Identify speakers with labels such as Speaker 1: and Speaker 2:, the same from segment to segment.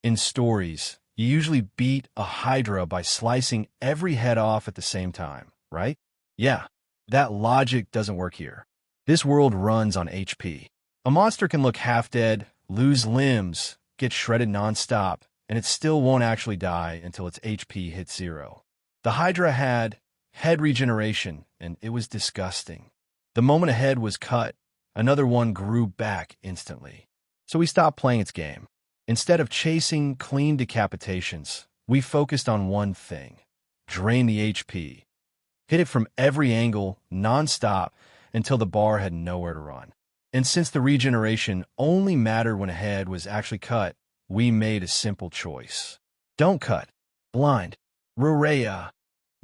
Speaker 1: In stories, you usually beat a hydra by slicing every head off at the same time, right? Yeah, that logic doesn't work here. This world runs on HP. A monster can look half dead, lose limbs, get shredded nonstop, and it still won't actually die until its HP hits 0. The hydra had head regeneration, and it was disgusting. The moment a head was cut, another one grew back instantly. So we stopped playing its game. Instead of chasing clean decapitations, we focused on one thing: drain the HP. Hit it from every angle, non-stop, until the bar had nowhere to run. And since the regeneration only mattered when a head was actually cut, we made a simple choice. Don't cut. Blind. Rurea.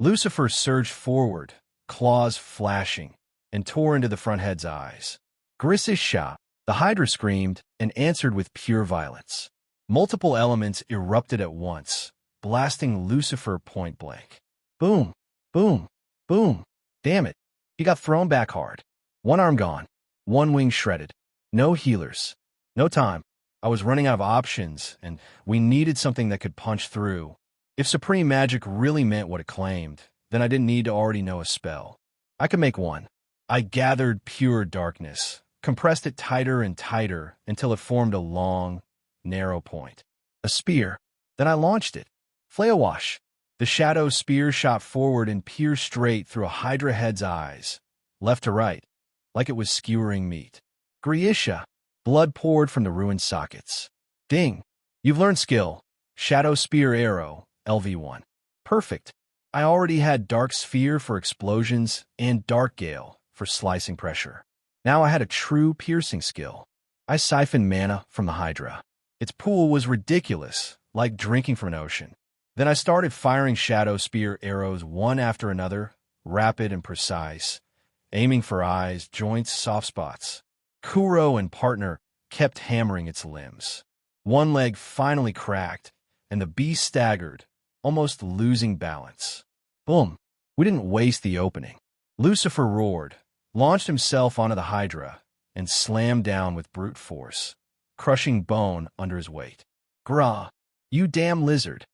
Speaker 1: Lucifer surged forward, claws flashing, and tore into the front head's eyes. Grisisha. The hydra screamed and answered with pure violence. Multiple elements erupted at once, blasting Lucifer point blank. Boom, boom, boom. Damn it. He got thrown back hard. One arm gone, one wing shredded. No healers. No time. I was running out of options, and we needed something that could punch through. If Supreme Magic really meant what it claimed, then I didn't need to already know a spell. I could make one. I gathered pure darkness, compressed it tighter and tighter until it formed a long, narrow point. A spear. Then I launched it. Flailwash. The shadow spear shot forward and pierced straight through a hydra head's eyes, left to right, like it was skewering meat. Griisha. Blood poured from the ruined sockets. Ding. You've learned skill. Shadow Spear Arrow, LV1. Perfect. I already had Dark Sphere for explosions and Dark Gale for slicing pressure. Now I had a true piercing skill. I siphoned mana from the hydra. Its pool was ridiculous, like drinking from an ocean. Then I started firing Shadow Spear arrows one after another, rapid and precise, aiming for eyes, joints, soft spots. Kuro and partner kept hammering its limbs. One leg finally cracked, and the beast staggered, almost losing balance. Boom. We didn't waste the opening. Lucifer roared, launched himself onto the hydra, and slammed down with brute force, crushing bone under his weight. Grah, you damn lizard.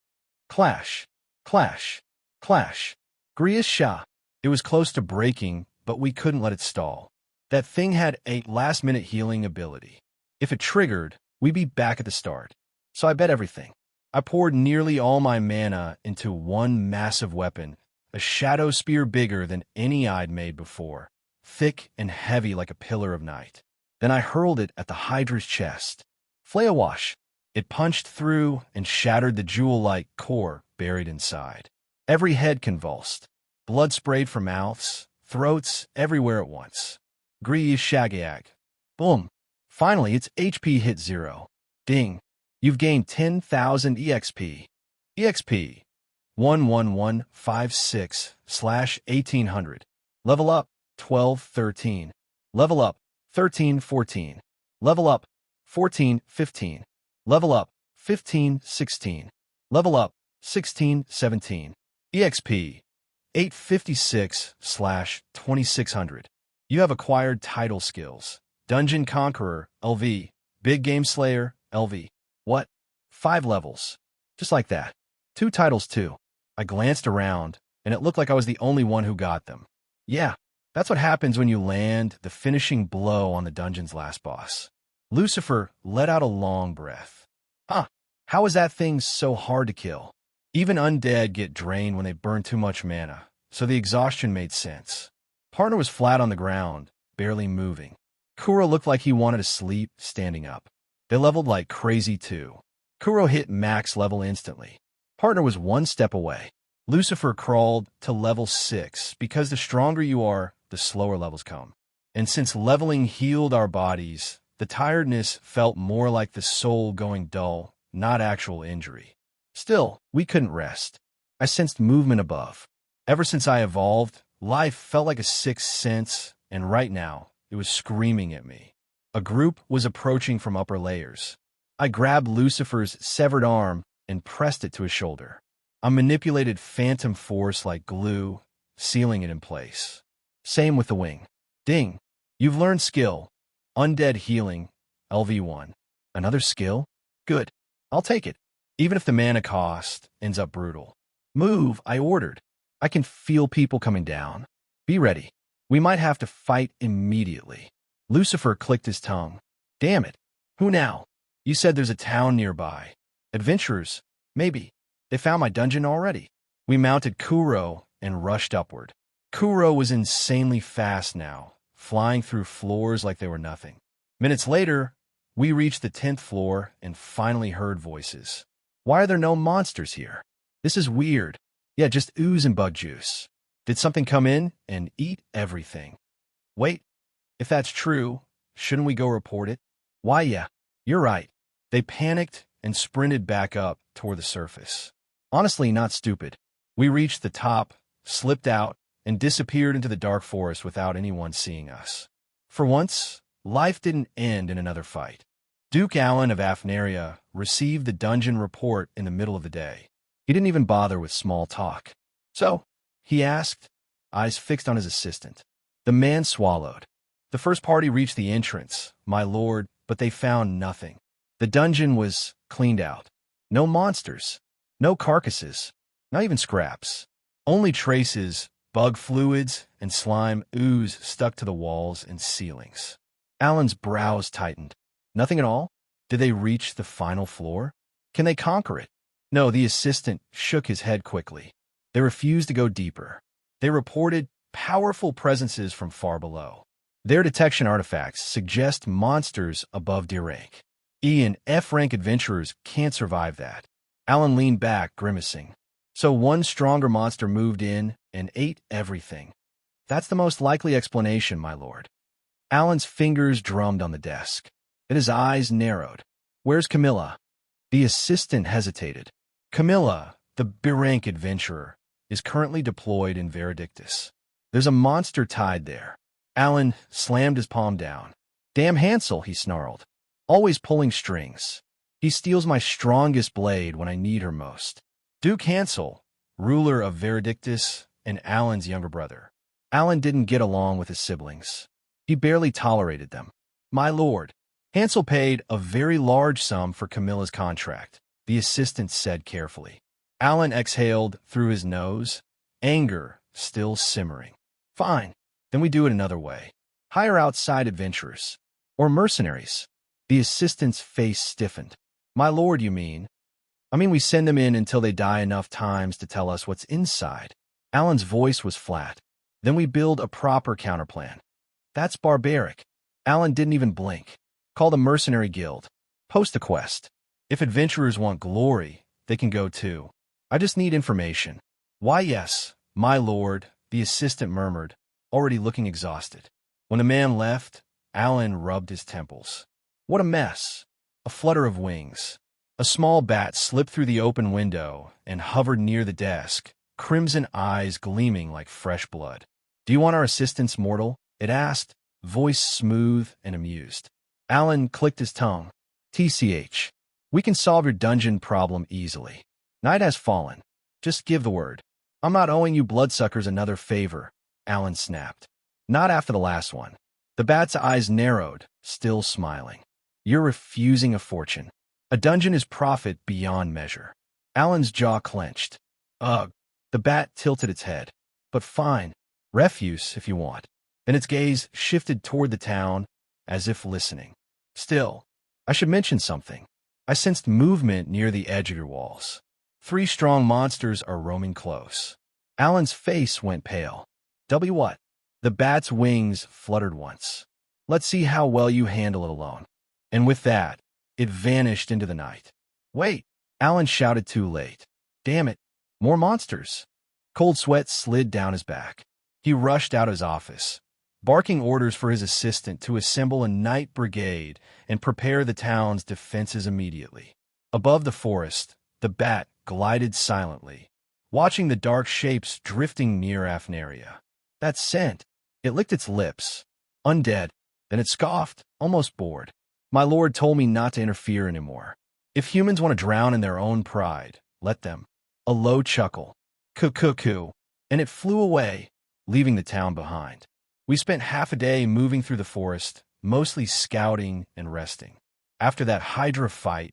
Speaker 1: Clash, clash, clash. Grias Shah. It was close to breaking, but we couldn't let it stall. That thing had a last-minute healing ability. If it triggered, we'd be back at the start. So I bet everything. I poured nearly all my mana into one massive weapon, a shadow spear bigger than any I'd made before, thick and heavy like a pillar of night. Then I hurled it at the hydra's chest. Flailwash. It punched through and shattered the jewel-like core buried inside. Every head convulsed. Blood sprayed from mouths, throats, everywhere at once. Grease Shagiag. Boom. Finally, its HP hit 0. Ding. You've gained 10,000 EXP. EXP. 11156/1800. Level up 1213. Level up 1314. Level up 1415. Level up 1516. Level up 1617. EXP 856/2600. You have acquired title skills. Dungeon Conqueror, LV. Big Game Slayer, LV. What? 5 levels. Just like that. 2 titles too. I glanced around, and it looked like I was the only one who got them. Yeah, that's what happens when you land the finishing blow on the dungeon's last boss. Lucifer let out a long breath. Huh, how is that thing so hard to kill? Even undead get drained when they burn too much mana, so the exhaustion made sense. Partner was flat on the ground, barely moving. Kuro looked like he wanted to sleep standing up. They leveled like crazy too. Kuro hit max level instantly. Partner was 1 step away. Lucifer crawled to level 6 because the stronger you are, the slower levels come. And since leveling healed our bodies, the tiredness felt more like the soul going dull, not actual injury. Still, we couldn't rest. I sensed movement above. Ever since I evolved, life felt like a sixth sense, and right now, it was screaming at me. A group was approaching from upper layers. I grabbed Lucifer's severed arm and pressed it to his shoulder. I manipulated phantom force like glue, sealing it in place. Same with the wing. Ding. You've learned skill. Undead healing, LV1. Another skill? Good. I'll take it. even if the mana cost ends up brutal. Move, I ordered. I can feel people coming down. Be ready. We might have to fight immediately. Lucifer clicked his tongue. Damn it. Who now? You said there's a town nearby. Adventurers, maybe. They found my dungeon already. We mounted Kuro and rushed upward. Kuro was insanely fast now, flying through floors like they were nothing. Minutes later, we reached the 10th floor and finally heard voices. Why are there no monsters here? This is weird. Yeah, just ooze and bug juice. Did something come in and eat everything? Wait, if that's true, shouldn't we go report it? Why, yeah, you're right. They panicked and sprinted back up toward the surface. Honestly, not stupid. We reached the top, slipped out, and disappeared into the dark forest without anyone seeing us. For once, life didn't end in another fight. Duke Allen of Afnaria received the dungeon report in the middle of the day. He didn't even bother with small talk. So, he asked, eyes fixed on his assistant. The man swallowed. The first party reached the entrance, my lord, but they found nothing. The dungeon was cleaned out. No monsters, no carcasses, not even scraps. Only traces, bug fluids, and slime ooze stuck to the walls and ceilings. Alan's brows tightened. Nothing at all? Did they reach the final floor? Can they conquer it? No, the assistant shook his head quickly. They refused to go deeper. They reported powerful presences from far below. Their detection artifacts suggest monsters above D rank. E and F rank adventurers can't survive that. Alan leaned back, grimacing. So one stronger monster moved in and ate everything. That's the most likely explanation, my lord. Alan's fingers drummed on the desk. Then his eyes narrowed. Where's Camilla? The assistant hesitated. Camilla, the B-rank adventurer, is currently deployed in Veredictus. There's a monster tied there. Alan slammed his palm down. Damn Hansel, he snarled. Always pulling strings. He steals my strongest blade when I need her most. Duke Hansel, ruler of Veredictus and Alan's younger brother. Alan didn't get along with his siblings. He barely tolerated them. My lord, Hansel paid a very large sum for Camilla's contract, the assistant said carefully. Alan exhaled through his nose, anger still simmering. Fine, then we do it another way. Hire outside adventurers. Or mercenaries. The assistant's face stiffened. My lord, you mean? I mean we send them in until they die enough times to tell us what's inside. Alan's voice was flat. Then we build a proper counterplan. That's barbaric. Alan didn't even blink. Call the mercenary guild. Post a quest. If adventurers want glory, they can go too. I just need information. Why, yes, my lord, the assistant murmured, already looking exhausted. When the man left, Alan rubbed his temples. What a mess. A flutter of wings. A small bat slipped through the open window and hovered near the desk, crimson eyes gleaming like fresh blood. Do you want our assistance, mortal? It asked, voice smooth and amused. Alan clicked his tongue. TCH. We can solve your dungeon problem easily. Night has fallen. Just give the word. I'm not owing you bloodsuckers another favor, Alan snapped. Not after the last one. The bat's eyes narrowed, still smiling. You're refusing a fortune. A dungeon is profit beyond measure. Alan's jaw clenched. Ugh. The bat tilted its head. But fine. Refuse, if you want. Then its gaze shifted toward the town, as if listening. Still, I should mention something. I sensed movement near the edge of your walls. 3 strong monsters are roaming close. Alan's face went pale. What? The bat's wings fluttered once. Let's see how well you handle it alone. And with that, it vanished into the night. Wait, Alan shouted too late. Damn it, more monsters. Cold sweat slid down his back. He rushed out of his office, barking orders for his assistant to assemble a night brigade and prepare the town's defenses immediately. Above the forest, the bat glided silently, watching the dark shapes drifting near Afnaria. That scent, it licked its lips. Undead. Then it scoffed, almost bored. My lord told me not to interfere anymore. If humans want to drown in their own pride, let them. A low chuckle. Cuckoo. And it flew away, leaving the town behind. We spent half a day moving through the forest, mostly scouting and resting. After that Hydra fight,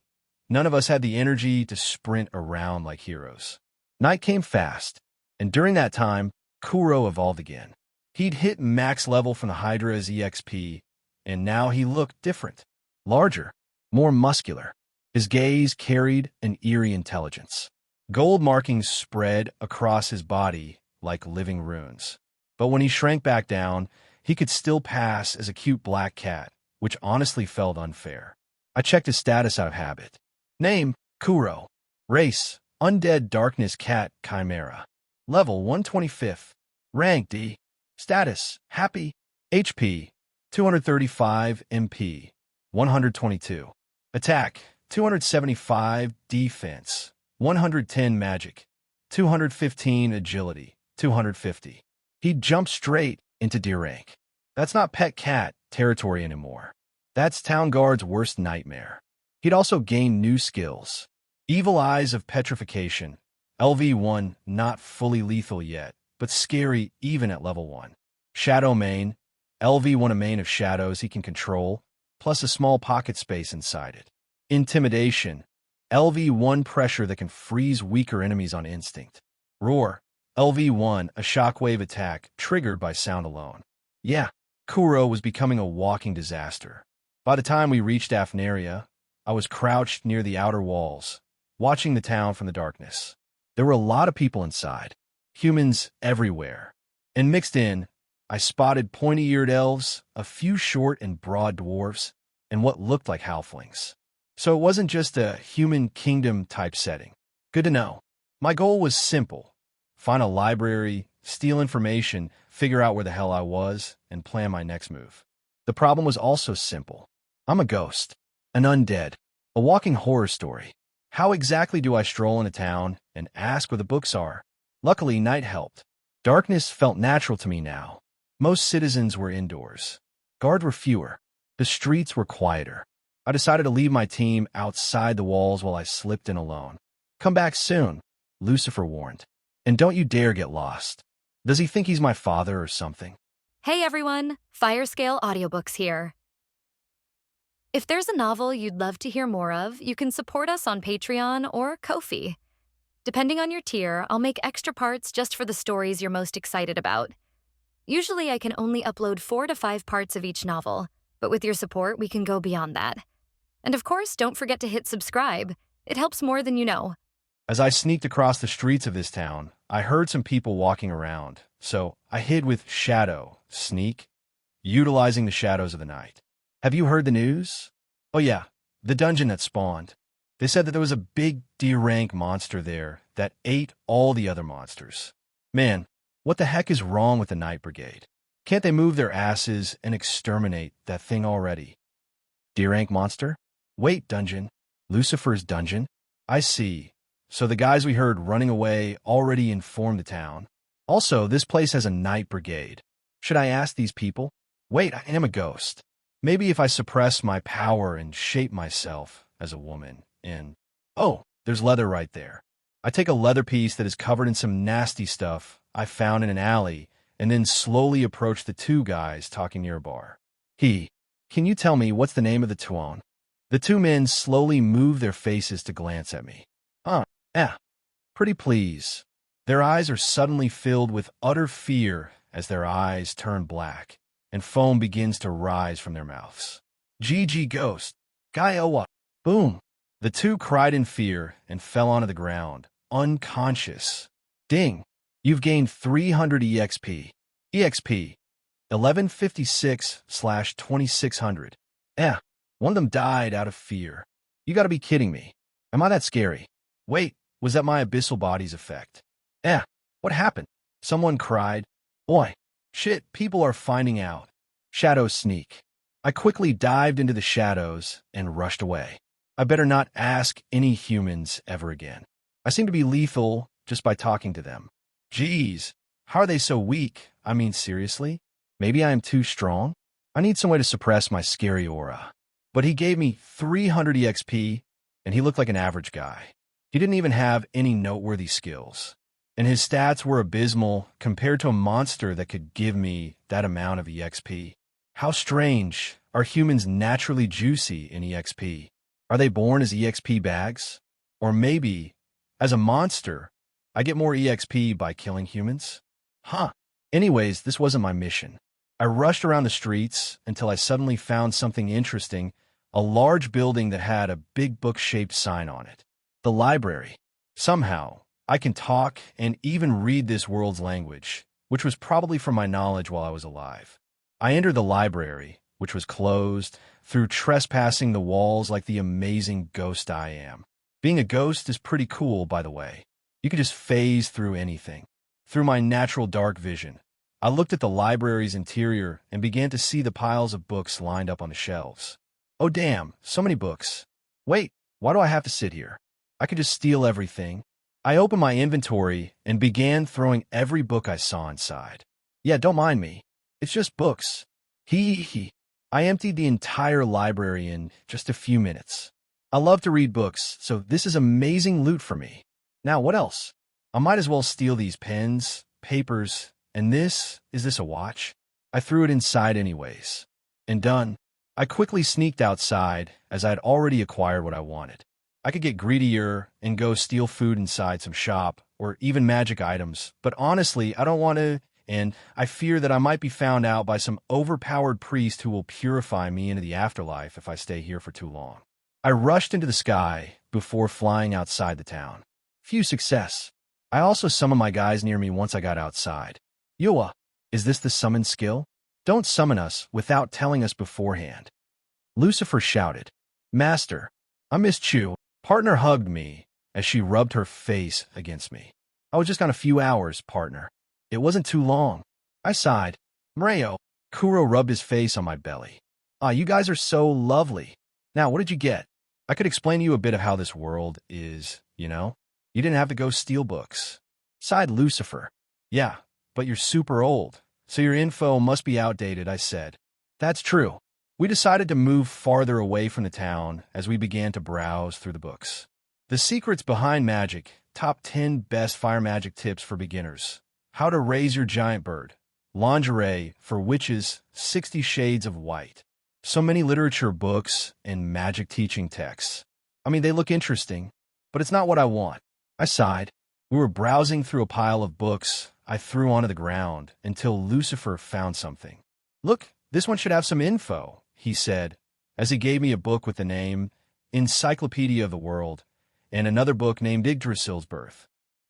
Speaker 1: None of us had the energy to sprint around like heroes. Night came fast, and during that time, Kuro evolved again. He'd hit max level from the Hydra's EXP, and now he looked different. Larger, more muscular. His gaze carried an eerie intelligence. Gold markings spread across his body like living runes. But when he shrank back down, he could still pass as a cute black cat, which honestly felt unfair. I checked his status out of habit. Name, Kuro. Race, Undead Darkness Cat Chimera. Level 125. Rank D. Status, Happy. HP, 235 MP, 122. Attack, 275. Defense, 110 Magic, 215 Agility, 250. He'd jump straight into D rank. That's not pet cat territory anymore. That's Town Guard's worst nightmare. He'd also gained new skills. Evil Eyes of Petrification, LV1, not fully lethal yet, but scary even at level 1. Shadow Mane, LV1, a mane of shadows he can control, plus a small pocket space inside it. Intimidation, LV1, pressure that can freeze weaker enemies on instinct. Roar, LV1, a shockwave attack triggered by sound alone. Yeah, Kuro was becoming a walking disaster. By the time we reached Afnaria, I was crouched near the outer walls, watching the town from the darkness. There were a lot of people inside, humans everywhere. And mixed in, I spotted pointy-eared elves, a few short and broad dwarves, and what looked like halflings. So it wasn't just a human kingdom-type setting. Good to know. My goal was simple. Find a library, steal information, figure out where the hell I was, and plan my next move. The problem was also simple. I'm a ghost, an undead, a walking horror story. How exactly do I stroll into town and ask where the books are? Luckily, night helped. Darkness felt natural to me now. Most citizens were indoors. Guards were fewer. The streets were quieter. I decided to leave my team outside the walls while I slipped in alone. Come back soon, Lucifer warned. And don't you dare get lost. Does he think he's my father or something?
Speaker 2: Hey everyone, Firescale Audiobooks here. If there's a novel you'd love to hear more of, you can support us on Patreon or Ko-fi. Depending on your tier, I'll make extra parts just for the stories you're most excited about. Usually I can only upload 4 to 5 parts of each novel, but with your support, we can go beyond that. And of course, don't forget to hit subscribe. It helps more than you know.
Speaker 1: As I sneaked across the streets of this town, I heard some people walking around, so I hid with Shadow, Sneak, utilizing the shadows of the night. Have you heard the news? Oh yeah, the dungeon that spawned. They said that there was a big D-rank monster there that ate all the other monsters. Man, what the heck is wrong with the Night Brigade? Can't they move their asses and exterminate that thing already? D-rank monster? Wait, dungeon. Lucifer's dungeon? I see. So the guys we heard running away already informed the town. Also, this place has a Night Brigade. Should I ask these people? Wait, I am a ghost. Maybe if I suppress my power and shape myself as a woman in... Oh, there's leather right there. I take a leather piece that is covered in some nasty stuff I found in an alley and then slowly approach the 2 guys talking near a bar. Can you tell me what's the name of the tuon? The 2 men slowly move their faces to glance at me. Pretty please. Their eyes are suddenly filled with utter fear as their eyes turn black, and foam begins to rise from their mouths. GG Ghost. Gaiowa. Boom. The 2 cried in fear and fell onto the ground, unconscious. Ding. You've gained 300 EXP. EXP. 1156/2600. One of them died out of fear. You gotta be kidding me. Am I that scary? Wait, was that my abyssal body's effect? What happened? Someone cried. Oi. Shit, people are finding out. Shadow Sneak. I quickly dived into the shadows and rushed away. I better not ask any humans ever again. I seem to be lethal just by talking to them. Jeez, how are they so weak? I mean, seriously? Maybe I am too strong? I need some way to suppress my scary aura. But he gave me 300 EXP, and he looked like an average guy. He didn't even have any noteworthy skills. And his stats were abysmal compared to a monster that could give me that amount of EXP. How strange. Are humans naturally juicy in EXP? Are they born as EXP bags? Or maybe, as a monster, I get more EXP by killing humans? Huh. Anyways, this wasn't my mission. I rushed around the streets until I suddenly found something interesting, a large building that had a big book-shaped sign on it. The library. Somehow, I can talk and even read this world's language, which was probably from my knowledge while I was alive. I entered the library, which was closed, through trespassing the walls like the amazing ghost I am. Being a ghost is pretty cool, by the way. You can just phase through anything. Through my natural dark vision, I looked at the library's interior and began to see the piles of books lined up on the shelves. Oh damn, so many books. Wait, why do I have to sit here? I could just steal everything. I opened my inventory and began throwing every book I saw inside. Yeah, don't mind me. It's just books. Hee. I emptied the entire library in just a few minutes. I love to read books, so this is amazing loot for me. Now, what else? I might as well steal these pens, papers, and is this a watch? I threw it inside anyways. And done. I quickly sneaked outside as I had already acquired what I wanted. I could get greedier and go steal food inside some shop or even magic items, but honestly, I don't want to, and I fear that I might be found out by some overpowered priest who will purify me into the afterlife if I stay here for too long. I rushed into the sky before flying outside the town. Few success. I also summoned my guys near me once I got outside. Yoa, is this the summon skill? Don't summon us without telling us beforehand. Lucifer shouted. Master, I missed you. Partner hugged me as she rubbed her face against me. I was just gone a few hours, partner. It wasn't too long. I sighed. Mreo. Kuro rubbed his face on my belly. You guys are so lovely. Now, what did you get? I could explain to you a bit of how this world is, you know? You didn't have to go steal books. Sighed Lucifer. Yeah, but you're super old, so your info must be outdated, I said. That's true. We decided to move farther away from the town as we began to browse through the books. The Secrets Behind Magic, Top 10 Best Fire Magic Tips for Beginners. How to Raise Your Giant Bird. Lingerie for Witches, 60 Shades of White. So many literature books and magic teaching texts. I mean, they look interesting, but it's not what I want. I sighed. We were browsing through a pile of books I threw onto the ground until Lucifer found something. Look, this one should have some info, he said, as he gave me a book with the name Encyclopedia of the World and another book named Yggdrasil's Birth.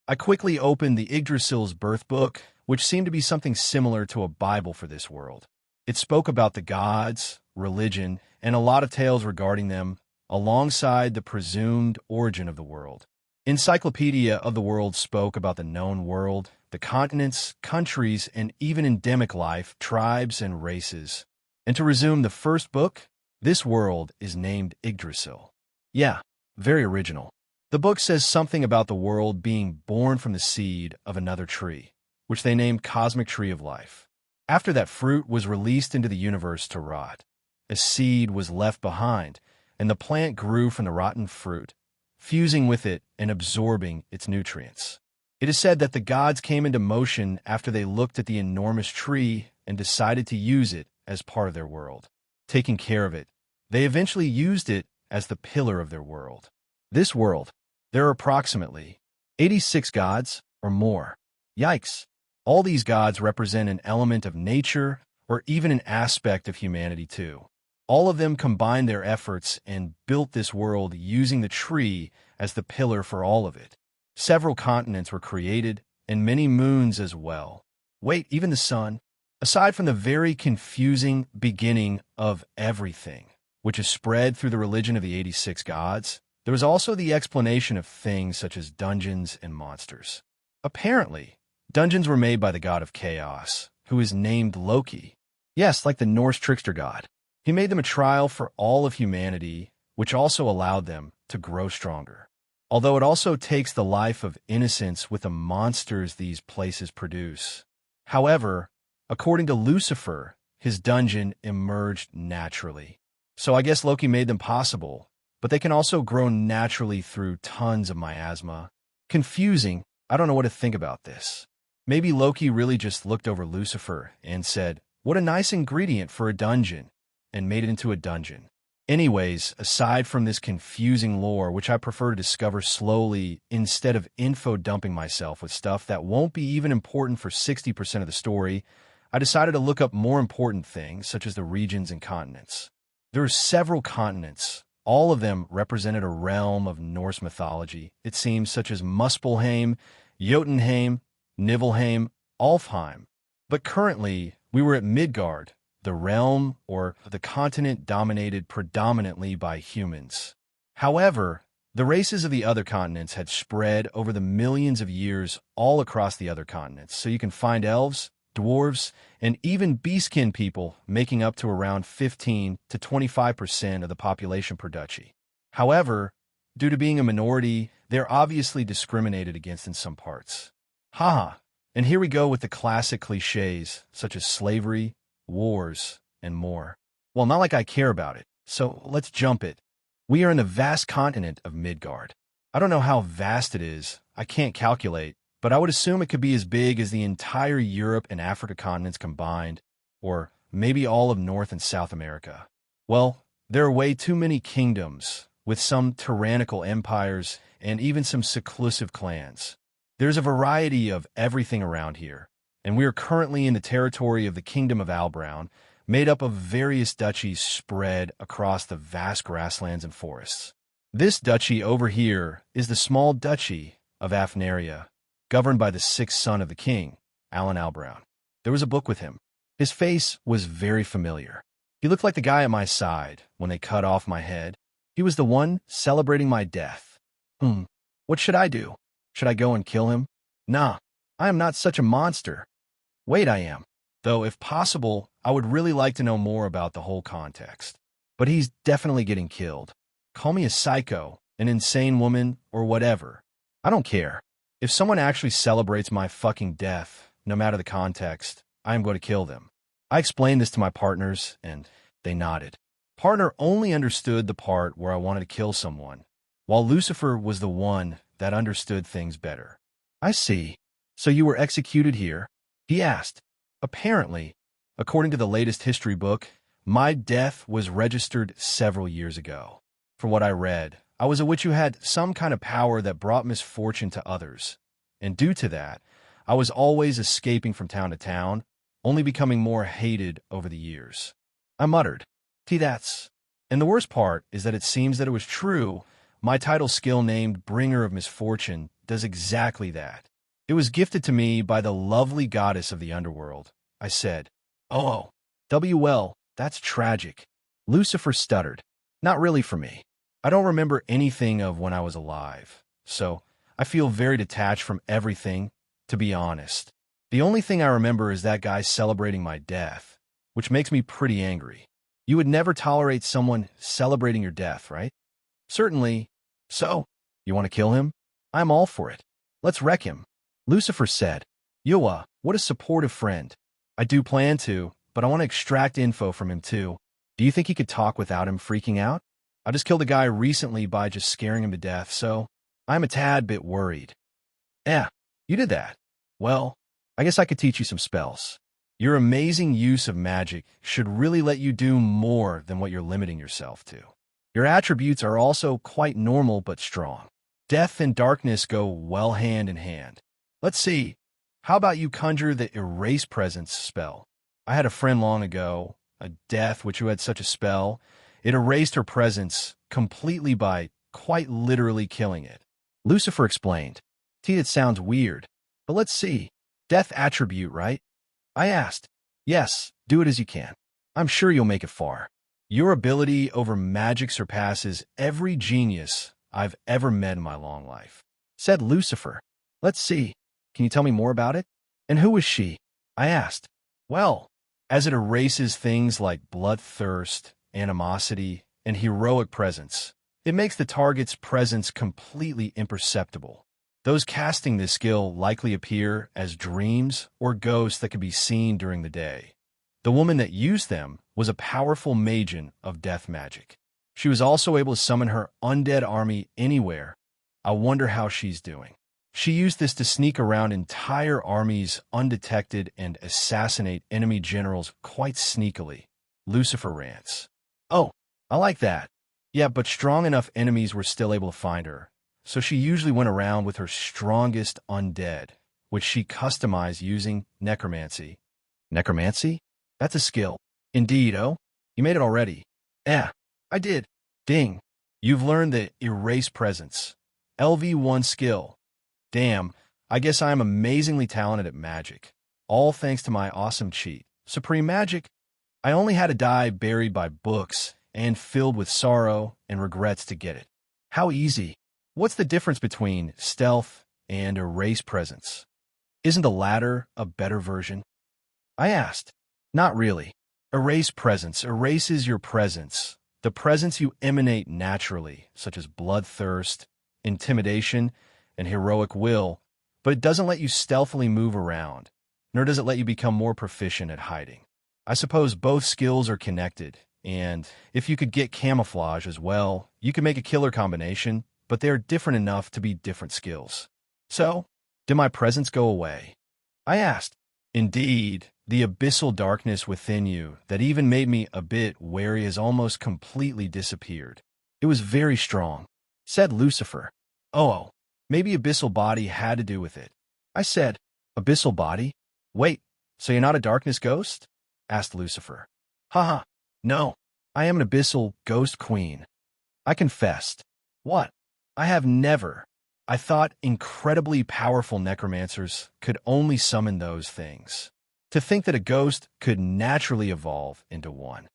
Speaker 1: I quickly opened the Yggdrasil's Birth book, which seemed to be something similar to a Bible for this world. It spoke about the gods, religion, and a lot of tales regarding them, alongside the presumed origin of the world. Encyclopedia of the World spoke about the known world, the continents, countries, and even endemic life, tribes, and races. And to resume the first book, this world is named Yggdrasil. Yeah, very original. The book says something about the world being born from the seed of another tree, which they named Cosmic Tree of Life. After that fruit was released into the universe to rot, a seed was left behind, and the plant grew from the rotten fruit, fusing with it and absorbing its nutrients. It is said that the gods came into motion after they looked at the enormous tree and decided to use it as part of their world. Taking care of it, they eventually used it as the pillar of their world. This world, there are approximately 86 gods or more. Yikes! All these gods represent an element of nature or even an aspect of humanity too. All of them combined their efforts and built this world using the tree as the pillar for all of it. Several continents were created, and many moons as well. Wait, even the sun? Aside from the very confusing beginning of everything, which is spread through the religion of the 86 gods, there was also the explanation of things such as dungeons and monsters. Apparently, dungeons were made by the god of chaos, who is named Loki. Yes, like the Norse trickster god. He made them a trial for all of humanity, which also allowed them to grow stronger. Although it also takes the life of innocence with the monsters these places produce. However, according to Lucifer, his dungeon emerged naturally. So I guess Loki made them possible, but they can also grow naturally through tons of miasma. Confusing, I don't know what to think about this. Maybe Loki really just looked over Lucifer and said, "What a nice ingredient for a dungeon," and made it into a dungeon. Anyways, aside from this confusing lore, which I prefer to discover slowly instead of info-dumping myself with stuff that won't be even important for 60% of the story, I decided to look up more important things, such as the regions and continents. There are several continents. All of them represented a realm of Norse mythology, it seems, such as Muspelheim, Jotunheim, Nibelheim, Alfheim. But currently, we were at Midgard, the realm or the continent dominated predominantly by humans. However, the races of the other continents had spread over the millions of years all across the other continents, so you can find elves, dwarves, and even beastkin people making up to around 15 to 25% of the population per duchy. However, due to being a minority, they're obviously discriminated against in some parts. Haha, and here we go with the classic cliches, such as slavery, wars, and more. Well, not like I care about it, so let's jump it. We are in the vast continent of Midgard. I don't know how vast it is, I can't calculate, but I would assume it could be as big as the entire Europe and Africa continents combined, or maybe all of North and South America. Well, there are way too many kingdoms, with some tyrannical empires and even some seclusive clans. There's a variety of everything around here, and we are currently in the territory of the Kingdom of Albrown, made up of various duchies spread across the vast grasslands and forests. This duchy over here is the small duchy of Afnaria, governed by the sixth son of the king, Alan Albrown. There was a book with him. His face was very familiar. He looked like the guy at my side when they cut off my head. He was the one celebrating my death. What should I do? Should I go and kill him? Nah, I am not such a monster. Wait, I am. Though, if possible, I would really like to know more about the whole context. But he's definitely getting killed. Call me a psycho, an insane woman, or whatever. I don't care. If someone actually celebrates my fucking death, no matter the context, I am going to kill them. I explained this to my partners, and they nodded. Partner only understood the part where I wanted to kill someone, while Lucifer was the one that understood things better. I see. So you were executed here? He asked. Apparently, according to the latest history book, my death was registered several years ago. From what I read, I was a witch who had some kind of power that brought misfortune to others, and due to that, I was always escaping from town to town, only becoming more hated over the years. I muttered, that's. And the worst part is that it seems that it was true. My title skill named Bringer of Misfortune does exactly that. It was gifted to me by the lovely goddess of the underworld. I said, Oh, well, that's tragic. Lucifer stuttered. Not really for me. I don't remember anything of when I was alive, so I feel very detached from everything, to be honest. The only thing I remember is that guy celebrating my death, which makes me pretty angry. You would never tolerate someone celebrating your death, right? Certainly. So, you want to kill him? I'm all for it. Let's wreck him. Lucifer said, Yoa, what a supportive friend. I do plan to, but I want to extract info from him too. Do you think he could talk without him freaking out? I just killed a guy recently by just scaring him to death, so I'm a tad bit worried. You did that. Well, I guess I could teach you some spells. Your amazing use of magic should really let you do more than what you're limiting yourself to. Your attributes are also quite normal but strong. Death and darkness go well hand in hand. Let's see. How about you conjure the Erase Presence spell? I had a friend long ago, a death who had such a spell. It erased her presence completely by quite literally killing it. Lucifer explained. It sounds weird, but let's see. Death attribute, right? I asked. Yes, do it as you can. I'm sure you'll make it far. Your ability over magic surpasses every genius I've ever met in my long life, said Lucifer. Let's see. Can you tell me more about it? And who was she? I asked. Well, as it erases things like bloodthirst, animosity, and heroic presence, it makes the target's presence completely imperceptible. Those casting this skill likely appear as dreams or ghosts that can be seen during the day. The woman that used them was a powerful magen of death magic. She was also able to summon her undead army anywhere. I wonder how she's doing. She used this to sneak around entire armies undetected and assassinate enemy generals quite sneakily. Lucifer rants. Oh, I like that. Yeah, but strong enough enemies were still able to find her, so she usually went around with her strongest undead, which she customized using necromancy. Necromancy? That's a skill. Indeed, oh? You made it already. Yeah, I did. Ding. You've learned the Erase Presence. LV1 skill. Damn, I guess I am amazingly talented at magic. All thanks to my awesome cheat. Supreme Magic. I only had to die buried by books and filled with sorrow and regrets to get it. How easy. What's the difference between stealth and Erase Presence? Isn't the latter a better version? I asked. Not really. Erase Presence erases your presence, the presence you emanate naturally, such as bloodthirst, intimidation, and heroic will, but it doesn't let you stealthily move around, nor does it let you become more proficient at hiding. I suppose both skills are connected, and if you could get camouflage as well, you could make a killer combination, but they are different enough to be different skills. So, did my presence go away? I asked. Indeed, the abyssal darkness within you that even made me a bit wary has almost completely disappeared. It was very strong, said Lucifer. Oh, maybe abyssal body had to do with it. I said, abyssal body? Wait, so you're not a darkness ghost? Asked Lucifer. Haha, no, I am an abyssal ghost queen. I confessed. What? I have never. I thought incredibly powerful necromancers could only summon those things. To think that a ghost could naturally evolve into one.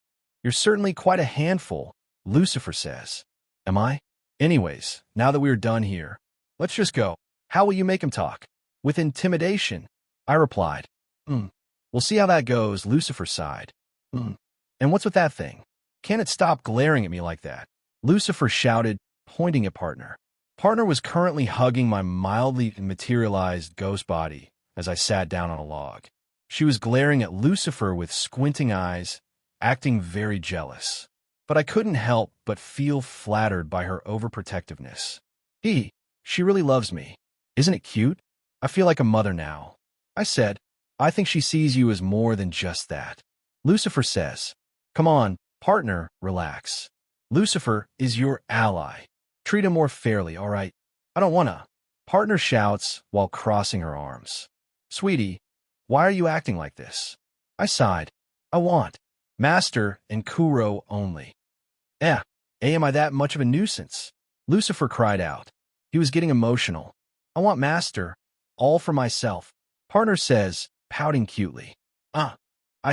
Speaker 1: You're certainly quite a handful, Lucifer says. Am I? Anyways, now that we're done here, let's just go. How will you make him talk? With intimidation, I replied. We'll see how that goes, Lucifer sighed. And what's with that thing? Can't it stop glaring at me like that? Lucifer shouted, pointing at Partner. Partner was currently hugging my mildly materialized ghost body as I sat down on a log. She was glaring at Lucifer with squinting eyes, acting very jealous. But I couldn't help but feel flattered by her overprotectiveness. She really loves me. Isn't it cute? I feel like a mother now. I said, I think she sees you as more than just that. Lucifer says, come on, Partner, relax. Lucifer is your ally. Treat him more fairly, all right? I don't wanna. Partner shouts while crossing her arms. Sweetie, why are you acting like this? I sighed. I want Master and Kuro only. Am I that much of a nuisance? Lucifer cried out. He was getting emotional. I want Master, all for myself. Partner says, pouting cutely. I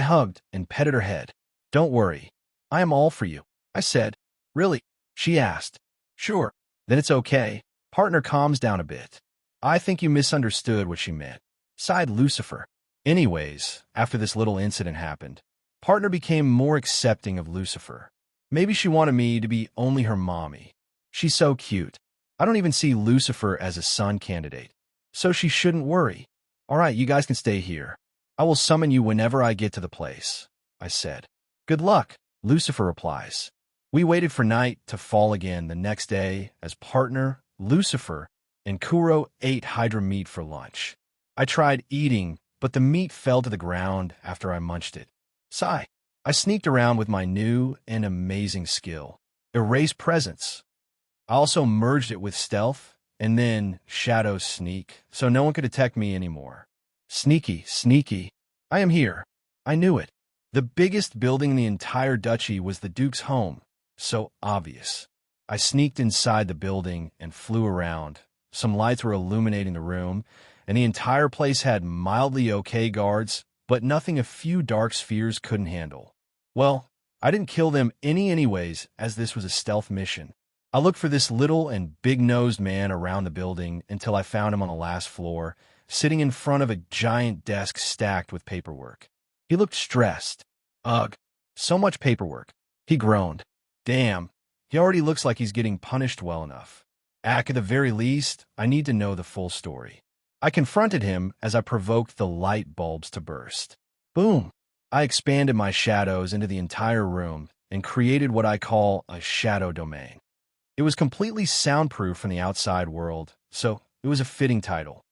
Speaker 1: hugged and petted her head. Don't worry. I am all for you. I said. Really? She asked. Sure. Then it's okay. Partner calms down a bit. I think you misunderstood what she meant. Sighed Lucifer. Anyways, after this little incident happened, Partner became more accepting of Lucifer. Maybe she wanted me to be only her mommy. She's so cute. I don't even see Lucifer as a son candidate. So she shouldn't worry. All right, you guys can stay here. I will summon you whenever I get to the place, I said. Good luck, Lucifer replies. We waited for night to fall again the next day as Partner, Lucifer, and Kuro ate Hydra meat for lunch. I tried eating, but the meat fell to the ground after I munched it. Sigh. I sneaked around with my new and amazing skill, Erase Presence. I also merged it with Stealth and then Shadow Sneak, so no one could detect me anymore. Sneaky, sneaky. I am here. I knew it. The biggest building in the entire duchy was the Duke's home. So obvious. I sneaked inside the building and flew around. Some lights were illuminating the room, and the entire place had mildly okay guards, but nothing a few dark spheres couldn't handle. Well, I didn't kill them anyways, as this was a stealth mission. I looked for this little and big-nosed man around the building until I found him on the last floor, sitting in front of a giant desk stacked with paperwork. He looked stressed. Ugh, so much paperwork. He groaned. Damn, he already looks like he's getting punished well enough. At the very least, I need to know the full story. I confronted him as I provoked the light bulbs to burst. Boom! I expanded my shadows into the entire room and created what I call a shadow domain. It was completely soundproof from the outside world, so it was a fitting title.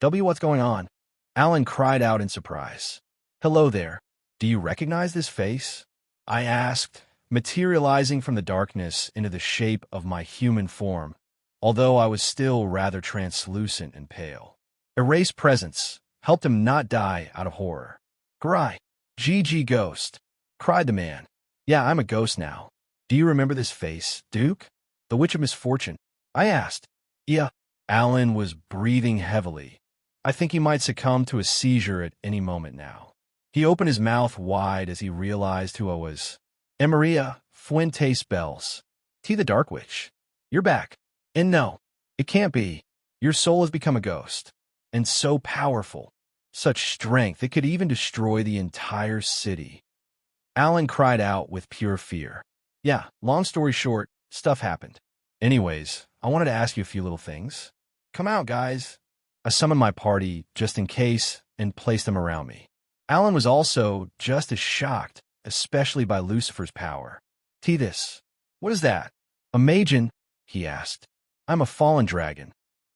Speaker 1: What's going on? Alan cried out in surprise. Hello there. Do you recognize this face? I asked, materializing from the darkness into the shape of my human form, although I was still rather translucent and pale. Erase presence helped him not die out of horror. Gry, GG ghost, cried the man. Yeah, I'm a ghost now. Do you remember this face, Duke? The Witch of Misfortune? I asked. Yeah. Alan was breathing heavily. I think he might succumb to a seizure at any moment now. He opened his mouth wide as he realized who I was. Maria Fuentes Bells. T the Dark Witch. You're back. And no, it can't be. Your soul has become a ghost. And so powerful. Such strength, it could even destroy the entire city. Alan cried out with pure fear. Yeah, long story short, stuff happened. Anyways, I wanted to ask you a few little things. Come out, guys. I summoned my party just in case and placed them around me. Alan was also just as shocked, especially by Lucifer's power. T this. What is that? A Magian? He asked. I'm a fallen dragon.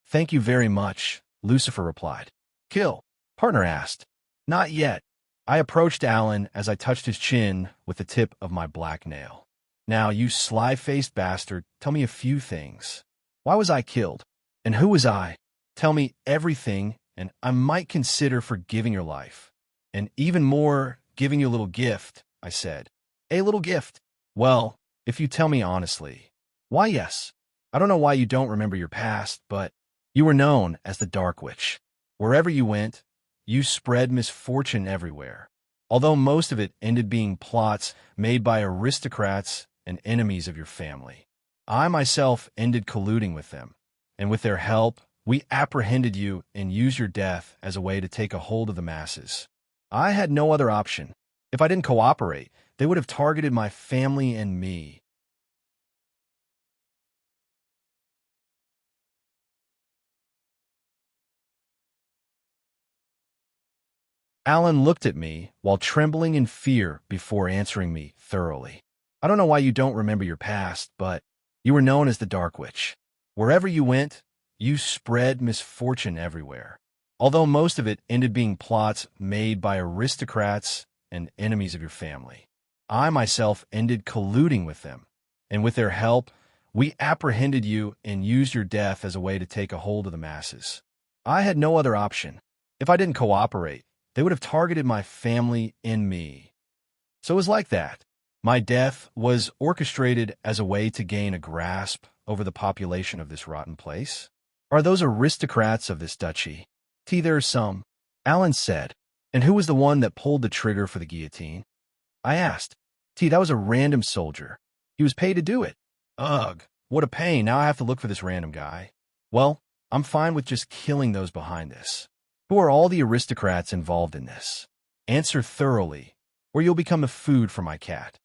Speaker 1: Thank you very much, Lucifer replied. Kill? Partner asked. Not yet. I approached Alan as I touched his chin with the tip of my black nail. Now, you sly-faced bastard, tell me a few things. Why was I killed? And who was I? Tell me everything, and I might consider forgiving your life. And even more, giving you a little gift, I said. A little gift? Well, if you tell me honestly. Why, yes. I don't know why you don't remember your past, but you were known as the Dark Witch. Wherever you went, you spread misfortune everywhere. Although most of it ended being plots made by aristocrats and enemies of your family. I myself ended colluding with them, and with their help, we apprehended you and used your death as a way to take a hold of the masses. I had no other option. If I didn't cooperate, they would have targeted my family and me. Alan looked at me while trembling in fear before answering me thoroughly. I don't know why you don't remember your past, but you were known as the Dark Witch. Wherever you went, you spread misfortune everywhere. Although most of it ended being plots made by aristocrats and enemies of your family. I myself ended colluding with them, and with their help, we apprehended you and used your death as a way to take a hold of the masses. I had no other option. If I didn't cooperate, they would have targeted my family and me. So it was like that. My death was orchestrated as a way to gain a grasp over the population of this rotten place. Are those aristocrats of this duchy? T, there are some, Alan said. And who was the one that pulled the trigger for the guillotine? I asked. T, that was a random soldier. He was paid to do it. Ugh, what a pain. Now I have to look for this random guy. Well, I'm fine with just killing those behind this. Who are all the aristocrats involved in this? Answer thoroughly, or you'll become the food for my cat.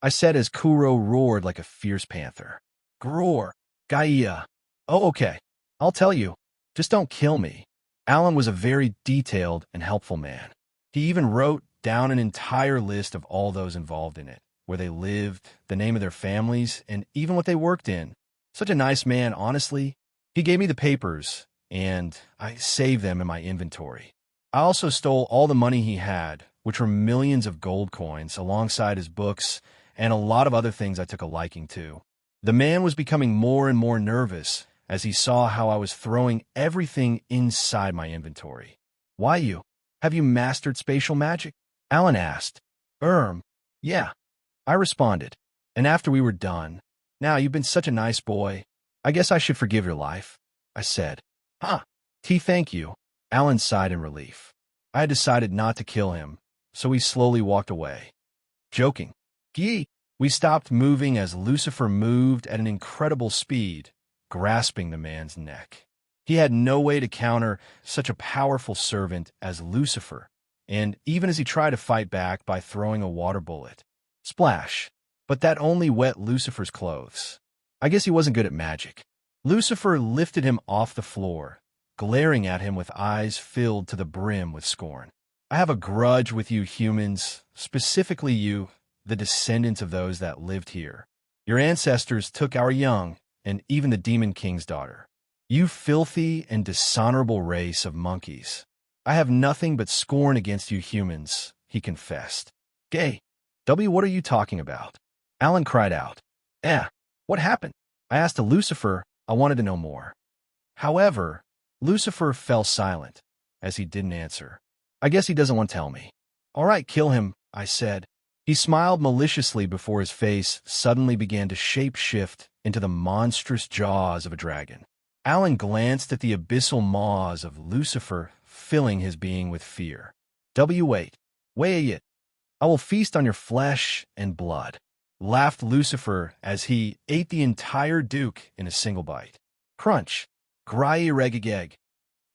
Speaker 1: I said as Kuro roared like a fierce panther. Gror, Gaia. Oh, okay. I'll tell you. Just don't kill me. Alan was a very detailed and helpful man. He even wrote down an entire list of all those involved in it, where they lived, the name of their families, and even what they worked in. Such a nice man, honestly. He gave me the papers, and I saved them in my inventory. I also stole all the money he had, which were millions of gold coins, alongside his books, and a lot of other things I took a liking to. The man was becoming more and more nervous as he saw how I was throwing everything inside my inventory. Why you? Have you mastered spatial magic? Alan asked. Yeah. I responded. And after we were done, now you've been such a nice boy. I guess I should forgive your life, I said. Huh. T, thank you. Alan sighed in relief. I had decided not to kill him, so we slowly walked away. Joking. Gee. We stopped moving as Lucifer moved at an incredible speed, grasping the man's neck. He had no way to counter such a powerful servant as Lucifer, and even as he tried to fight back by throwing a water bullet. Splash. But that only wet Lucifer's clothes. I guess he wasn't good at magic. Lucifer lifted him off the floor, glaring at him with eyes filled to the brim with scorn. I have a grudge with you humans, specifically you, the descendants of those that lived here. Your ancestors took our young, and even the Demon King's daughter. You filthy and dishonorable race of monkeys. I have nothing but scorn against you humans, he confessed. Gay. W, what are you talking about? Alan cried out. What happened? I asked Lucifer. I wanted to know more. However, Lucifer fell silent, as he didn't answer. I guess he doesn't want to tell me. All right, kill him, I said. He smiled maliciously before his face suddenly began to shape-shift into the monstrous jaws of a dragon. Alan glanced at the abyssal maws of Lucifer, filling his being with fear. Wait it. I will feast on your flesh and blood, laughed Lucifer as he ate the entire duke in a single bite. Crunch, grai regageg.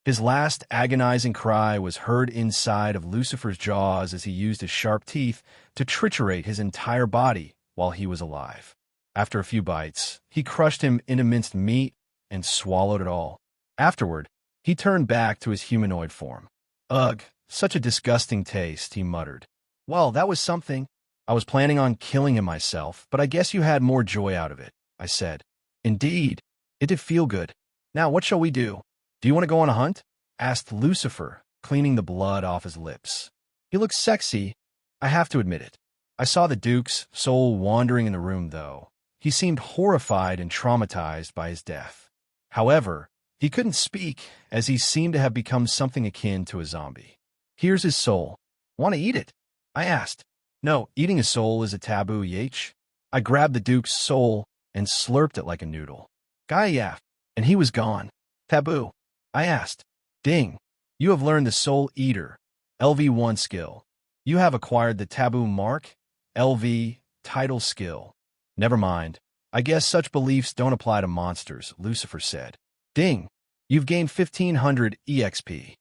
Speaker 1: His last agonizing cry was heard inside of Lucifer's jaws as he used his sharp teeth to triturate his entire body while he was alive. After a few bites, he crushed him into minced meat and swallowed it all. Afterward, he turned back to his humanoid form. Ugh, such a disgusting taste, he muttered. Well, that was something. I was planning on killing him myself, but I guess you had more joy out of it, I said. Indeed, it did feel good. Now, what shall we do? Do you want to go on a hunt? Asked Lucifer, cleaning the blood off his lips. He looked sexy, I have to admit it. I saw the Duke's soul wandering in the room, though. He seemed horrified and traumatized by his death. However, he couldn't speak, as he seemed to have become something akin to a zombie. Here's his soul. Want to eat it? I asked. No, eating a soul is a taboo, Yach. I grabbed the Duke's soul and slurped it like a noodle. Guy yapped, and he was gone. Taboo. I asked. Ding. You have learned the Soul Eater, LV1 skill. You have acquired the Taboo Mark, LV, title skill. Never mind. I guess such beliefs don't apply to monsters, Lucifer said. Ding. You've gained 1500 EXP.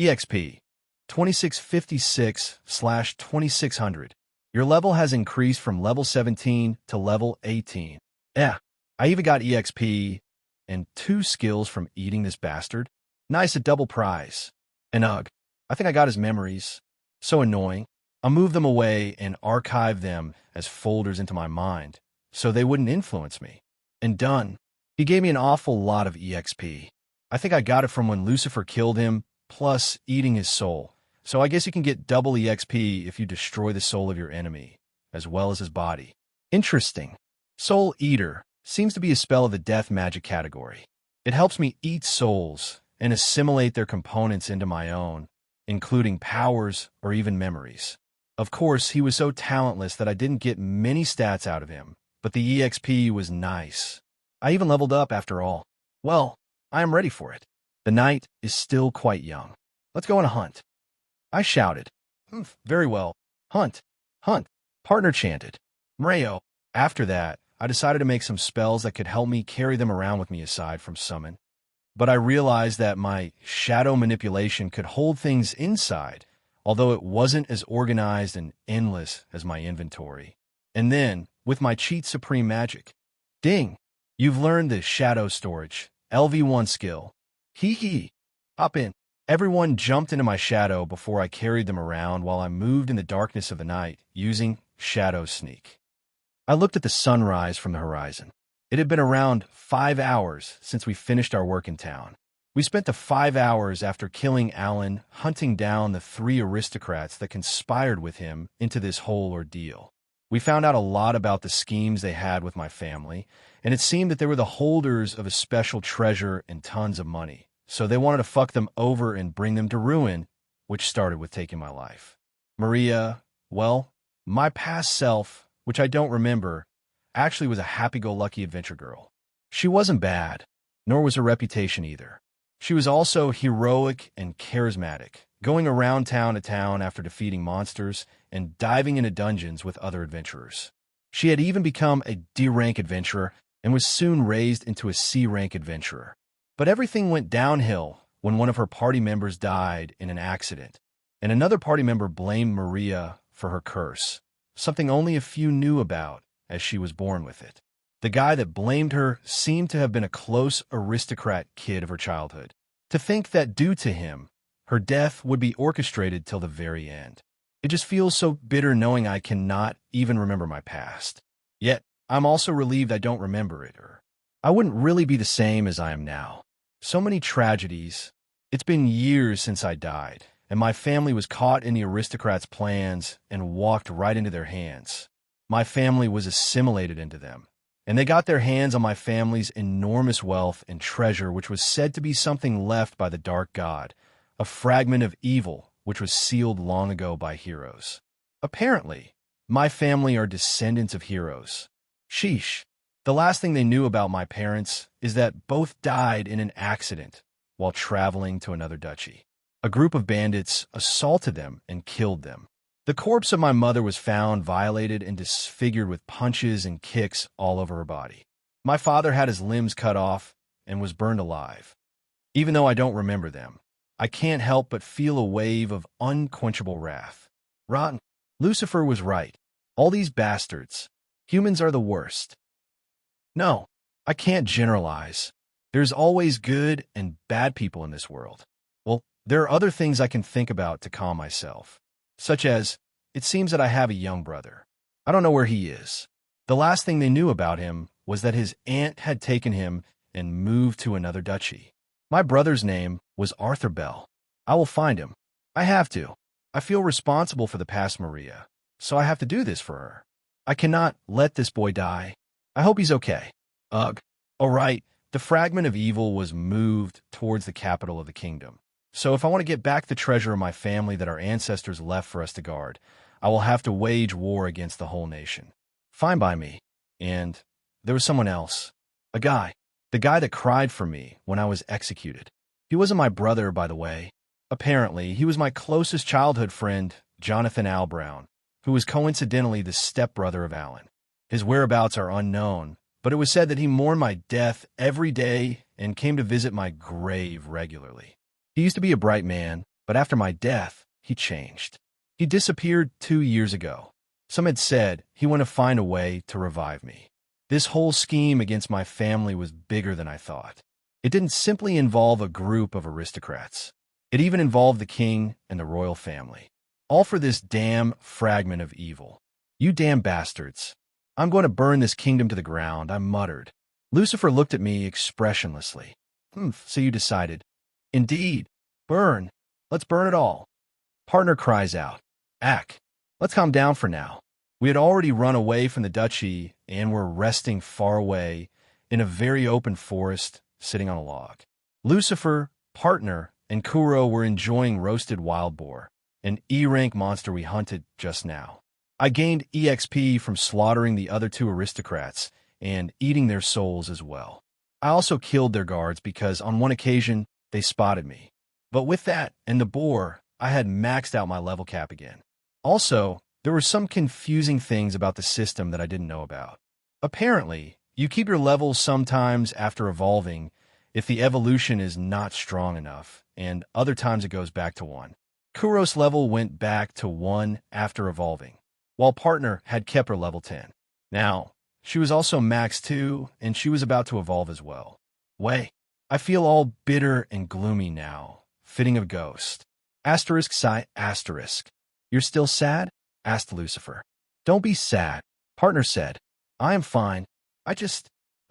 Speaker 1: EXP. 2656/2600. Your level has increased from level 17 to level 18. I even got EXP and 2 skills from eating this bastard. Nice, a double prize. And ugh, I think I got his memories. So annoying. I'll move them away and archive them as folders into my mind, so they wouldn't influence me. And done. He gave me an awful lot of EXP. I think I got it from when Lucifer killed him, plus eating his soul. So I guess you can get double EXP if you destroy the soul of your enemy, as well as his body. Interesting. Soul Eater seems to be a spell of the death magic category. It helps me eat souls and assimilate their components into my own, including powers or even memories. Of course, he was so talentless that I didn't get many stats out of him, but the EXP was nice. I even leveled up after all. Well, I am ready for it. The night is still quite young. Let's go on a hunt. I shouted. Very well. Hunt. Hunt. Partner chanted. Mreo. After that, I decided to make some spells that could help me carry them around with me aside from summon. But I realized that my shadow manipulation could hold things inside, although it wasn't as organized and endless as my inventory. And then, with my cheat supreme magic. Ding! You've learned the shadow storage, LV1 skill. Hee. Hop in. Everyone jumped into my shadow before I carried them around while I moved in the darkness of the night using Shadow Sneak. I looked at the sunrise from the horizon. It had been around 5 hours since we finished our work in town. We spent the 5 hours after killing Alan hunting down the 3 aristocrats that conspired with him into this whole ordeal. We found out a lot about the schemes they had with my family, and it seemed that they were the holders of a special treasure and tons of money. So they wanted to fuck them over and bring them to ruin, which started with taking my life. Maria, well, my past self, which I don't remember, actually was a happy-go-lucky adventure girl. She wasn't bad, nor was her reputation either. She was also heroic and charismatic, going around town to town after defeating monsters and diving into dungeons with other adventurers. She had even become a D-rank adventurer and was soon raised into a C-rank adventurer. But everything went downhill when one of her party members died in an accident, and another party member blamed Maria for her curse, something only a few knew about as she was born with it. The guy that blamed her seemed to have been a close aristocrat kid of her childhood. To think that due to him, her death would be orchestrated till the very end. It just feels so bitter knowing I cannot even remember my past. Yet, I'm also relieved I don't remember it, or I wouldn't really be the same as I am now. So many tragedies. It's been years since I died, and my family was caught in the aristocrats' plans and walked right into their hands. My family was assimilated into them, and they got their hands on my family's enormous wealth and treasure, which was said to be something left by the dark god, a fragment of evil which was sealed long ago by heroes. Apparently, my family are descendants of heroes. Sheesh. The last thing they knew about my parents is that both died in an accident while traveling to another duchy. A group of bandits assaulted them and killed them. The corpse of my mother was found violated and disfigured with punches and kicks all over her body. My father had his limbs cut off and was burned alive. Even though I don't remember them, I can't help but feel a wave of unquenchable wrath. Rotten. Lucifer was right. All these bastards. Humans are the worst. No, I can't generalize. There's always good and bad people in this world. Well, there are other things I can think about to calm myself. Such as, it seems that I have a young brother. I don't know where he is. The last thing they knew about him was that his aunt had taken him and moved to another duchy. My brother's name was Arthur Bell. I will find him. I have to. I feel responsible for the past Maria, so I have to do this for her. I cannot let this boy die. I hope he's okay. Ugh. All right, the fragment of evil was moved towards the capital of the kingdom. So if I want to get back the treasure of my family that our ancestors left for us to guard, I will have to wage war against the whole nation. Fine by me. And there was someone else. A guy. The guy that cried for me when I was executed. He wasn't my brother, by the way. Apparently, he was my closest childhood friend, Jonathan Al Brown, who was coincidentally the stepbrother of Alan. His whereabouts are unknown, but it was said that he mourned my death every day and came to visit my grave regularly. He used to be a bright man, but after my death, he changed. He disappeared 2 years ago. Some had said he wanted to find a way to revive me. This whole scheme against my family was bigger than I thought. It didn't simply involve a group of aristocrats. It even involved the king and the royal family. All for this damn fragment of evil. You damn bastards. I'm going to burn this kingdom to the ground, I muttered. Lucifer looked at me expressionlessly. So you decided. Indeed. Burn. Let's burn it all. Partner cries out. Ack. Let's calm down for now. We had already run away from the duchy and were resting far away in a very open forest, sitting on a log. Lucifer, Partner, and Kuro were enjoying roasted wild boar, an E-rank monster we hunted just now. I gained EXP from slaughtering the other 2 aristocrats and eating their souls as well. I also killed their guards because on one occasion they spotted me. But with that and the boar, I had maxed out my level cap again. Also, there were some confusing things about the system that I didn't know about. Apparently, you keep your levels sometimes after evolving if the evolution is not strong enough, and other times it goes back to 1. Kuro's level went back to 1 after evolving, while Partner had kept her level 10. Now, she was also max 2, and she was about to evolve as well. I feel all bitter and gloomy now, fitting of ghost. Asterisk sigh asterisk. You're still sad? Asked Lucifer. Don't be sad, Partner said. I am fine.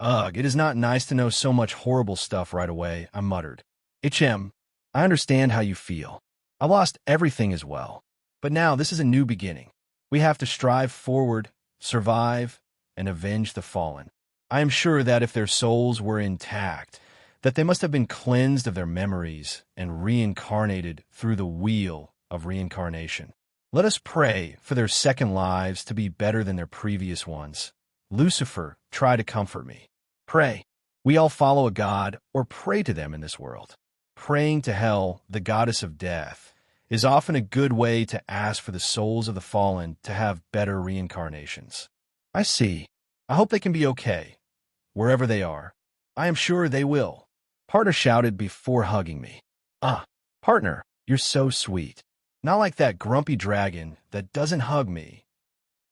Speaker 1: Ugh, it is not nice to know so much horrible stuff right away, I muttered. HM, I understand how you feel. I lost everything as well. But now this is a new beginning. We have to strive forward, survive, and avenge the fallen. I am sure that if their souls were intact, that they must have been cleansed of their memories and reincarnated through the wheel of reincarnation. Let us pray for their second lives to be better than their previous ones. Lucifer, try to comfort me. Pray. We all follow a god or pray to them in this world. Praying to Hel, the goddess of death, is often a good way to ask for the souls of the fallen to have better reincarnations. I see. I hope they can be okay, wherever they are. I am sure they will. Partner shouted before hugging me. Partner, you're so sweet. Not like that grumpy dragon that doesn't hug me.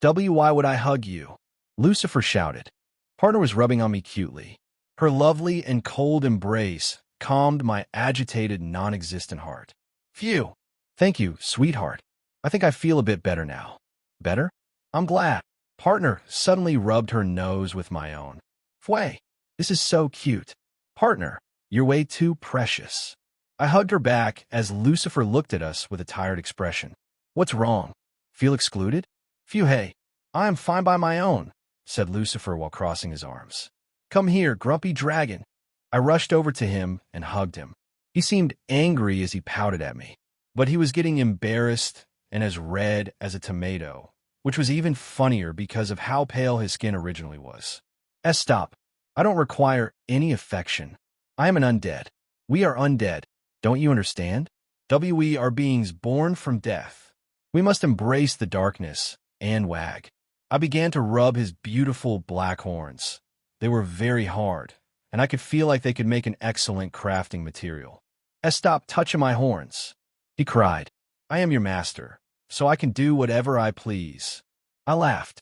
Speaker 1: Why would I hug you? Lucifer shouted. Partner was rubbing on me cutely. Her lovely and cold embrace calmed my agitated, non-existent heart. Phew. Thank you, sweetheart. I think I feel a bit better now. Better? I'm glad. Partner suddenly rubbed her nose with my own. Fway, this is so cute. Partner, you're way too precious. I hugged her back as Lucifer looked at us with a tired expression. What's wrong? Feel excluded? Phew, hey. I am fine by my own, said Lucifer while crossing his arms. Come here, grumpy dragon. I rushed over to him and hugged him. He seemed angry as he pouted at me, but he was getting embarrassed and as red as a tomato, which was even funnier because of how pale his skin originally was. Stop. I don't require any affection. I am an undead. We are undead. Don't you understand? We are beings born from death. We must embrace the darkness and wag. I began to rub his beautiful black horns. They were very hard, and I could feel like they could make an excellent crafting material. Stop touching my horns, he cried. I am your master, so I can do whatever I please. I laughed.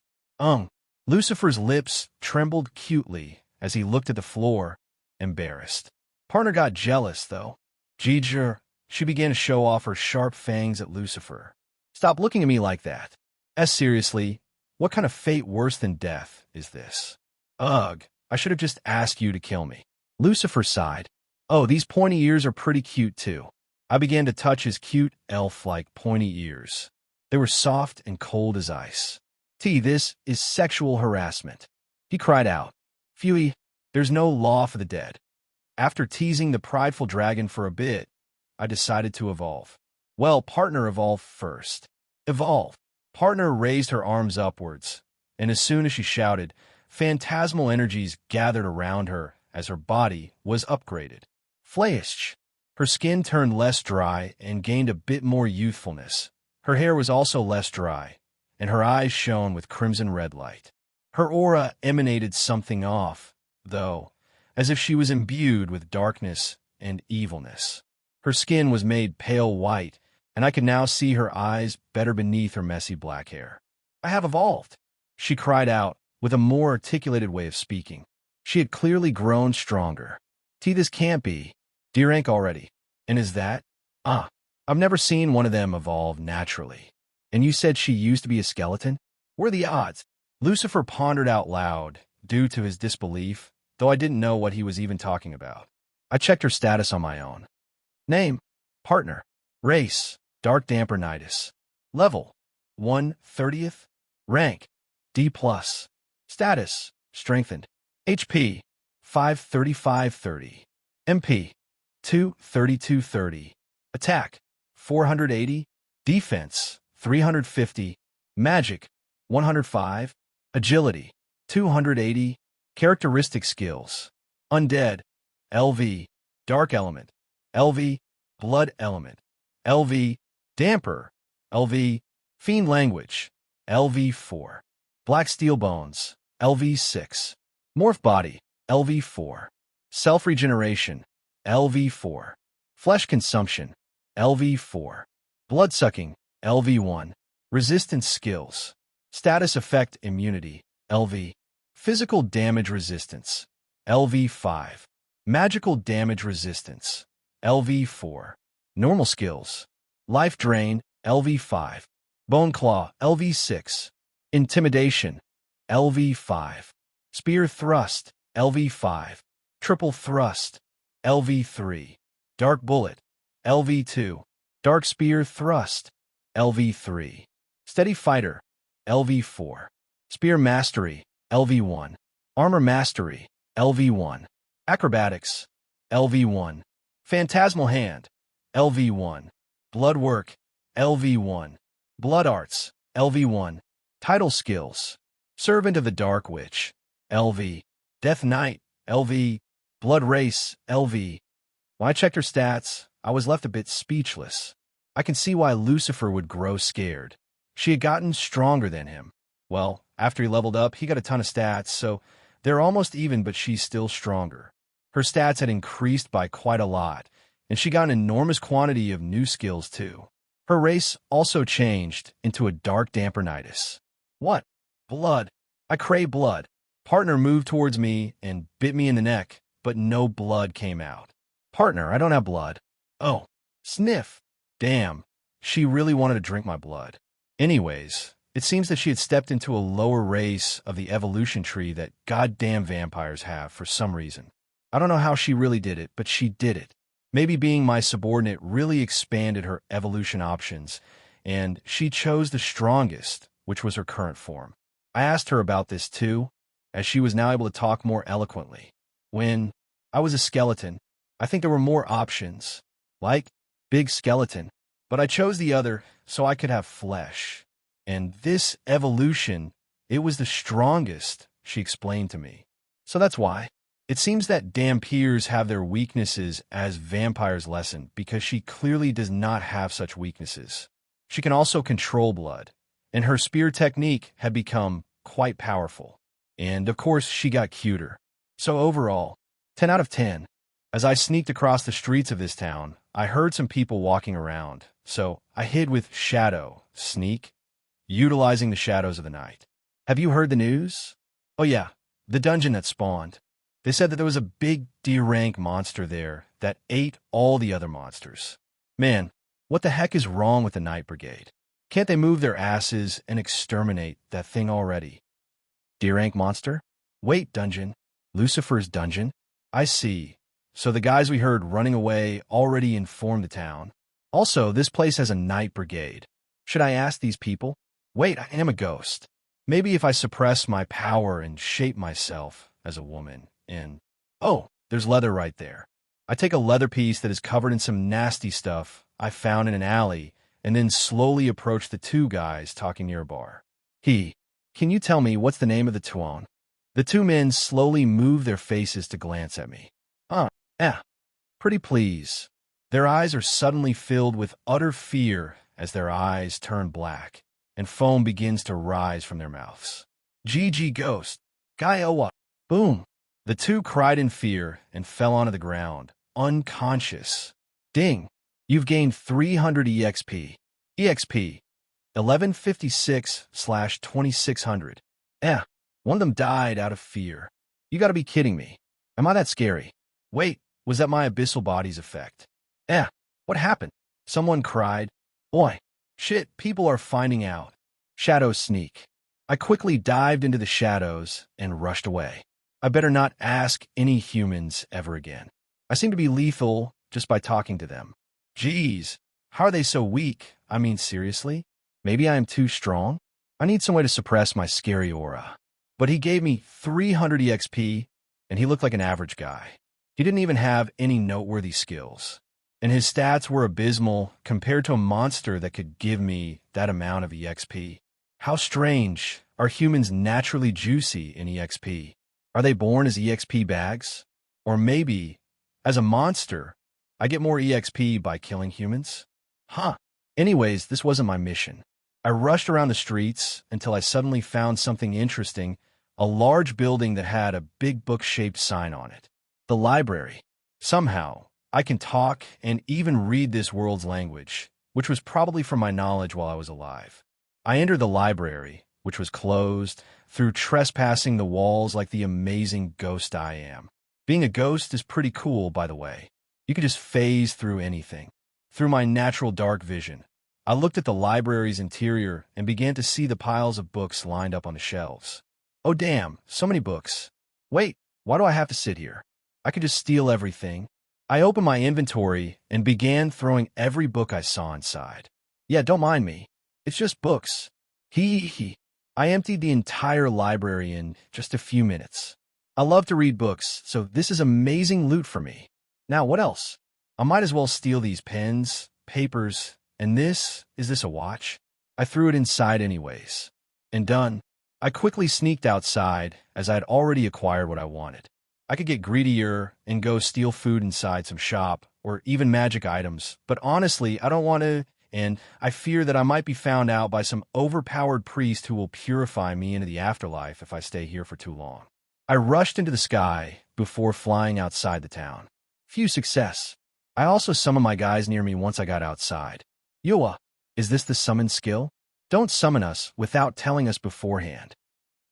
Speaker 1: Lucifer's lips trembled cutely as he looked at the floor, embarrassed. Partner got jealous, though. Giger, she began to show off her sharp fangs at Lucifer. Stop looking at me like that. Seriously, what kind of fate worse than death is this? Ugh, I should have just asked you to kill me. Lucifer sighed. Oh, these pointy ears are pretty cute, too. I began to touch his cute, elf-like pointy ears. They were soft and cold as ice. This is sexual harassment. He cried out. Phew, there's no law for the dead. After teasing the prideful dragon for a bit, I decided to evolve. Well, partner evolve first. Evolve. Partner raised her arms upwards, and as soon as she shouted, phantasmal energies gathered around her as her body was upgraded. Flayish. Her skin turned less dry and gained a bit more youthfulness. Her hair was also less dry, and her eyes shone with crimson red light. Her aura emanated something off, though, as if she was imbued with darkness and evilness. Her skin was made pale white, and I could now see her eyes better beneath her messy black hair. I have evolved, she cried out with a more articulated way of speaking. She had clearly grown stronger. This can't be. Dear Ink already. And is that? I've never seen one of them evolve naturally. And you said she used to be a skeleton? What are the odds? Lucifer pondered out loud, due to his disbelief, though I didn't know what he was even talking about. I checked her status on my own. Name, partner, race, dark dampernitis, level, 1/30th, rank, D+, status, strengthened, HP, 535/30, MP, 232/30, attack, 480, defense, 350, magic, 105, agility, 280, characteristic skills, undead, LV, dark element, LV, blood element, LV, damper, LV, fiend language, LV4, black steel bones, LV6, morph body, LV4, self-regeneration, LV4, flesh consumption, LV4, blood sucking, LV1, resistance skills, status effect immunity, LV, physical damage resistance, LV5, magical damage resistance, LV4, normal skills, life drain, LV5, bone claw, LV6, intimidation, LV5, spear thrust, LV5, triple thrust, LV3, dark bullet, LV2, dark spear thrust, LV3, steady fighter, LV4, spear mastery, LV1, armor mastery, LV1, acrobatics, LV1, phantasmal hand, LV1, blood work, LV1, blood arts, LV1, title skills, servant of the dark witch, LV, death knight, LV, blood race, LV. When I checked her stats, I was left a bit speechless. I can see why Lucifer would grow scared. She had gotten stronger than him. Well, after he leveled up, he got a ton of stats, so they're almost even, but she's still stronger. Her stats had increased by quite a lot, and she got an enormous quantity of new skills too. Her race also changed into a dark dampernitis. What? Blood. I crave blood. Partner moved towards me and bit me in the neck, but no blood came out. Partner, I don't have blood. Oh, sniff. Damn, she really wanted to drink my blood. Anyways, it seems that she had stepped into a lower race of the evolution tree that goddamn vampires have for some reason. I don't know how she really did it, but she did it. Maybe being my subordinate really expanded her evolution options, and she chose the strongest, which was her current form. I asked her about this too, as she was now able to talk more eloquently. When I was a skeleton, I think there were more options, like big skeleton, but I chose the other so I could have flesh. And this evolution, it was the strongest, she explained to me. So that's why. It seems that Dampiers have their weaknesses as vampires lessen because she clearly does not have such weaknesses. She can also control blood, and her spear technique had become quite powerful. And of course, she got cuter. So overall, 10 out of 10. As I sneaked across the streets of this town, I heard some people walking around, so I hid with shadow, sneak, utilizing the shadows of the night. Have you heard the news? Oh yeah, the dungeon that spawned. They said that there was a big D-rank monster there that ate all the other monsters. Man, what the heck is wrong with the Night Brigade? Can't they move their asses and exterminate that thing already? D-rank monster? Wait, dungeon. Lucifer's dungeon? I see. So the guys we heard running away already informed the town. Also, this place has a Night Brigade. Should I ask these people? Wait, I am a ghost. Maybe if I suppress my power and shape myself as a woman. Oh, there's leather right there. I take a leather piece that is covered in some nasty stuff I found in an alley and then slowly approach the two guys talking near a bar. Can you tell me what's the name of the tuan? The two men slowly move their faces to glance at me. Pretty please. Their eyes are suddenly filled with utter fear as their eyes turn black and foam begins to rise from their mouths. GG Ghost. Gaiowa. Boom. The two cried in fear and fell onto the ground, unconscious. Ding. You've gained 300 EXP. EXP. 1156/2600. One of them died out of fear. You gotta be kidding me. Am I that scary? Wait, was that my abyssal body's effect? What happened? Someone cried. Oi. Shit, people are finding out. Shadow sneak. I quickly dived into the shadows and rushed away. I better not ask any humans ever again. I seem to be lethal just by talking to them. Jeez, how are they so weak? I mean, seriously? Maybe I am too strong? I need some way to suppress my scary aura. But he gave me 300 EXP, and he looked like an average guy. He didn't even have any noteworthy skills. And his stats were abysmal compared to a monster that could give me that amount of EXP. How strange. Are humans naturally juicy in EXP? Are they born as EXP bags? Or maybe, as a monster, I get more EXP by killing humans? Anyways, this wasn't my mission. I rushed around the streets until I suddenly found something interesting, a large building that had a big book-shaped sign on it. The library. Somehow, I can talk and even read this world's language, which was probably from my knowledge while I was alive. I entered the library, which was closed, through trespassing the walls like the amazing ghost I am. Being a ghost is pretty cool, by the way. You can just phase through anything. Through my natural dark vision, I looked at the library's interior and began to see the piles of books lined up on the shelves. Oh damn, so many books. Wait, why do I have to sit here? I could just steal everything. I opened my inventory and began throwing every book I saw inside. Yeah, don't mind me. It's just books. I emptied the entire library in just a few minutes. I love to read books, so this is amazing loot for me. Now, what else? I might as well steal these pens, papers, and this. Is this a watch? I threw it inside anyways. And done. I quickly sneaked outside as I had already acquired what I wanted. I could get greedier and go steal food inside some shop or even magic items, but honestly, I don't want to, and I fear that I might be found out by some overpowered priest who will purify me into the afterlife if I stay here for too long. I rushed into the sky before flying outside the town. Few success. I also summoned my guys near me once I got outside. Yoa, is this the summon skill? Don't summon us without telling us beforehand.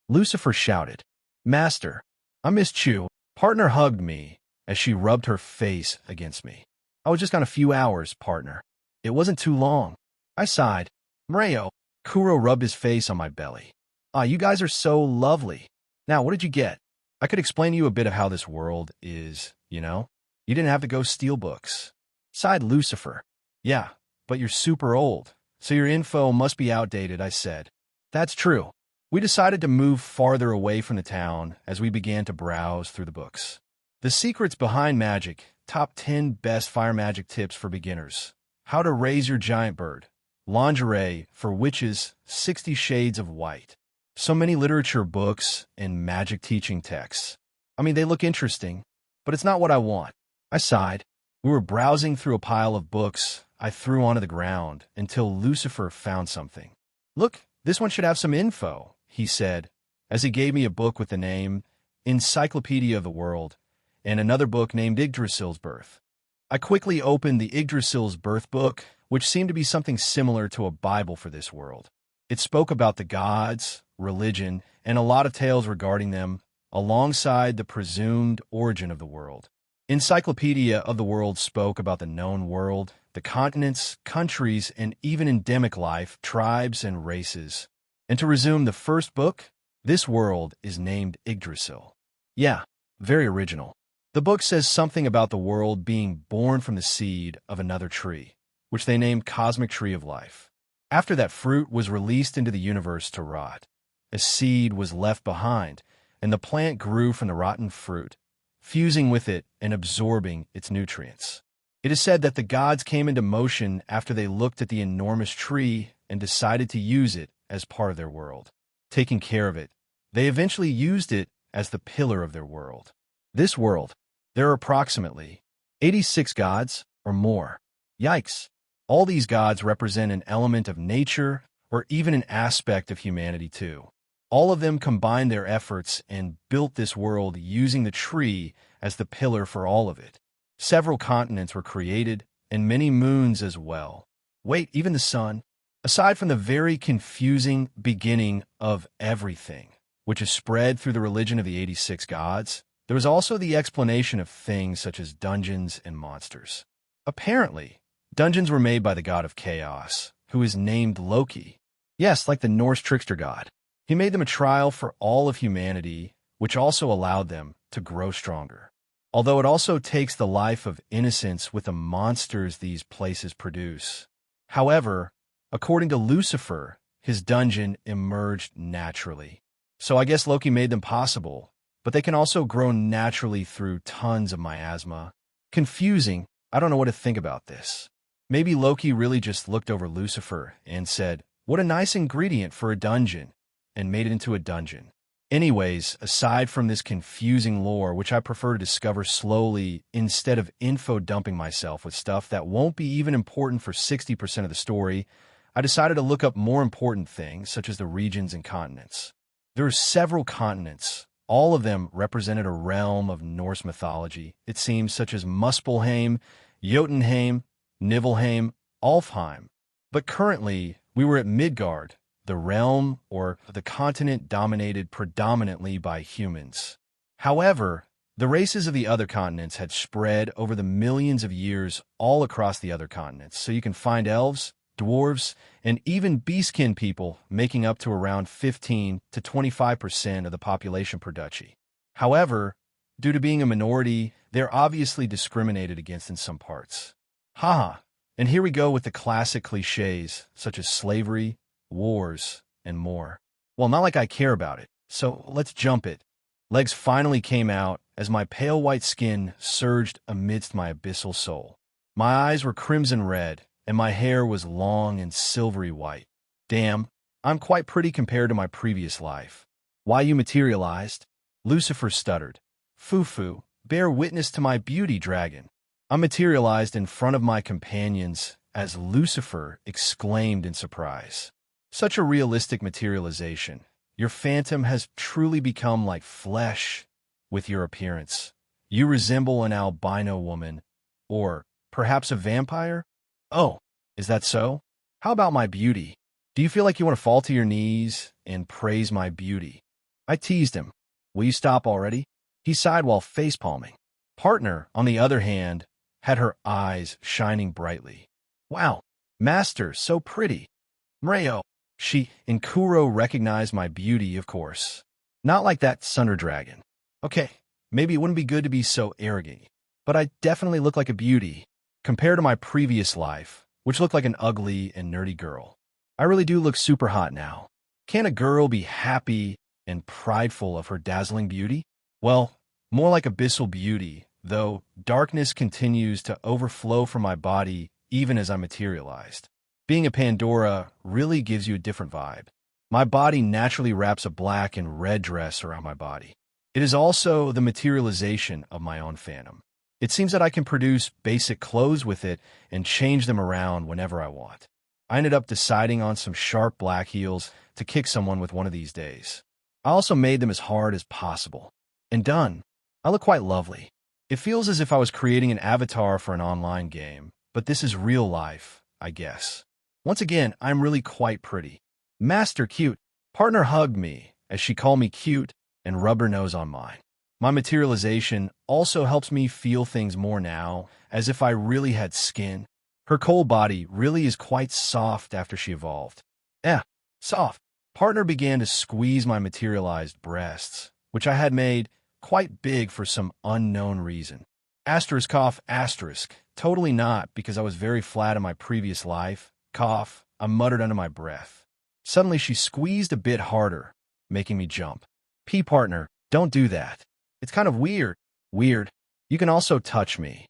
Speaker 1: Lucifer shouted. Master, I missed you. Partner hugged me as she rubbed her face against me. I was just gone a few hours, partner. It wasn't too long. I sighed. Mreo. Kuro rubbed his face on my belly. You guys are so lovely. Now, what did you get? I could explain to you a bit of how this world is, you know? You didn't have to go steal books. Sighed Lucifer. Yeah, but you're super old, so your info must be outdated, I said. That's true. We decided to move farther away from the town as we began to browse through the books. The Secrets Behind Magic, Top 10 Best Fire Magic Tips for Beginners, How to Raise Your Giant Bird, Lingerie for Witches, 60 Shades of White. So many literature books and magic teaching texts. I mean, they look interesting, but it's not what I want. I sighed. We were browsing through a pile of books I threw onto the ground until Lucifer found something. Look, this one should have some info, he said, as he gave me a book with the name Encyclopedia of the World and another book named Yggdrasil's Birth. I quickly opened the Yggdrasil's Birth book, which seemed to be something similar to a Bible for this world. It spoke about the gods, religion, and a lot of tales regarding them, alongside the presumed origin of the world. Encyclopedia of the World spoke about the known world, the continents, countries, and even endemic life, tribes, and races. And to resume the first book, this world is named Yggdrasil. Yeah, very original. The book says something about the world being born from the seed of another tree, which they named Cosmic Tree of Life. After that fruit was released into the universe to rot, a seed was left behind, and the plant grew from the rotten fruit, fusing with it and absorbing its nutrients. It is said that the gods came into motion after they looked at the enormous tree and decided to use it as part of their world. Taking care of it, they eventually used it as the pillar of their world. This world, there are approximately 86 gods or more. Yikes! All these gods represent an element of nature or even an aspect of humanity too. All of them combined their efforts and built this world using the tree as the pillar for all of it. Several continents were created, and many moons as well. Wait, even the sun? Aside from the very confusing beginning of everything, which is spread through the religion of the 86 gods, there was also the explanation of things such as dungeons and monsters. Apparently, dungeons were made by the god of chaos, who is named Loki. Yes, like the Norse trickster god. He made them a trial for all of humanity, which also allowed them to grow stronger. Although it also takes the life of innocence with the monsters these places produce. However, according to Lucifer, his dungeon emerged naturally. So I guess Loki made them possible, but they can also grow naturally through tons of miasma. Confusing, I don't know what to think about this. Maybe Loki really just looked over Lucifer and said, "What a nice ingredient for a dungeon," and made it into a dungeon. Anyways, aside from this confusing lore, which I prefer to discover slowly instead of info-dumping myself with stuff that won't be even important for 60% of the story, I decided to look up more important things, such as the regions and continents. There are several continents. All of them represented a realm of Norse mythology, it seems, such as Muspelheim, Jotunheim, Nibelheim, Alfheim. But currently, we were at Midgard, the realm or the continent dominated predominantly by humans. However, the races of the other continents had spread over the millions of years all across the other continents, so you can find elves, dwarves, and even beastkin people making up to around 15 to 25% of the population per duchy. However, due to being a minority, they're obviously discriminated against in some parts. Haha, and here we go with the classic cliches such as slavery, wars, and more. Well, not like I care about it, so let's jump it. Legs finally came out as my pale white skin surged amidst my abyssal soul. My eyes were crimson red, and my hair was long and silvery white. Damn, I'm quite pretty compared to my previous life. Why you materialized? Lucifer stuttered. Foo-foo, bear witness to my beauty, dragon. I materialized in front of my companions as Lucifer exclaimed in surprise. Such a realistic materialization. Your phantom has truly become like flesh with your appearance. You resemble an albino woman, or perhaps a vampire? Oh, is that so? How about my beauty? Do you feel like you want to fall to your knees and praise my beauty? I teased him. Will you stop already? He sighed while face-palming. Partner, on the other hand, had her eyes shining brightly. Wow, master, so pretty. Mreo. Nkuro recognized my beauty, of course. Not like that Sunder Dragon. Okay, maybe it wouldn't be good to be so arrogant, but I definitely look like a beauty, compared to my previous life, which looked like an ugly and nerdy girl. I really do look super hot now. Can a girl be happy and prideful of her dazzling beauty? Well, more like abyssal beauty, though darkness continues to overflow from my body even as I materialized. Being a Pandora really gives you a different vibe. My body naturally wraps a black and red dress around my body. It is also the materialization of my own phantom. It seems that I can produce basic clothes with it and change them around whenever I want. I ended up deciding on some sharp black heels to kick someone with one of these days. I also made them as hard as possible. And done. I look quite lovely. It feels as if I was creating an avatar for an online game, but this is real life, I guess. Once again, I'm really quite pretty. Master cute. Partner hugged me as she called me cute and rubbed her nose on mine. My materialization also helps me feel things more now, as if I really had skin. Her cold body really is quite soft after she evolved. Soft. Partner began to squeeze my materialized breasts, which I had made quite big for some unknown reason. Asterisk cough, asterisk. Totally not, because I was very flat in my previous life. Cough, I muttered under my breath. Suddenly she squeezed a bit harder, making me jump. Partner, don't do that. It's kind of weird. Weird. You can also touch me.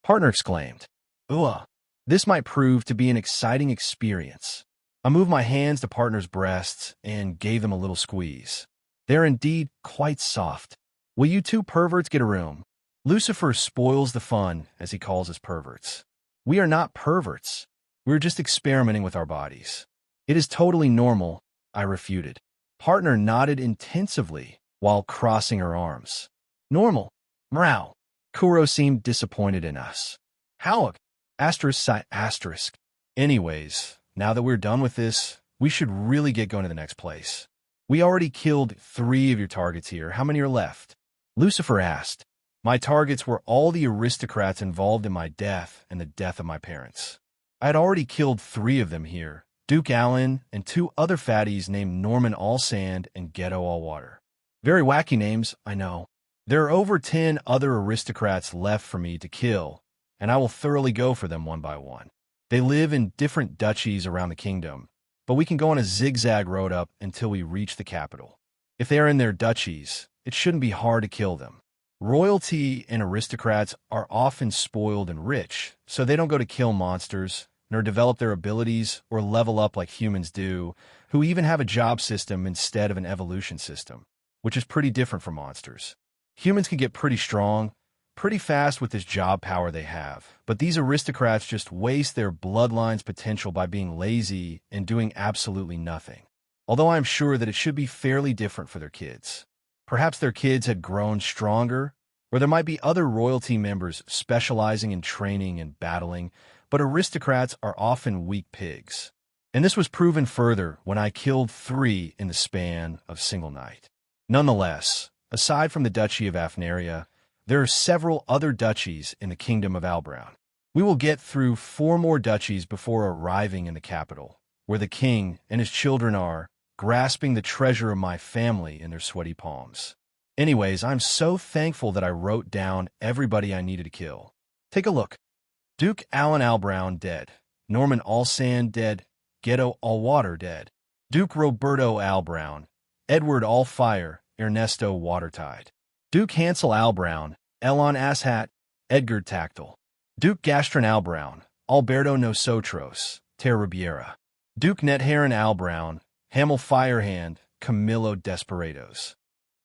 Speaker 1: Partner exclaimed. Ugh. This might prove to be an exciting experience. I moved my hands to Partner's breasts and gave them a little squeeze. They're indeed quite soft. Will you two perverts get a room? Lucifer spoils the fun, as he calls us perverts. We are not perverts. We're just experimenting with our bodies. It is totally normal, I refuted. Partner nodded intensively while crossing her arms. Normal. Meow. Kuro seemed disappointed in us. How? Asterisk. Anyways, now that we're done with this, we should really get going to the next place. We already killed 3 of your targets here. How many are left? Lucifer asked. My targets were all the aristocrats involved in my death and the death of my parents. I had already killed 3 of them here, Duke Allen and 2 other fatties named Norman Allsand and Ghetto Allwater. Very wacky names, I know. There are over 10 other aristocrats left for me to kill, and I will thoroughly go for them one by one. They live in different duchies around the kingdom, but we can go on a zigzag road up until we reach the capital. If they are in their duchies, it shouldn't be hard to kill them. Royalty and aristocrats are often spoiled and rich, so they don't go to kill monsters, nor develop their abilities or level up like humans do, who even have a job system instead of an evolution system, which is pretty different from monsters. Humans can get pretty strong, pretty fast with this job power they have, but these aristocrats just waste their bloodline's potential by being lazy and doing absolutely nothing. Although I'm sure that it should be fairly different for their kids. Perhaps their kids had grown stronger, or there might be other royalty members specializing in training and battling, but aristocrats are often weak pigs. And this was proven further when I killed 3 in the span of a single night. Nonetheless, aside from the Duchy of Afnaria, there are several other duchies in the Kingdom of Albrown. We will get through 4 more duchies before arriving in the capital, where the king and his children are, grasping the treasure of my family in their sweaty palms. Anyways, I'm so thankful that I wrote down everybody I needed to kill. Take a look. Duke Allen Albrown dead. Norman Allsand dead. Ghetto Allwater dead. Duke Roberto Albrown. Edward Allfire. Ernesto Watertide. Duke Hansel Albrown, Elon Asshat, Edgar Tactile. Duke Gastron Albrown, Alberto Nosotros, Terrubiera. Duke Netheron Albrown, Hamel Firehand, Camillo Desperados.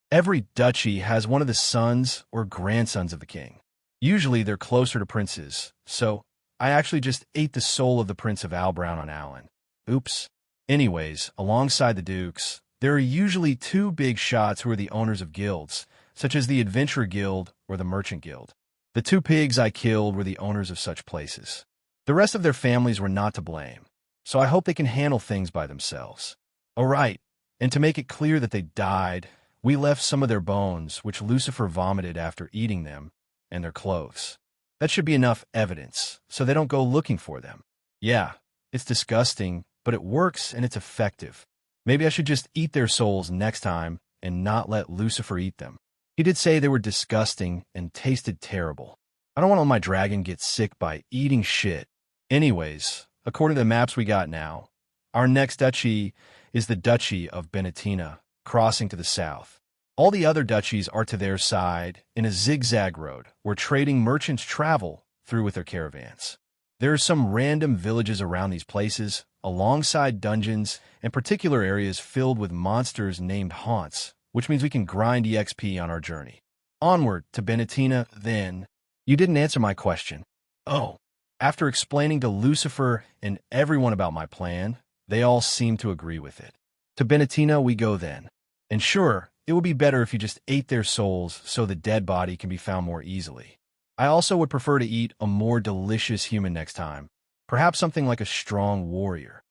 Speaker 1: Every duchy has one of the sons or grandsons of the king. Usually they're closer to princes, so I actually just ate the soul of the Prince of Albrown on Allen. Oops. Anyways, alongside the dukes, there are usually 2 big shots who are the owners of guilds, such as the Adventurer Guild or the Merchant Guild. The 2 pigs I killed were the owners of such places. The rest of their families were not to blame, so I hope they can handle things by themselves. Oh right, and to make it clear that they died, we left some of their bones, which Lucifer vomited after eating them, and their clothes. That should be enough evidence, so they don't go looking for them. Yeah, it's disgusting, but it works and it's effective. Maybe I should just eat their souls next time and not let Lucifer eat them. He did say they were disgusting and tasted terrible. I don't want to let my dragon get sick by eating shit. Anyways, according to the maps we got now, our next duchy is the Duchy of Benetina, crossing to the south. All the other duchies are to their side in a zigzag road where trading merchants travel through with their caravans. There are some random villages around these places, alongside dungeons and particular areas filled with monsters named haunts, which means we can grind EXP on our journey. Onward to Benetina, then. You didn't answer my question. Oh. After explaining to Lucifer and everyone about my plan, they all seemed to agree with it. To Benetina we go then. And sure, it would be better if you just ate their souls so the dead body can be found more easily. I also would prefer to eat a more delicious human next time, perhaps something like a strong warrior.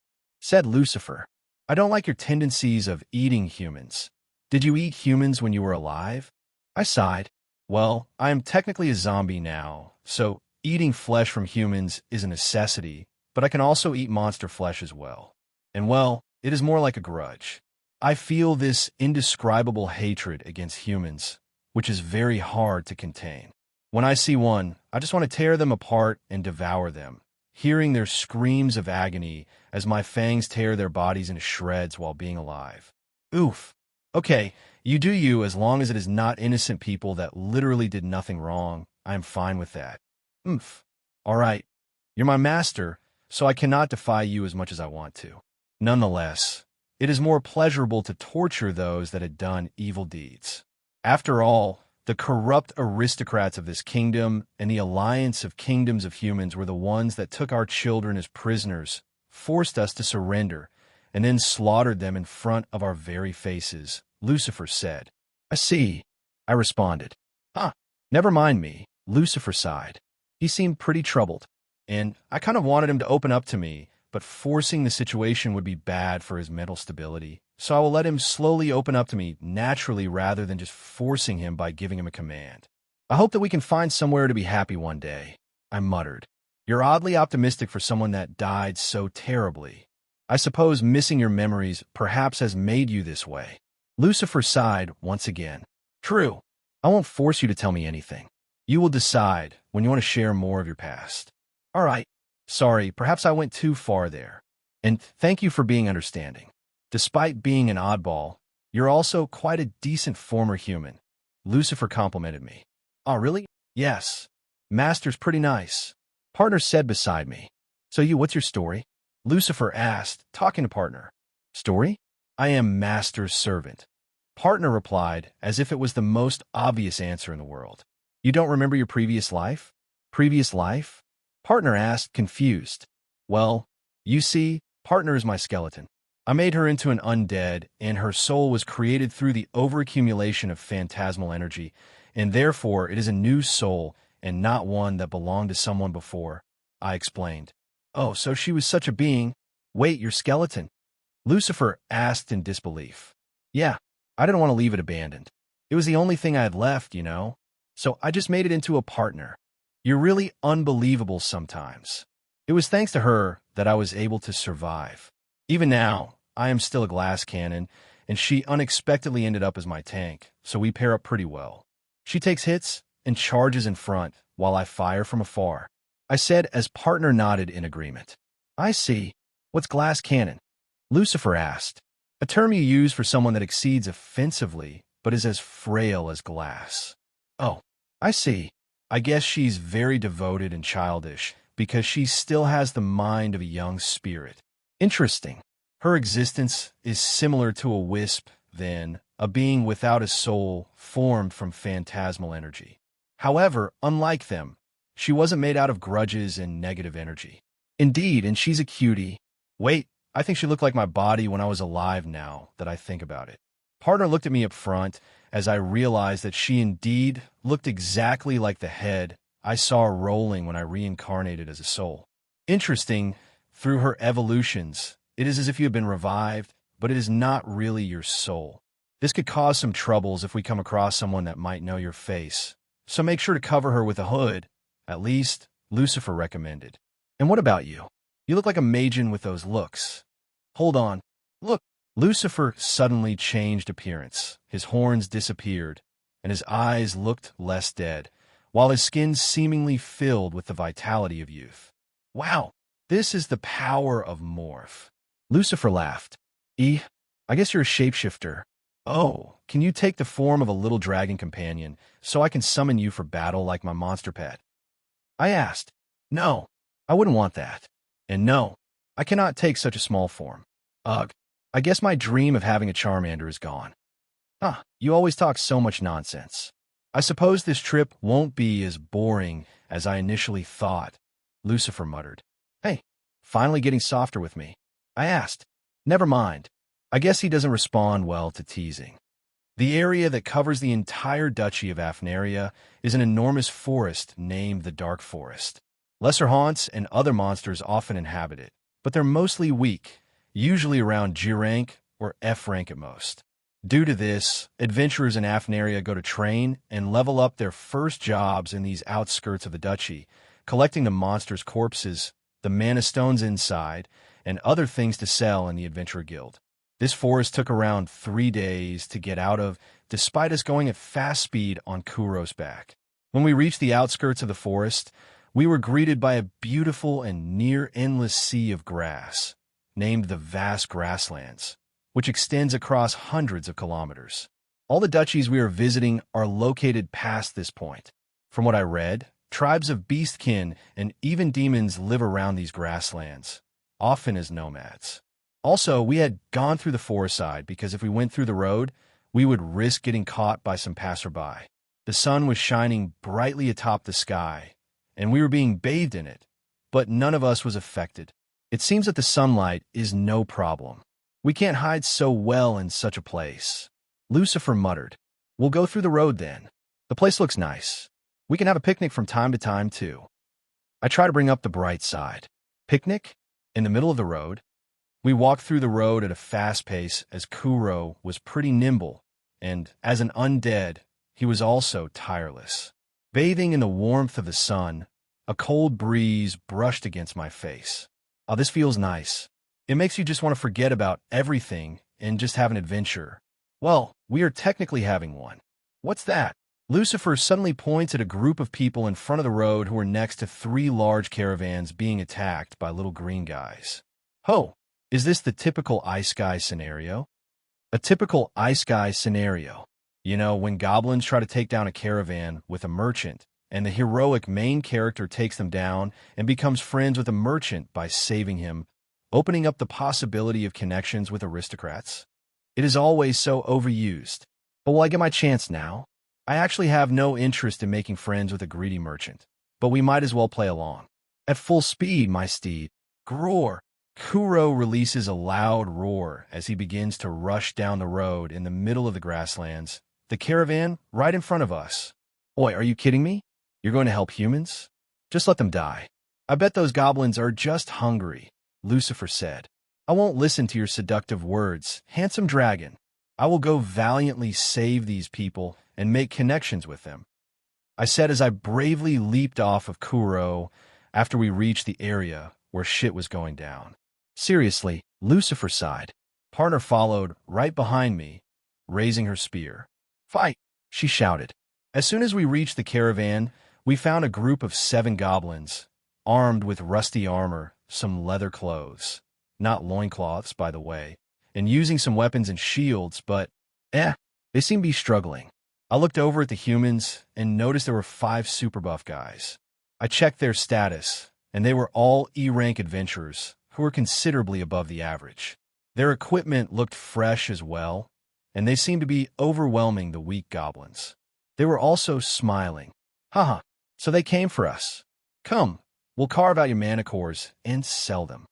Speaker 1: Said Lucifer, I don't like your tendencies of eating humans. Did you eat humans when you were alive? I sighed. Well, I am technically a zombie now, so eating flesh from humans is a necessity, but I can also eat monster flesh as well. And well, it is more like a grudge. I feel this indescribable hatred against humans, which is very hard to contain. When I see one, I just want to tear them apart and devour them, hearing their screams of agony as my fangs tear their bodies into shreds while being alive. Oof. Okay, you do you as long as it is not innocent people that literally did nothing wrong. I am fine with that. Oof. All right. You're my master, so I cannot defy you as much as I want to. Nonetheless, it is more pleasurable to torture those that had done evil deeds. After all, the corrupt aristocrats of this kingdom and the alliance of kingdoms of humans were the ones that took our children as prisoners, forced us to surrender, and then slaughtered them in front of our very faces, Lucifer said. I see, I responded. Huh, never mind me, Lucifer sighed. He seemed pretty troubled, and I kind of wanted him to open up to me, but forcing the situation would be bad for his mental stability, so I will let him slowly open up to me naturally rather than just forcing him by giving him a command. I hope that we can find somewhere to be happy one day, I muttered. You're oddly optimistic for someone that died so terribly. I suppose missing your memories perhaps has made you this way. Lucifer sighed once again. True. I won't force you to tell me anything. You will decide when you want to share more of your past. All right. Sorry, perhaps I went too far there. And thank you for being understanding. Despite being an oddball, you're also quite a decent former human. Lucifer complimented me. Oh, really? Yes. Master's pretty nice. Partner said beside me. So what's your story? Lucifer asked, talking to Partner. Story? I am Master's servant. Partner replied, as if it was the most obvious answer in the world. You don't remember your previous life? Previous life? Partner asked, confused. Well, you see, Partner is my skeleton. I made her into an undead, and her soul was created through the overaccumulation of phantasmal energy, and therefore it is a new soul and not one that belonged to someone before, I explained. Oh, so she was such a being. Wait, your skeleton? Lucifer asked in disbelief. Yeah, I didn't want to leave it abandoned. It was the only thing I had left, you know? So I just made it into a partner. You're really unbelievable sometimes. It was thanks to her that I was able to survive. Even now, I am still a glass cannon, and she unexpectedly ended up as my tank, so we pair up pretty well. She takes hits and charges in front, while I fire from afar. I said as Partner nodded in agreement. I see. What's glass cannon? Lucifer asked. A term you use for someone that exceeds offensively, but is as frail as glass. Oh, I see. I guess she's very devoted and childish, because she still has the mind of a young spirit. Interesting. Her existence is similar to a wisp, then, a being without a soul formed from phantasmal energy. However, unlike them, she wasn't made out of grudges and negative energy. Indeed, and she's a cutie. Wait, I think she looked like my body when I was alive now that I think about it. Partner looked at me up front as I realized that she indeed looked exactly like the head I saw rolling when I reincarnated as a soul. Interesting, through her evolutions, it is as if you have been revived, but it is not really your soul. This could cause some troubles if we come across someone that might know your face, so make sure to cover her with a hood, at least, Lucifer recommended. And what about you? You look like a Magian with those looks. Hold on. Look. Lucifer suddenly changed appearance. His horns disappeared, and his eyes looked less dead, while his skin seemingly filled with the vitality of youth. Wow, this is the power of morph. Lucifer laughed. I guess you're a shapeshifter. Oh, can you take the form of a little dragon companion so I can summon you for battle like my monster pet? I asked. No, I wouldn't want that. And no, I cannot take such a small form. Ugh, I guess my dream of having a Charmander is gone. Huh, you always talk so much nonsense. I suppose this trip won't be as boring as I initially thought, Lucifer muttered. Hey, finally getting softer with me. I asked. Never mind. I guess he doesn't respond well to teasing. The area that covers the entire duchy of Afnaria is an enormous forest named the Dark Forest. Lesser haunts and other monsters often inhabit it, but they're mostly weak, usually around G rank or F rank at most. Due to this, adventurers in Afnaria go to train and level up their first jobs in these outskirts of the duchy, collecting the monsters' corpses, the mana stones inside, and other things to sell in the Adventurer Guild. This forest took around 3 days to get out of, despite us going at fast speed on Kuro's back. When we reached the outskirts of the forest, we were greeted by a beautiful and near-endless sea of grass, named the Vast Grasslands, which extends across hundreds of kilometers. All the duchies we are visiting are located past this point. From what I read, tribes of beastkin and even demons live around these grasslands, often as nomads. Also, we had gone through the forest side because if we went through the road, we would risk getting caught by some passerby. The sun was shining brightly atop the sky, and we were being bathed in it, but none of us was affected. It seems that the sunlight is no problem. We can't hide so well in such a place. Lucifer muttered. We'll go through the road then. The place looks nice. We can have a picnic from time to time, too. I try to bring up the bright side. Picnic? In the middle of the road? We walked through the road at a fast pace as Kuro was pretty nimble, and as an undead, he was also tireless. Bathing in the warmth of the sun, a cold breeze brushed against my face. Oh, this feels nice. It makes you just want to forget about everything and just have an adventure. Well, we are technically having one. What's that? Lucifer suddenly points at a group of people in front of the road who are next to 3 large caravans being attacked by little green guys. Ho! Is this the typical Ice Guy scenario? A typical Ice Guy scenario. You know, when goblins try to take down a caravan with a merchant, and the heroic main character takes them down and becomes friends with a merchant by saving him, opening up the possibility of connections with aristocrats. It is always so overused. But will I get my chance now? I actually have no interest in making friends with a greedy merchant, but we might as well play along. At full speed, my steed. Groar! Kuro releases a loud roar as he begins to rush down the road in the middle of the grasslands, the caravan right in front of us. Oi, are you kidding me? You're going to help humans? Just let them die. I bet those goblins are just hungry, Lucifer said. I won't listen to your seductive words, handsome dragon. I will go valiantly save these people and make connections with them, I said as I bravely leaped off of Kuro after we reached the area where shit was going down. Seriously, Lucifer sighed. Partner followed right behind me, raising her spear. Fight, she shouted. As soon as we reached the caravan, we found a group of 7 goblins, armed with rusty armor, some leather clothes, not loincloths, by the way, and using some weapons and shields, but, they seemed to be struggling. I looked over at the humans and noticed there were 5 super buff guys. I checked their status, and they were all E-rank adventurers who were considerably above the average. Their equipment looked fresh as well, and they seemed to be overwhelming the weak goblins. They were also smiling. Haha, so they came for us. Come, we'll carve out your mana cores and sell them.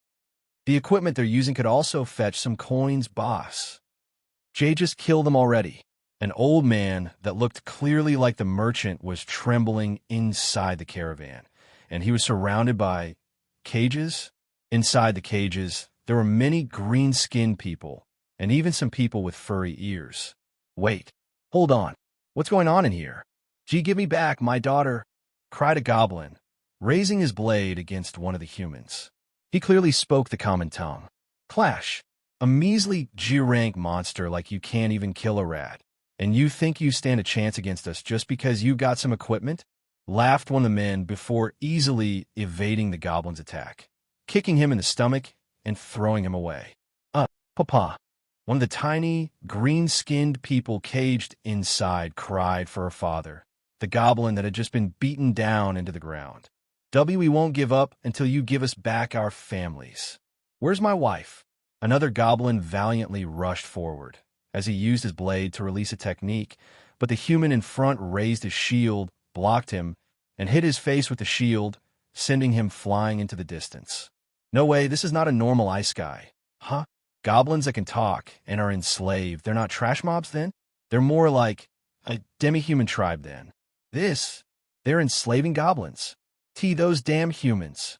Speaker 1: The equipment they're using could also fetch some coins, boss. Jay just killed them already. An old man that looked clearly like the merchant was trembling inside the caravan, and he was surrounded by cages. Inside the cages, there were many green-skinned people, and even some people with furry ears. Wait, hold on. What's going on in here? Gee, give me back, my daughter, cried a goblin, raising his blade against one of the humans. He clearly spoke the common tongue. Clash, a measly G-rank monster like you can't even kill a rat, and you think you stand a chance against us just because you got some equipment? Laughed one of the men before easily evading the goblin's attack, kicking him in the stomach and throwing him away. Papa. One of the tiny, green-skinned people caged inside cried for her father, the goblin that had just been beaten down into the ground. We won't give up until you give us back our families. Where's my wife? Another goblin valiantly rushed forward as he used his blade to release a technique, but the human in front raised his shield, blocked him, and hit his face with the shield, sending him flying into the distance. No way, this is not a normal ice guy. Huh? Goblins that can talk and are enslaved, they're not trash mobs then? They're more like a demi-human tribe then. They're enslaving goblins. Those damn humans.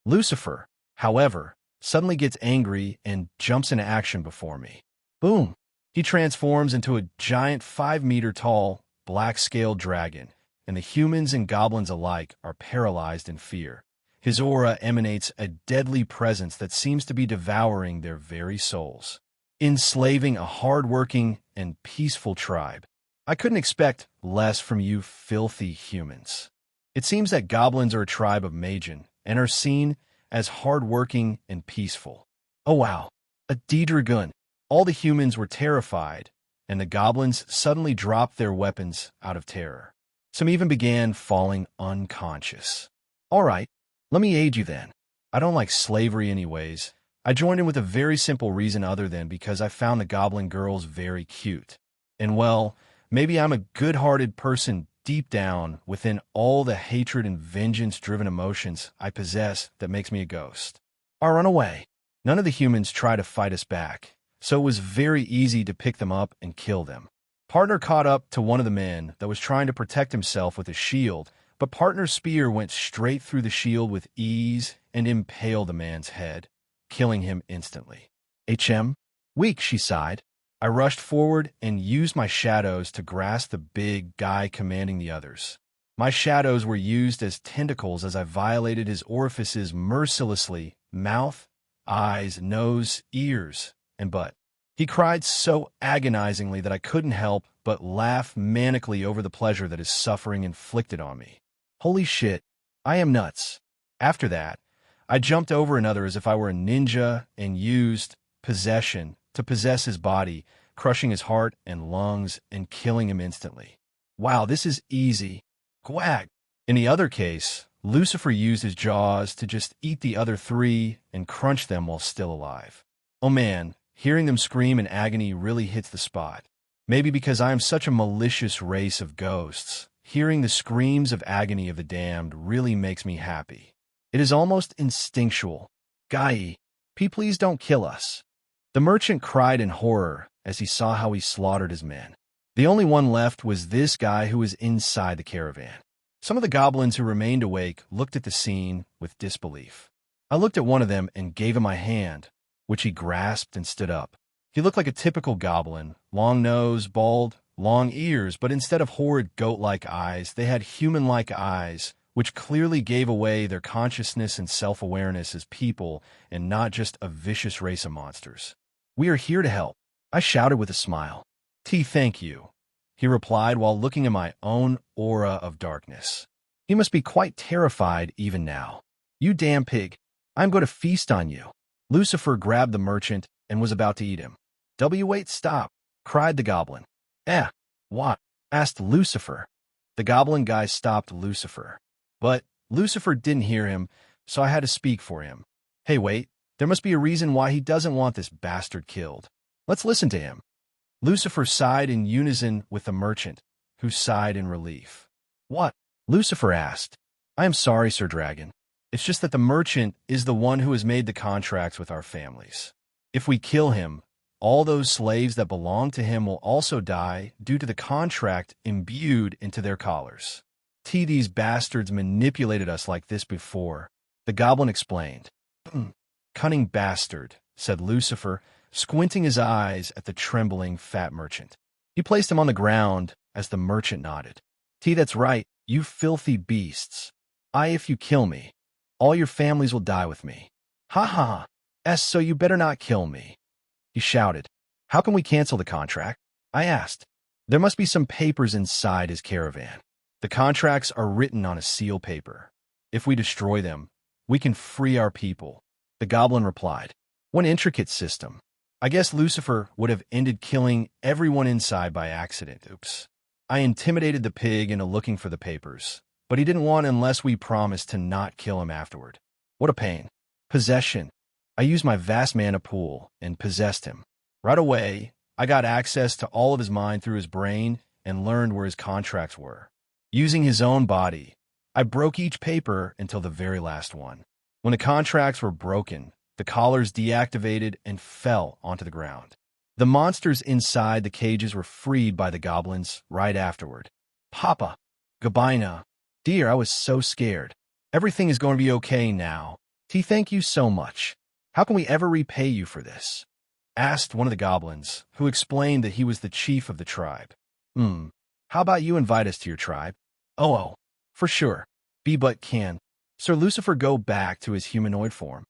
Speaker 1: Lucifer, however, suddenly gets angry and jumps into action before me. Boom! He transforms into a giant 5-meter-tall, black-scaled dragon, and the humans and goblins alike are paralyzed in fear. His aura emanates a deadly presence that seems to be devouring their very souls, enslaving a hard-working and peaceful tribe. I couldn't expect less from you filthy humans. It seems that goblins are a tribe of Magian and are seen as hard-working and peaceful. Oh wow, a dragon. All the humans were terrified, and the goblins suddenly dropped their weapons out of terror. Some even began falling unconscious. All right, let me aid you then. I don't like slavery anyways. I joined in with a very simple reason other than because I found the goblin girls very cute. And well, maybe I'm a good-hearted person deep down within all the hatred and vengeance-driven emotions I possess that makes me a ghost. I'll run away. None of the humans try to fight us back, so it was very easy to pick them up and kill them. Partner caught up to one of the men that was trying to protect himself with a shield, but Partner's spear went straight through the shield with ease and impaled the man's head, killing him instantly. Weak, she sighed. I rushed forward and used my shadows to grasp the big guy commanding the others. My shadows were used as tentacles as I violated his orifices mercilessly, mouth, eyes, nose, ears, and butt. He cried so agonizingly that I couldn't help but laugh manically over the pleasure that his suffering inflicted on me. Holy shit, I am nuts. After that, I jumped over another as if I were a ninja and used possession to possess his body, crushing his heart and lungs and killing him instantly. Wow, this is easy. Quack. In the other case, Lucifer used his jaws to just eat the other three and crunch them while still alive. Oh man, hearing them scream in agony really hits the spot. Maybe because I am such a malicious race of ghosts, hearing the screams of agony of the damned really makes me happy. It is almost instinctual. Guy, please don't kill us. The merchant cried in horror as he saw how he slaughtered his men. The only one left was this guy who was inside the caravan. Some of the goblins who remained awake looked at the scene with disbelief. I looked at one of them and gave him my hand, which he grasped and stood up. He looked like a typical goblin, long nose, bald, long ears, but instead of horrid goat-like eyes, they had human-like eyes, which clearly gave away their consciousness and self-awareness as people and not just a vicious race of monsters. We are here to help, I shouted with a smile. Thank you, he replied while looking at my own aura of darkness. He must be quite terrified even now. You damn pig, I'm going to feast on you. Lucifer grabbed the merchant and was about to eat him. Wait, stop, cried the goblin. What? Asked Lucifer. The goblin guy stopped Lucifer. But Lucifer didn't hear him, so I had to speak for him. Hey, wait, there must be a reason why he doesn't want this bastard killed. Let's listen to him. Lucifer sighed in unison with the merchant, who sighed in relief. What? Lucifer asked. I am sorry, Sir Dragon. It's just that the merchant is the one who has made the contracts with our families. If we kill him, all those slaves that belong to him will also die due to the contract imbued into their collars. These bastards manipulated us like this before, the goblin explained. Cunning bastard, said Lucifer, squinting his eyes at the trembling fat merchant. He placed him on the ground as the merchant nodded. That's right, you filthy beasts. If you kill me, all your families will die with me. Ha ha, so you better not kill me. He shouted. How can we cancel the contract? I asked. There must be some papers inside his caravan. The contracts are written on a seal paper. If we destroy them, we can free our people. The goblin replied. What intricate system. I guess Lucifer would have ended killing everyone inside by accident. Oops. I intimidated the pig into looking for the papers, but he didn't want unless we promised to not kill him afterward. What a pain. Possession. I used my vast mana pool and possessed him. Right away, I got access to all of his mind through his brain and learned where his contracts were. Using his own body, I broke each paper until the very last one. When the contracts were broken, the collars deactivated and fell onto the ground. The monsters inside the cages were freed by the goblins right afterward. Papa, Gabina, dear, I was so scared. Everything is going to be okay now. Thank you so much. How can we ever repay you for this? Asked one of the goblins, who explained that he was the chief of the tribe. How about you invite us to your tribe? Oh, for sure. But can Sir Lucifer go back to his humanoid form?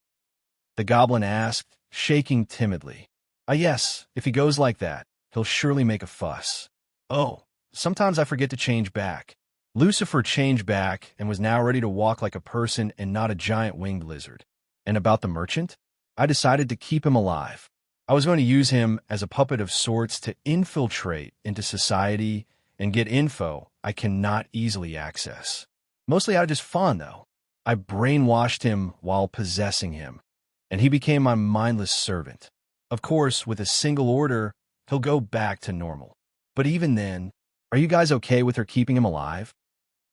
Speaker 1: The goblin asked, shaking timidly. Yes, if he goes like that, he'll surely make a fuss. Oh, sometimes I forget to change back. Lucifer changed back and was now ready to walk like a person and not a giant winged lizard. And about the merchant? I decided to keep him alive. I was going to use him as a puppet of sorts to infiltrate into society and get info I cannot easily access. Mostly out of just fun, though. I brainwashed him while possessing him, and he became my mindless servant. Of course, with a single order, he'll go back to normal. But even then, are you guys okay with her keeping him alive?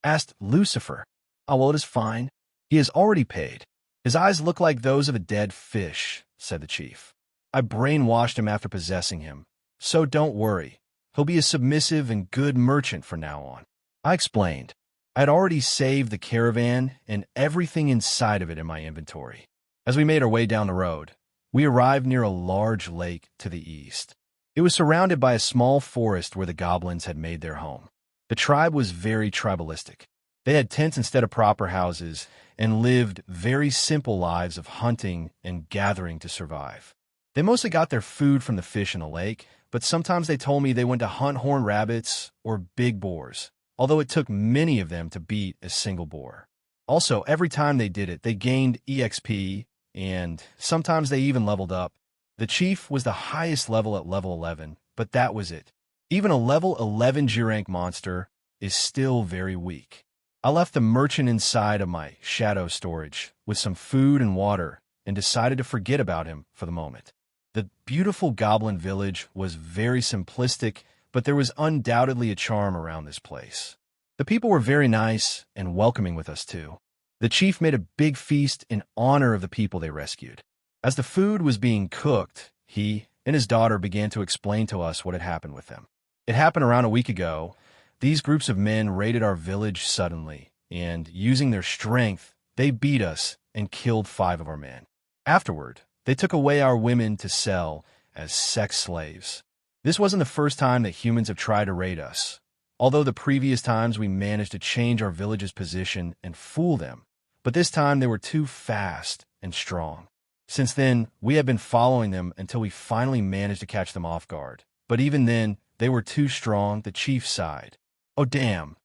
Speaker 1: Asked Lucifer. Oh, well, it is fine. He has already paid. His eyes look like those of a dead fish, said the chief. I brainwashed him after possessing him, so don't worry. He'll be a submissive and good merchant from now on. I explained. I had already saved the caravan and everything inside of it in my inventory. As we made our way down the road, we arrived near a large lake to the east. It was surrounded by a small forest where the goblins had made their home. The tribe was very tribalistic. They had tents instead of proper houses and lived very simple lives of hunting and gathering to survive. They mostly got their food from the fish in the lake, but sometimes they told me they went to hunt horned rabbits or big boars, although it took many of them to beat a single boar. Also, every time they did it, they gained EXP, and sometimes they even leveled up. The chief was the highest level at level 11, but that was it. Even a level 11 G-rank monster is still very weak. I left the merchant inside of my shadow storage with some food and water and decided to forget about him for the moment. The beautiful goblin village was very simplistic, but there was undoubtedly a charm around this place. The people were very nice and welcoming with us too. The chief made a big feast in honor of the people they rescued. As the food was being cooked, he and his daughter began to explain to us what had happened with them. It happened around a week ago. These groups of men raided our village suddenly, and using their strength, they beat us and killed 5 of our men. Afterward, they took away our women to sell as sex slaves. This wasn't the first time that humans have tried to raid us, although the previous times we managed to change our village's position and fool them, but this time they were too fast and strong. Since then, we have been following them until we finally managed to catch them off guard. But even then, they were too strong, the chief sighed. Oh damn,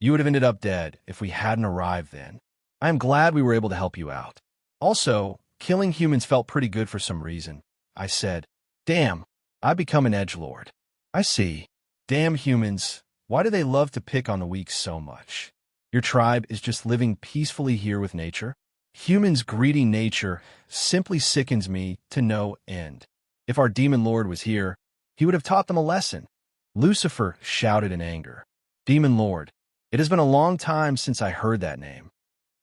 Speaker 1: you would have ended up dead if we hadn't arrived then. I am glad we were able to help you out. Also, killing humans felt pretty good for some reason. I said, damn, I become an edgelord. I see. Damn humans, why do they love to pick on the weak so much? Your tribe is just living peacefully here with nature? Humans' greedy nature simply sickens me to no end. If our demon lord was here, he would have taught them a lesson. Lucifer shouted in anger. Demon lord, it has been a long time since I heard that name.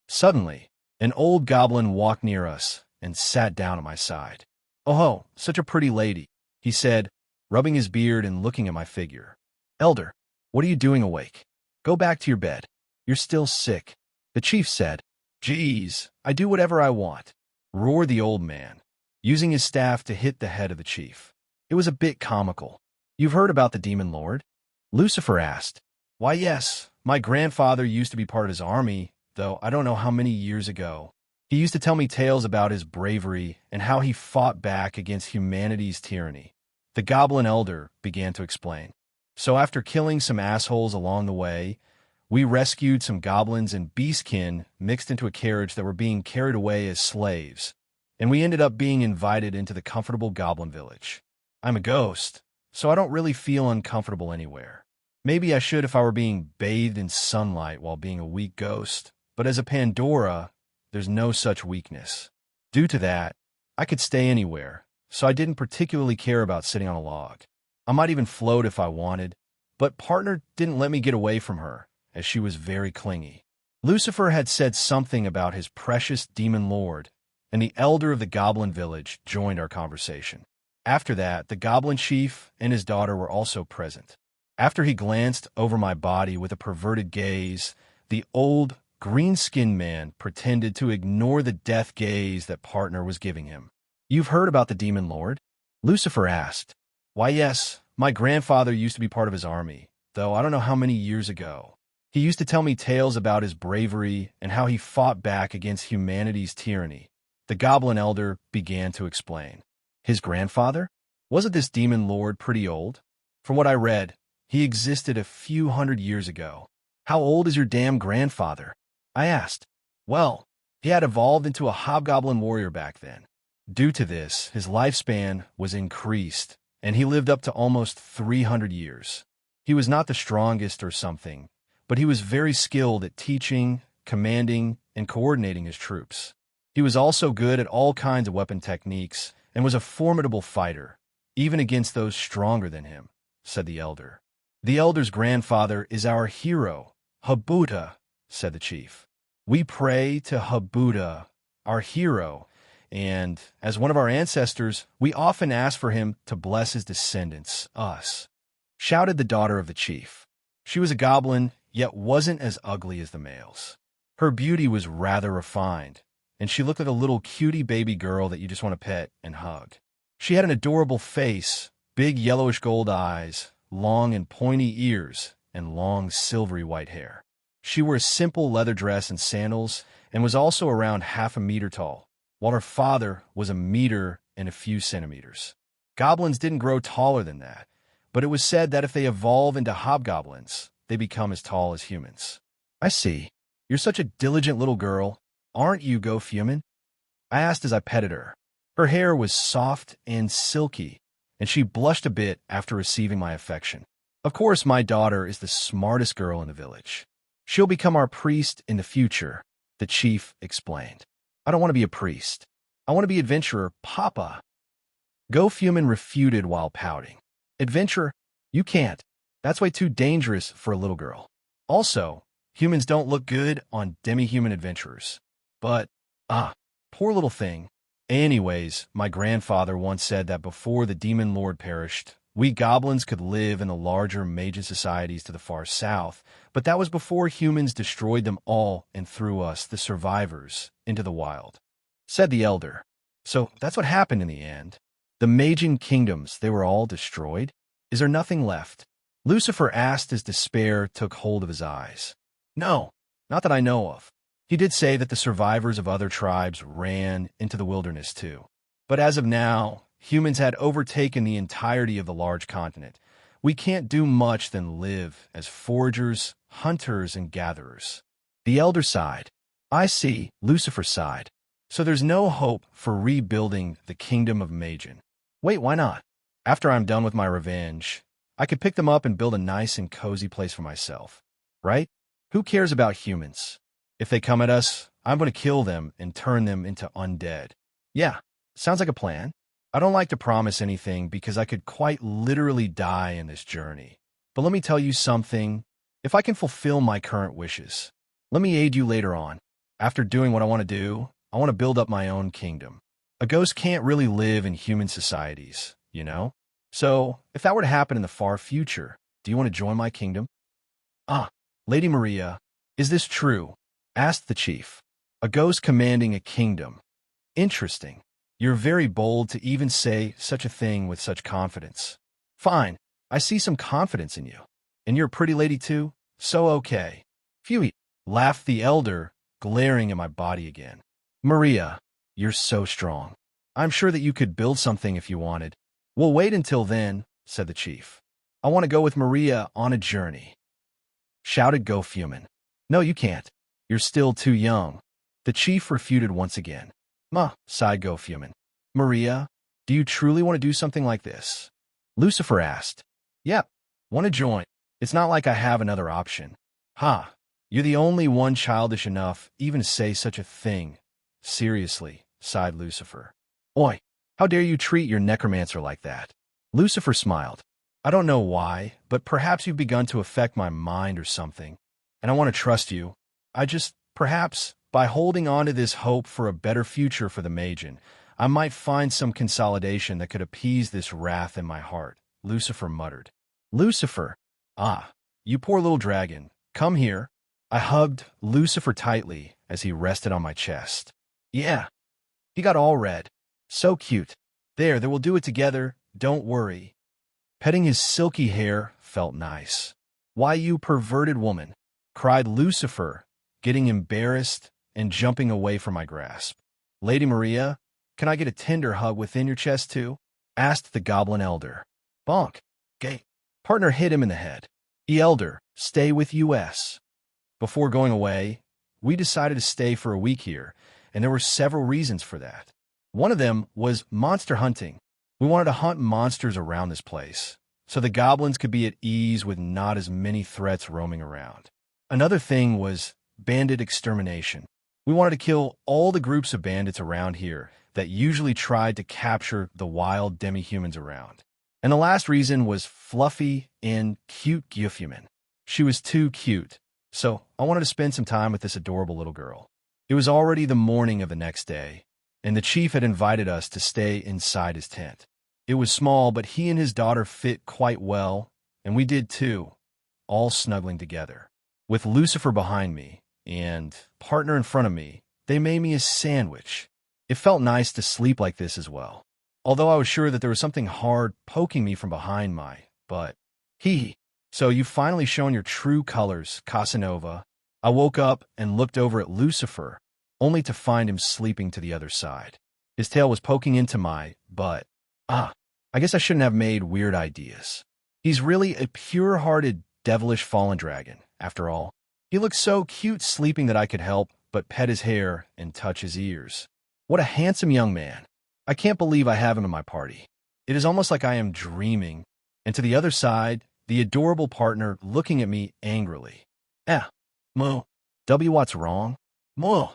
Speaker 1: Suddenly, an old goblin walked near us and sat down at my side. Oh, such a pretty lady, he said, rubbing his beard and looking at my figure. Elder, what are you doing awake? Go back to your bed. You're still sick. The chief said. Geez, I do whatever I want, roared the old man, using his staff to hit the head of the chief. It was a bit comical. You've heard about the demon lord? Lucifer asked. Why, yes, my grandfather used to be part of his army, though I don't know how many years ago. He used to tell me tales about his bravery and how he fought back against humanity's tyranny. The goblin elder began to explain. So after killing some assholes along the way, we rescued some goblins and beastkin mixed into a carriage that were being carried away as slaves. and we ended up being invited into the comfortable goblin village. I'm a ghost, so I don't really feel uncomfortable anywhere. Maybe I should if I were being bathed in sunlight while being a weak ghost, but as a Pandora, there's no such weakness. Due to that, I could stay anywhere, so I didn't particularly care about sitting on a log. I might even float if I wanted, but partner didn't let me get away from her, as she was very clingy. Lucifer had said something about his precious demon lord, and the elder of the goblin village joined our conversation. After that, the goblin chief and his daughter were also present. After he glanced over my body with a perverted gaze, the old, green-skinned man pretended to ignore the death gaze that partner was giving him. "You've heard about the demon lord?" Lucifer asked. "Why, yes, my grandfather used to be part of his army, though I don't know how many years ago. He used to tell me tales about his bravery and how he fought back against humanity's tyranny." The goblin elder began to explain. His grandfather? Wasn't this demon lord pretty old? From what I read, he existed a few hundred years ago. "How old is your damn grandfather?" I asked. "Well, he had evolved into a hobgoblin warrior back then. Due to this, his lifespan was increased, and he lived up to almost 300 years. He was not the strongest or something, but he was very skilled at teaching, commanding, and coordinating his troops. He was also good at all kinds of weapon techniques and was a formidable fighter, even against those stronger than him," said the elder. "The elder's grandfather is our hero, Habuta," said the chief. "We pray to Habuta, our hero, and, as one of our ancestors, we often ask for him to bless his descendants, us," shouted the daughter of the chief. She was a goblin, yet wasn't as ugly as the males. Her beauty was rather refined, and she looked like a little cutie baby girl that you just want to pet and hug. She had an adorable face, big yellowish gold eyes, long and pointy ears, and long silvery white hair. She wore a simple leather dress and sandals, and was also around 1/2 meter tall, while her father was 1 meter and a few centimeters. Goblins didn't grow taller than that, but it was said that if they evolve into hobgoblins, they become as tall as humans. "I see. You're such a diligent little girl. Aren't you, Go-Fumin?" I asked as I petted her. Her hair was soft and silky, and she blushed a bit after receiving my affection. "Of course, my daughter is the smartest girl in the village. She'll become our priest in the future," the chief explained. "I don't want to be a priest. I want to be adventurer, Papa." Go-Fumin refuted while pouting. "Adventurer? You can't. That's way too dangerous for a little girl. Also, humans don't look good on demi-human adventurers. But, poor little thing. Anyways, my grandfather once said that before the demon lord perished, we goblins could live in the larger major societies to the far south, but that was before humans destroyed them all and threw us, the survivors, into the wild," said the elder. "So that's what happened in the end. The Magian kingdoms, they were all destroyed? Is there nothing left?" Lucifer asked as despair took hold of his eyes. "No, not that I know of. He did say that the survivors of other tribes ran into the wilderness too. But as of now, humans had overtaken the entirety of the large continent. We can't do much than live as foragers, hunters, and gatherers." The elder sighed. "I see," Lucifer sighed. "So there's no hope for rebuilding the kingdom of Magian." "Wait, why not? After I'm done with my revenge, I could pick them up and build a nice and cozy place for myself. Right? Who cares about humans? If they come at us, I'm going to kill them and turn them into undead." "Yeah, sounds like a plan. I don't like to promise anything because I could quite literally die in this journey. But let me tell you something. If I can fulfill my current wishes, let me aid you later on. After doing what I want to do, I want to build up my own kingdom. A ghost can't really live in human societies, you know? So, if that were to happen in the far future, do you want to join my kingdom?" Lady Maria, is this true?" asked the chief. "A ghost commanding a kingdom. Interesting. You're very bold to even say such a thing with such confidence." "Fine. I see some confidence in you. And you're a pretty lady too? So okay." "Phew," laughed the elder, glaring at my body again. "Maria, you're so strong. I'm sure that you could build something if you wanted." "We'll wait until then," said the chief. "I want to go with Maria on a journey," shouted Go-Fumin. "No, you can't. You're still too young." The chief refuted once again. sighed Gofuman. Maria, do you truly want to do something like this? Lucifer asked. Yep, want to join. It's not like I have another option. Ha, you're the only one childish enough even to say such a thing. Seriously, sighed Lucifer. Oi, how dare you treat your necromancer like that? Lucifer smiled. I don't know why, but perhaps you've begun to affect my mind or something, and I want to trust you. Perhaps, by holding on to this hope for a better future for the Magian, I might find some consolidation that could appease this wrath in my heart, Lucifer muttered. Lucifer, you poor little dragon, come here. I hugged Lucifer tightly as he rested on my chest. Yeah, he got all red. So cute. There, we'll do it together, don't worry. Petting his silky hair felt nice. Why, you perverted woman, cried Lucifer, getting embarrassed and jumping away from my grasp. Lady Maria, can I get a tender hug within your chest too? Asked the goblin elder. Bonk. Gay. Partner hit him in the head. Elder, stay with us. Before going away, we decided to stay for a week here, and there were several reasons for that. One of them was monster hunting. We wanted to hunt monsters around this place, so the goblins could be at ease with not as many threats roaming around. Another thing was bandit extermination. We wanted to kill all the groups of bandits around here that usually tried to capture the wild demi-humans around. And the last reason was fluffy and cute Gyufuman. She was too cute, so I wanted to spend some time with this adorable little girl. It was already the morning of the next day, and the chief had invited us to stay inside his tent. It was small, but he and his daughter fit quite well, and we did too, all snuggling together. With Lucifer behind me and partner in front of me, they made me a sandwich. It felt nice to sleep like this as well, although I was sure that there was something hard poking me from behind my butt. So you've finally shown your true colors, Casanova. I woke up and looked over at Lucifer, only to find him sleeping to the other side. His tail was poking into my butt. I guess I shouldn't have made weird ideas. He's really a pure-hearted, devilish fallen dragon, after all. He looked so cute sleeping that I could help but pet his hair and touch his ears. What a handsome young man. I can't believe I have him in my party. It is almost like I am dreaming. And to the other side, the adorable partner looking at me angrily. Moo. What's wrong? Moo.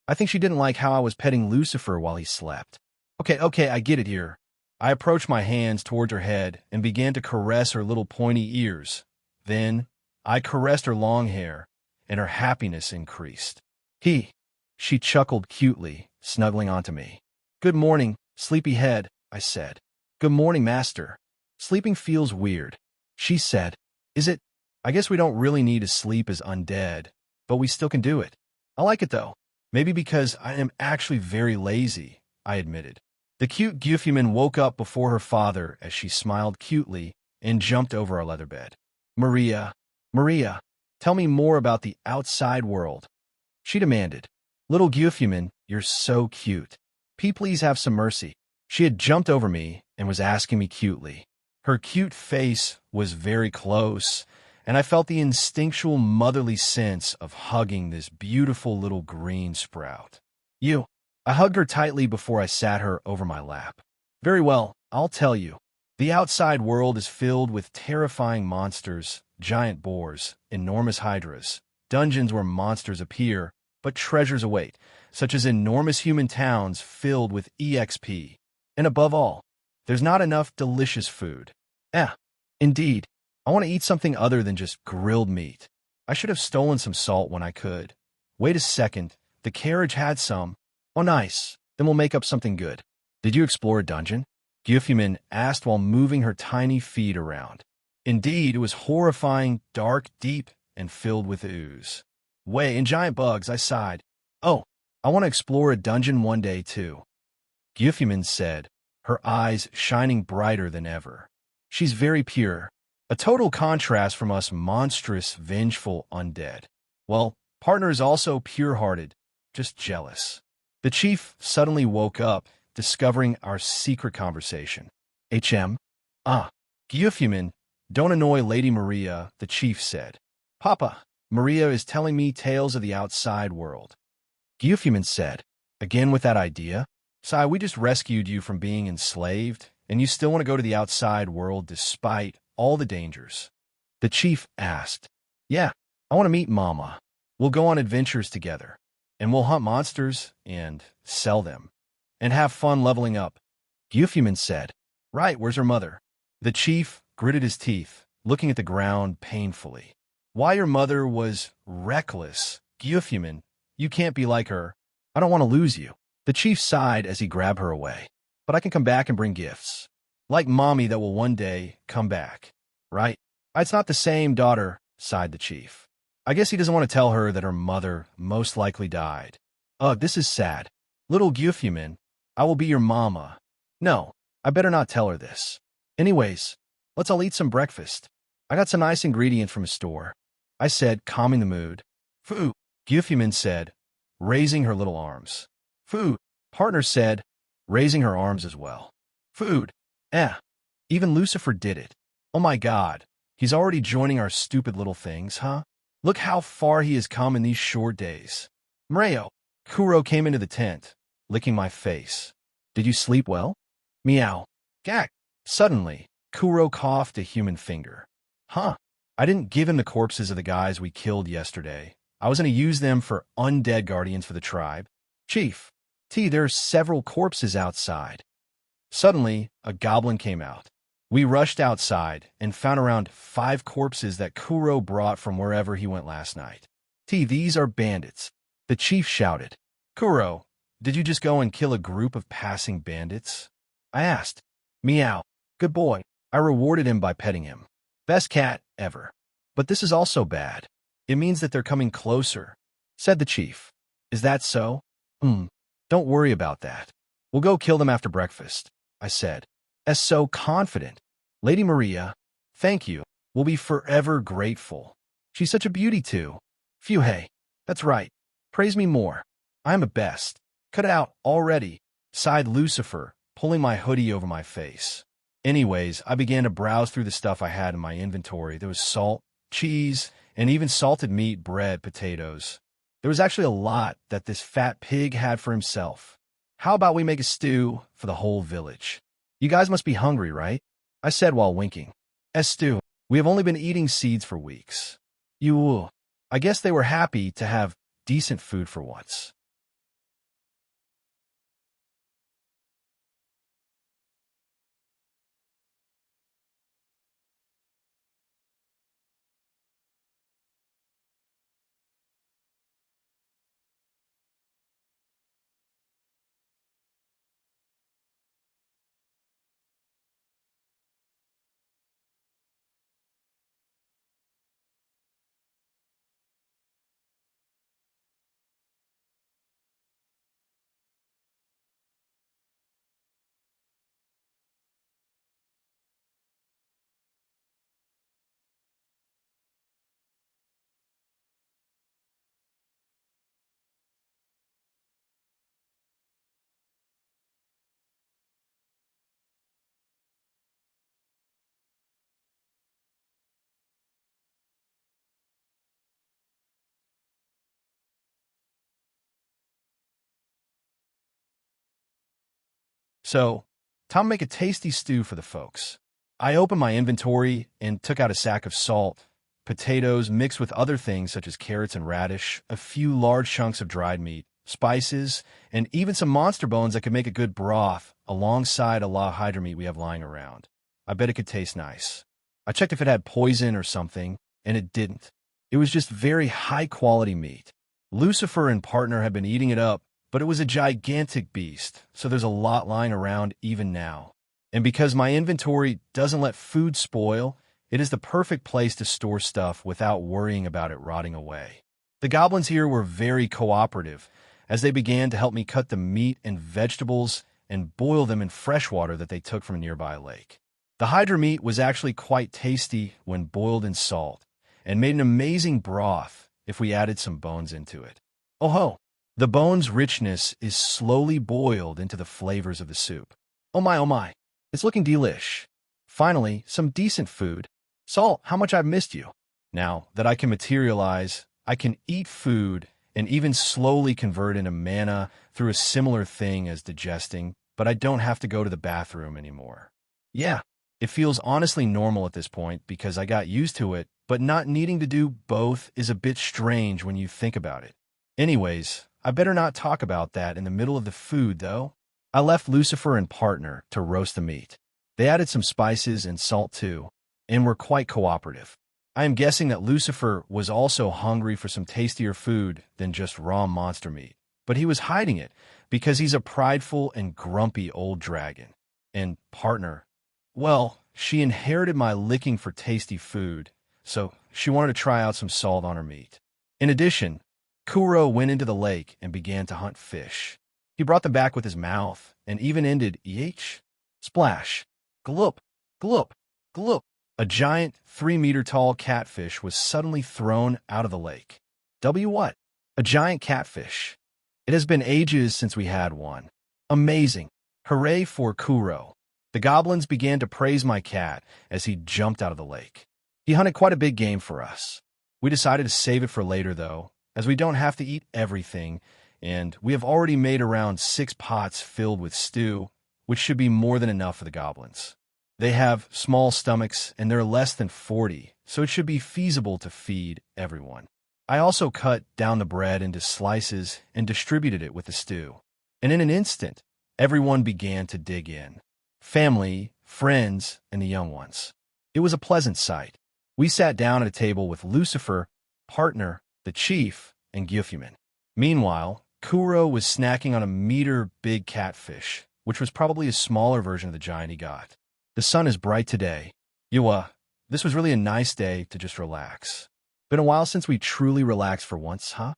Speaker 1: I think she didn't like how I was petting Lucifer while he slept. Okay, I get it here. I approached my hands towards her head and began to caress her little pointy ears. Then, I caressed her long hair, and her happiness increased. She chuckled cutely, snuggling onto me. Good morning, sleepyhead, I said. Good morning, master. Sleeping feels weird, she said. Is it? I guess we don't really need to sleep as undead, but we still can do it. I like it though. Maybe because I am actually very lazy, I admitted. The cute Gyufuman woke up before her father as she smiled cutely and jumped over our leather bed. Maria, tell me more about the outside world, she demanded. Little Gyufuman, you're so cute. Please have some mercy. She had jumped over me and was asking me cutely. Her cute face was very close, and I felt the instinctual motherly sense of hugging this beautiful little green sprout. I hugged her tightly before I sat her over my lap. Very well, I'll tell you. The outside world is filled with terrifying monsters, giant boars, enormous hydras, dungeons where monsters appear, but treasures await, such as enormous human towns filled with EXP. And above all, there's not enough delicious food. Indeed, I want to eat something other than just grilled meat. I should have stolen some salt when I could. Wait a second, the carriage had some. Oh, nice. Then we'll make up something good. Did you explore a dungeon? Gyufuman asked while moving her tiny feet around. Indeed, it was horrifying, dark, deep, and filled with ooze. And giant bugs, I sighed. Oh, I want to explore a dungeon one day, too. Gyufuman said, her eyes shining brighter than ever. She's very pure. A total contrast from us monstrous, vengeful undead. Well, partner is also pure-hearted, just jealous. The chief suddenly woke up, discovering our secret conversation. Gyufuman, don't annoy Lady Maria, the chief said. Papa, Maria is telling me tales of the outside world. Gyufuman said, Again with that idea? Sai, we just rescued you from being enslaved, and you still want to go to the outside world despite all the dangers. The chief asked. Yeah, I want to meet Mama. We'll go on adventures together, and we'll hunt monsters and sell them, and have fun leveling up. Gyufiman said. Right, where's her mother? The chief gritted his teeth, looking at the ground painfully. Why your mother was reckless. Gyufiman, you can't be like her. I don't want to lose you. The chief sighed as he grabbed her away. But I can come back and bring gifts. Like Mommy that will one day come back. Right? It's not the same, daughter, sighed the chief. I guess he doesn't want to tell her that her mother most likely died. Ugh, this is sad. Little Gyufiman, I will be your mama. No, I better not tell her this. Anyways, let's all eat some breakfast. I got some nice ingredients from a store. I said, calming the mood. Food, Gyufiman said, raising her little arms. Food, partner said, raising her arms as well. Food, even Lucifer did it. Oh my god, he's already joining our stupid little things, huh? Look how far he has come in these short days. Mreo, Kuro came into the tent, licking my face. Did you sleep well? Meow. Gak. Suddenly, Kuro coughed a human finger. Huh. I didn't give him the corpses of the guys we killed yesterday. I was going to use them for undead guardians for the tribe. Chief, there are several corpses outside. Suddenly, a goblin came out. We rushed outside and found around 5 corpses that Kuro brought from wherever he went last night. These are bandits. The chief shouted. Kuro, did you just go and kill a group of passing bandits? I asked. Meow. Good boy. I rewarded him by petting him. Best cat ever. But this is also bad. It means that they're coming closer, said the chief. Is that so? Don't worry about that. We'll go kill them after breakfast, I said. As so confident. Lady Maria, thank you. We'll be forever grateful. She's such a beauty too. Phew, hey. That's right. Praise me more. I'm the best. Cut it out already, sighed Lucifer, pulling my hoodie over my face. Anyways, I began to browse through the stuff I had in my inventory. There was salt, cheese, and even salted meat, bread, potatoes. There was actually a lot that this fat pig had for himself. How about we make a stew for the whole village? You guys must be hungry, right? I said while winking. Stew, we have only been eating seeds for weeks. I guess they were happy to have decent food for once. So, time to make a tasty stew for the folks. I opened my inventory and took out a sack of salt, potatoes mixed with other things such as carrots and radish, a few large chunks of dried meat, spices, and even some monster bones that could make a good broth alongside a la hydra meat we have lying around. I bet it could taste nice. I checked if it had poison or something, and it didn't. It was just very high-quality meat. Lucifer and partner had been eating it up, but it was a gigantic beast, so there's a lot lying around even now. And because my inventory doesn't let food spoil, it is the perfect place to store stuff without worrying about it rotting away. The goblins here were very cooperative, as they began to help me cut the meat and vegetables and boil them in fresh water that they took from a nearby lake. The hydra meat was actually quite tasty when boiled in salt, and made an amazing broth if we added some bones into it. Oh ho! The bone's richness is slowly boiled into the flavors of the soup. Oh my, it's looking delish. Finally, some decent food. Salt, how much I've missed you. Now that I can materialize, I can eat food and even slowly convert into mana through a similar thing as digesting, but I don't have to go to the bathroom anymore. Yeah, it feels honestly normal at this point because I got used to it, but not needing to do both is a bit strange when you think about it. Anyways, I better not talk about that in the middle of the food, though. I left Lucifer and partner to roast the meat. They added some spices and salt too, and were quite cooperative. I am guessing that Lucifer was also hungry for some tastier food than just raw monster meat, but he was hiding it because he's a prideful and grumpy old dragon. And partner, well, she inherited my licking for tasty food, so she wanted to try out some salt on her meat. In addition, Kuro went into the lake and began to hunt fish. He brought them back with his mouth and even ended EH? Splash. Gloop, gloop, gloop. A giant 3-meter-tall catfish was suddenly thrown out of the lake. What? A giant catfish. It has been ages since we had one. Amazing. Hooray for Kuro. The goblins began to praise my cat as he jumped out of the lake. He hunted quite a big game for us. We decided to save it for later, though, as we don't have to eat everything, and we have already made around 6 pots filled with stew, which should be more than enough for the goblins. They have small stomachs, and they're less than 40, so it should be feasible to feed everyone. I also cut down the bread into slices and distributed it with the stew. And in an instant, everyone began to dig in. Family, friends, and the young ones. It was a pleasant sight. We sat down at a table with Lucifer, partner, the chief, and Gyufuman. Meanwhile, Kuro was snacking on a meter-big catfish, which was probably a smaller version of the giant he got. The sun is bright today. This was really a nice day to just relax. Been a while since we truly relaxed for once, huh?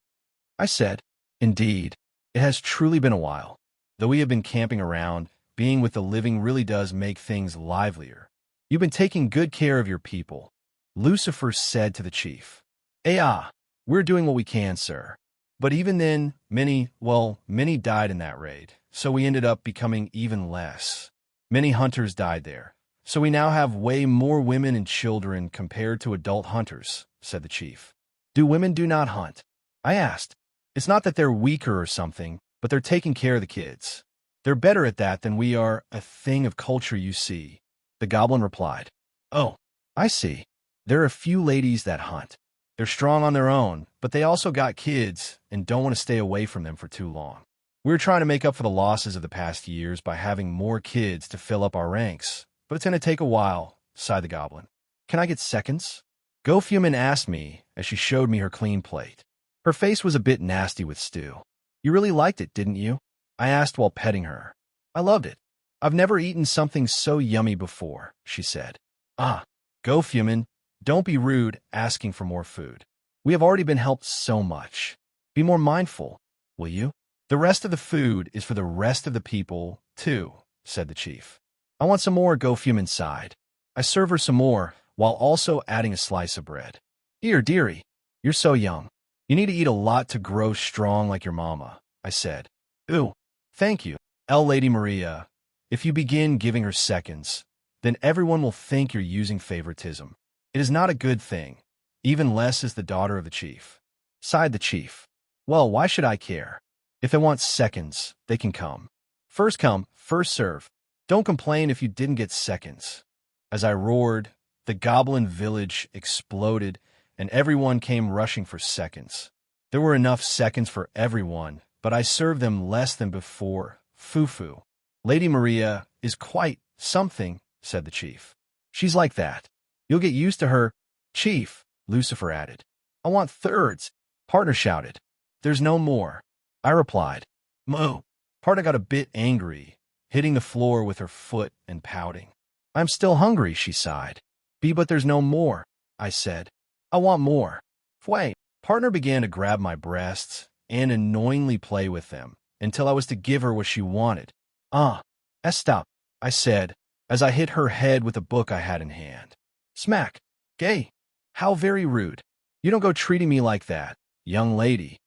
Speaker 1: I said. Indeed, it has truly been a while. Though we have been camping around, being with the living really does make things livelier. You've been taking good care of your people, Lucifer said to the chief. We're doing what we can, sir. But even then, many died in that raid, so we ended up becoming even less. Many hunters died there, so we now have way more women and children compared to adult hunters, said the chief. Do women do not hunt? I asked. It's not that they're weaker or something, but they're taking care of the kids. They're better at that than we are, a thing of culture, you see. The goblin replied. Oh, I see. There are a few ladies that hunt. They're strong on their own, but they also got kids and don't want to stay away from them for too long. We're trying to make up for the losses of the past years by having more kids to fill up our ranks, but it's going to take a while, sighed the goblin. Can I get seconds? Gyufuman asked me as she showed me her clean plate. Her face was a bit nasty with stew. You really liked it, didn't you? I asked while petting her. I loved it. I've never eaten something so yummy before, she said. Gyufuman, don't be rude asking for more food. We have already been helped so much. Be more mindful, will you? The rest of the food is for the rest of the people, too, said the chief. I want some more, Gyufuman sighed. I serve her some more, while also adding a slice of bread. Here, dearie, you're so young. You need to eat a lot to grow strong like your mama, I said. Ooh, thank you, Lady Maria. If you begin giving her seconds, then everyone will think you're using favoritism. It is not a good thing, even less as the daughter of the chief. Sighed the chief. Well, why should I care? If they want seconds, they can come. First come, first serve. Don't complain if you didn't get seconds. As I roared, the goblin village exploded, and everyone came rushing for seconds. There were enough seconds for everyone, but I served them less than before. Fufu. Lady Maria is quite something, said the chief. She's like that. You'll get used to her. Chief, Lucifer added. I want thirds, partner shouted. There's no more. I replied. Moo. Partner got a bit angry, hitting the floor with her foot and pouting. I'm still hungry, she sighed. But there's no more, I said. I want more. Wait. Partner began to grab my breasts and annoyingly play with them until I was to give her what she wanted. Stop, I said, as I hit her head with a book I had in hand. Smack. Gay. How very rude. You don't go treating me like that, young lady.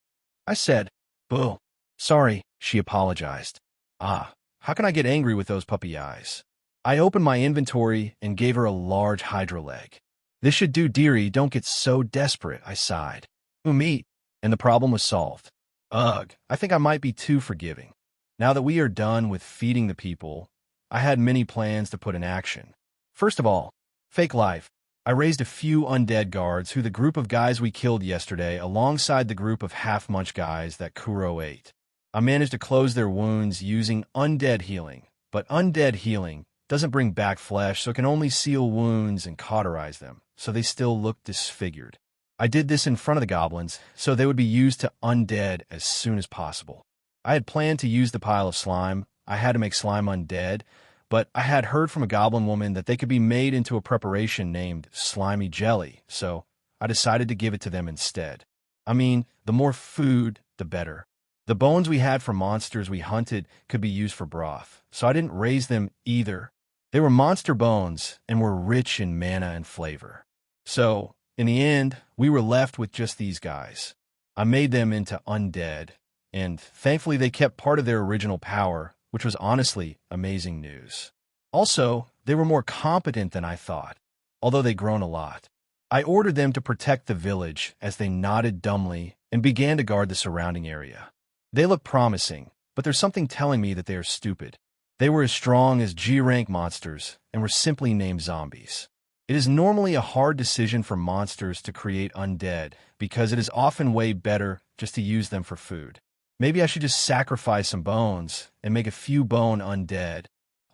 Speaker 1: I said. Boo. Sorry, she apologized. How can I get angry with those puppy eyes? I opened my inventory and gave her a large hydra leg. This should do, dearie, don't get so desperate, I sighed. Meat. and the problem was solved. Ugh, I think I might be too forgiving. Now that we are done with feeding the people, I had many plans to put in action. First of all, fake life. I raised a few undead guards who the group of guys we killed yesterday alongside the group of half-munch guys that Kuro ate. I managed to close their wounds using undead healing, but undead healing doesn't bring back flesh, so it can only seal wounds and cauterize them, so they still look disfigured. I did this in front of the goblins, so they would be used to undead as soon as possible. I had planned to use the pile of slime. I had to make slime undead, but I had heard from a goblin woman that they could be made into a preparation named slimy jelly, so I decided to give it to them instead. I mean, the more food, the better. The bones we had from monsters we hunted could be used for broth, so I didn't raise them either. They were monster bones and were rich in mana and flavor. So, in the end, we were left with just these guys. I made them into undead, and thankfully they kept part of their original power, which was honestly amazing news. Also, they were more competent than I thought, although they'd grown a lot. I ordered them to protect the village as they nodded dumbly and began to guard the surrounding area. They look promising, but there's something telling me that they are stupid. They were as strong as G-rank monsters and were simply named zombies. It is normally a hard decision for monsters to create undead because it is often way better just to use them for food. Maybe I should just sacrifice some bones and make a few bone undead.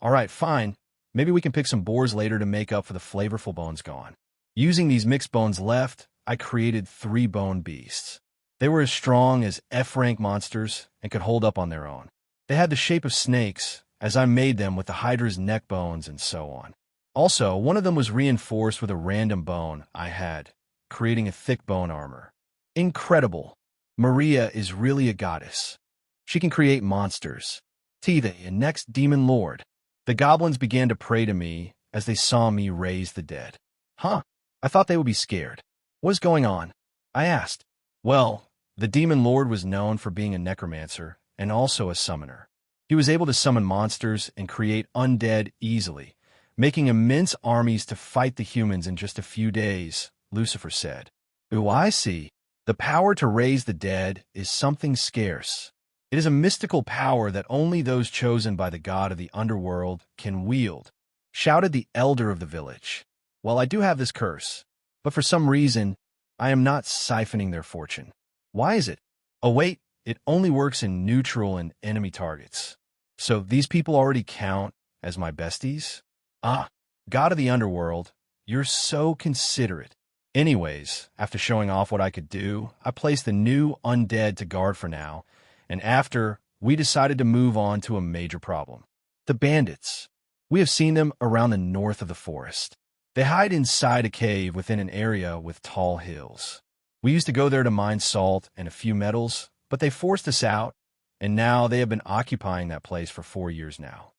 Speaker 1: All right, fine. Maybe we can pick some boars later to make up for the flavorful bones gone. Using these mixed bones left, I created 3 bone beasts. They were as strong as F-rank monsters and could hold up on their own. They had the shape of snakes, as I made them with the Hydra's neck bones and so on. Also, one of them was reinforced with a random bone I had, creating a thick bone armor. Incredible. Maria is really a goddess. She can create monsters. Tive, and next demon lord. The goblins began to pray to me as they saw me raise the dead. Huh, I thought they would be scared. What's going on? I asked. Well, the demon lord was known for being a necromancer and also a summoner. He was able to summon monsters and create undead easily, making immense armies to fight the humans in just a few days, Lucifer said. Ooh, I see. The power to raise the dead is something scarce. It is a mystical power that only those chosen by the god of the underworld can wield, shouted the elder of the village. Well, I do have this curse, but for some reason, I am not siphoning their fortune. Why is it? Oh wait, it only works in neutral and enemy targets. So these people already count as my besties? Ah, god of the underworld, you're so considerate. Anyways, after showing off what I could do, I placed the new undead to guard for now, and after, we decided to move on to a major problem. The bandits. We have seen them around the north of the forest. They hide inside a cave within an area with tall hills. We used to go there to mine salt and a few metals, but they forced us out, and now they have been occupying that place for 4 years now.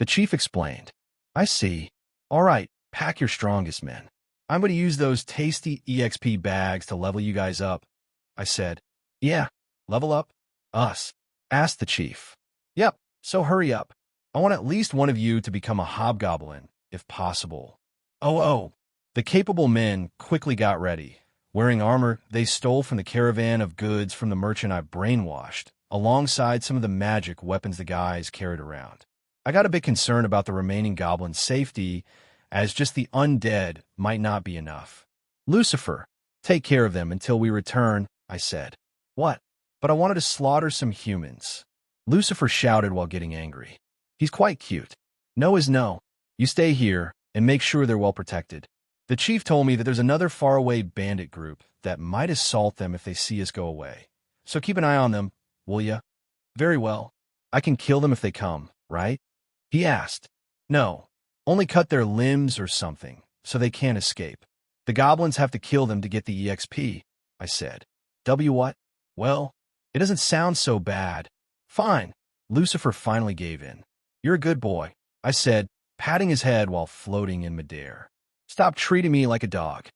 Speaker 1: The chief explained. I see. All right, pack your strongest men. I'm going to use those tasty EXP bags to level you guys up. I said. Yeah, level up? Us? Asked the chief. Yep, so hurry up. I want at least one of you to become a hobgoblin, if possible. Oh. The capable men quickly got ready. Wearing armor they stole from the caravan of goods from the merchant I brainwashed, alongside some of the magic weapons the guys carried around. I got a bit concerned about the remaining goblins' safety, as just the undead might not be enough. Lucifer, take care of them until we return, I said. What? But I wanted to slaughter some humans. Lucifer shouted while getting angry. He's quite cute. No is no. You stay here and make sure they're well protected. The chief told me that there's another faraway bandit group that might assault them if they see us go away. So keep an eye on them, will ya? Very well. I can kill them if they come, right? He asked. No. Only cut their limbs or something, so they can't escape. The goblins have to kill them to get the EXP, I said. What? Well, it doesn't sound so bad. Fine. Lucifer finally gave in. You're a good boy, I said, patting his head while floating in midair. Stop treating me like a dog,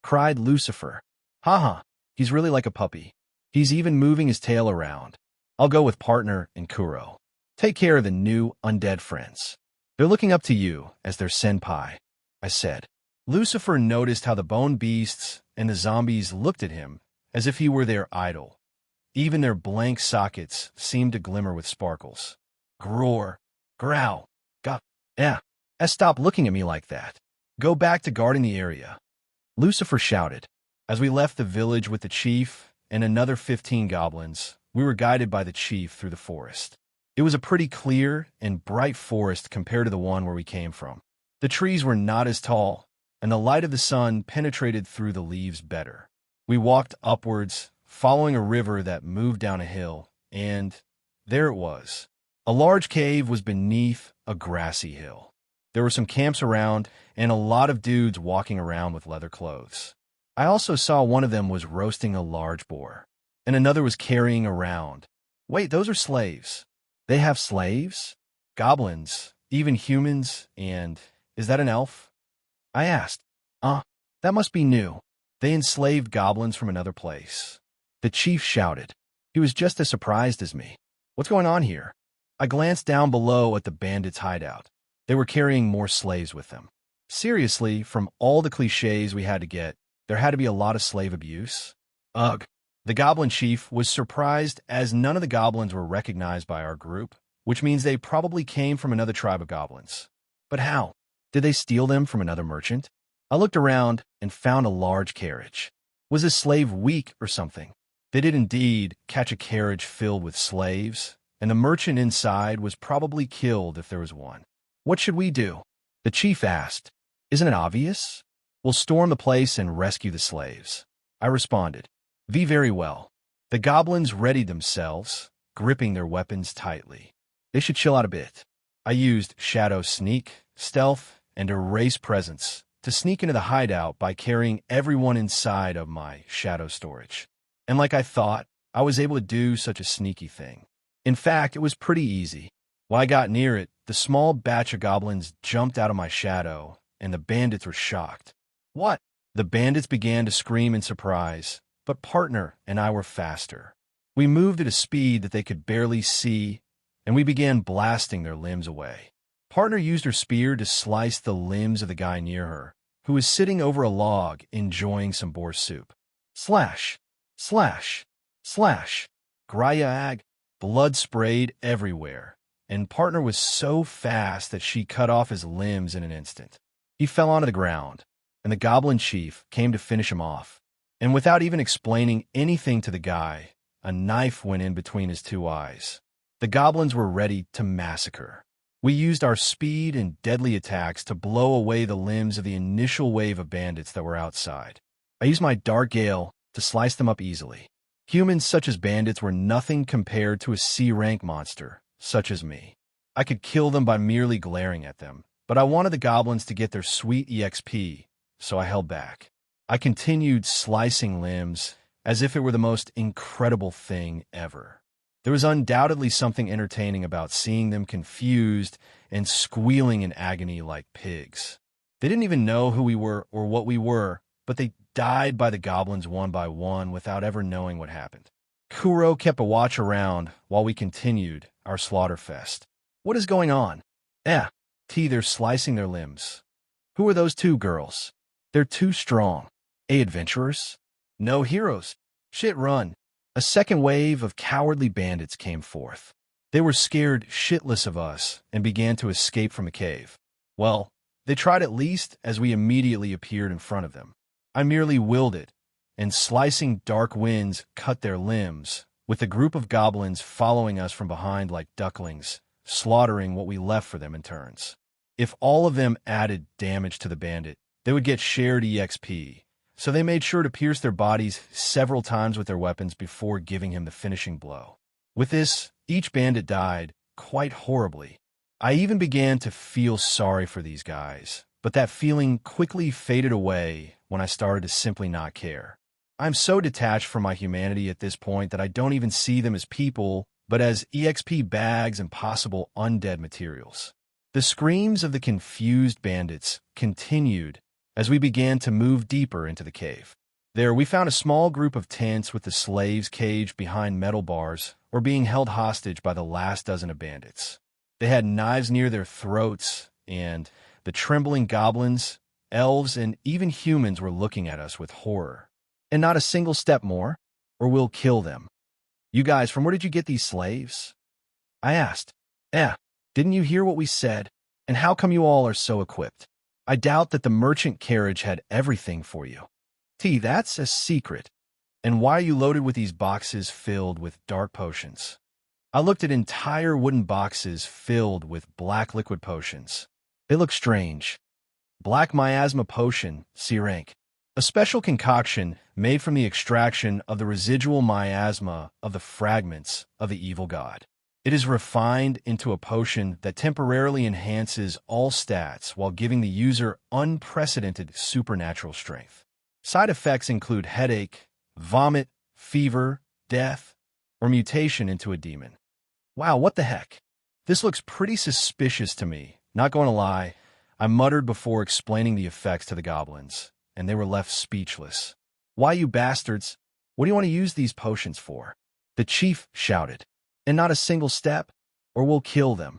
Speaker 1: cried Lucifer. Haha, he's really like a puppy. He's even moving his tail around. I'll go with partner and Kuro. Take care of the new undead friends. They're looking up to you as their senpai, I said. Lucifer noticed how the bone beasts and the zombies looked at him as if he were their idol. Even their blank sockets seemed to glimmer with sparkles. Groar, growl, guff, stop looking at me like that. Go back to guarding the area. Lucifer shouted. As we left the village with the chief and another 15 goblins, we were guided by the chief through the forest. It was a pretty clear and bright forest compared to the one where we came from. The trees were not as tall, and the light of the sun penetrated through the leaves better. We walked upwards, following a river that moved down a hill, and there it was. A large cave was beneath a grassy hill. There were some camps around, and a lot of dudes walking around with leather clothes. I also saw one of them was roasting a large boar, and another was carrying around. Wait, those are slaves. They have slaves? Goblins, even humans, and is that an elf? I asked. That must be new. They enslaved goblins from another place. The chief shouted. He was just as surprised as me. What's going on here? I glanced down below at the bandits' hideout. They were carrying more slaves with them. Seriously, from all the cliches we had to get, there had to be a lot of slave abuse. Ugh. The goblin chief was surprised as none of the goblins were recognized by our group, which means they probably came from another tribe of goblins. But how? Did they steal them from another merchant? I looked around and found a large carriage. Was this slave weak or something? They did indeed catch a carriage filled with slaves, and the merchant inside was probably killed if there was one. What should we do? The chief asked. Isn't it obvious? We'll storm the place and rescue the slaves. I responded. Very well. The goblins readied themselves, gripping their weapons tightly. They should chill out a bit. I used shadow sneak, stealth, and erase presence to sneak into the hideout by carrying everyone inside of my shadow storage. And like I thought, I was able to do such a sneaky thing. In fact, it was pretty easy. When I got near it, the small batch of goblins jumped out of my shadow, and the bandits were shocked. What? The bandits began to scream in surprise, but partner and I were faster. We moved at a speed that they could barely see, and we began blasting their limbs away. Partner used her spear to slice the limbs of the guy near her, who was sitting over a log enjoying some boar soup. Slash, slash, slash, grayag, blood sprayed everywhere, and Partner was so fast that she cut off his limbs in an instant. He fell onto the ground, and the goblin chief came to finish him off. And without even explaining anything to the guy, a knife went in between his two eyes. The goblins were ready to massacre. We used our speed and deadly attacks to blow away the limbs of the initial wave of bandits that were outside. I used my dark gale to slice them up easily. Humans such as bandits were nothing compared to a C-rank monster, such as me. I could kill them by merely glaring at them, but I wanted the goblins to get their sweet EXP, so I held back. I continued slicing limbs as if it were the most incredible thing ever. There was undoubtedly something entertaining about seeing them confused and squealing in agony like pigs. They didn't even know who we were or what we were, but they died by the goblins one by one without ever knowing what happened. Kuro kept a watch around while we continued our slaughter fest. What is going on? They're slicing their limbs. Who are those two girls? They're too strong. Adventurers? No heroes. Shit, run. A second wave of cowardly bandits came forth. They were scared shitless of us and began to escape from the cave. Well, they tried at least as we immediately appeared in front of them. I merely willed it, and slicing dark winds cut their limbs, with a group of goblins following us from behind like ducklings, slaughtering what we left for them in turns. If all of them added damage to the bandit, they would get shared EXP, so they made sure to pierce their bodies several times with their weapons before giving him the finishing blow. With this, each bandit died quite horribly. I even began to feel sorry for these guys, but that feeling quickly faded away when I started to simply not care. I'm so detached from my humanity at this point that I don't even see them as people, but as EXP bags and possible undead materials. The screams of the confused bandits continued as we began to move deeper into the cave. There, we found a small group of tents with the slaves caged behind metal bars or being held hostage by the last dozen of bandits. They had knives near their throats, and the trembling goblins, elves, and even humans were looking at us with horror. And not a single step more? or we'll kill them. You guys, from where did you get these slaves? I asked. Didn't you hear what we said? And how come you all are so equipped? I doubt that the merchant carriage had everything for you. T, that's a secret. And why are you loaded with these boxes filled with dark potions? I looked at entire wooden boxes filled with black liquid potions. They look strange. Black miasma potion, C rank. A special concoction made from the extraction of the residual miasma of the fragments of the evil god. It is refined into a potion that temporarily enhances all stats while giving the user unprecedented supernatural strength. Side effects include headache, vomit, fever, death, or mutation into a demon. Wow, what the heck? This looks pretty suspicious to me. Not going to lie, I muttered before explaining the effects to the goblins, and they were left speechless. Why, you bastards? What do you want to use these potions for? The chief shouted. And not a single step, or we'll kill them.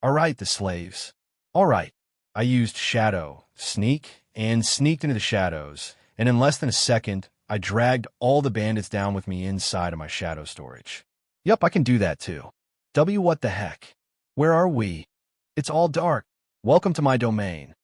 Speaker 1: All right, the slaves. All right. I used shadow, sneak, and sneaked into the shadows, and in less than a second, I dragged all the bandits down with me inside of my shadow storage. Yup, I can do that too. What the heck? Where are we? It's all dark. Welcome to my domain.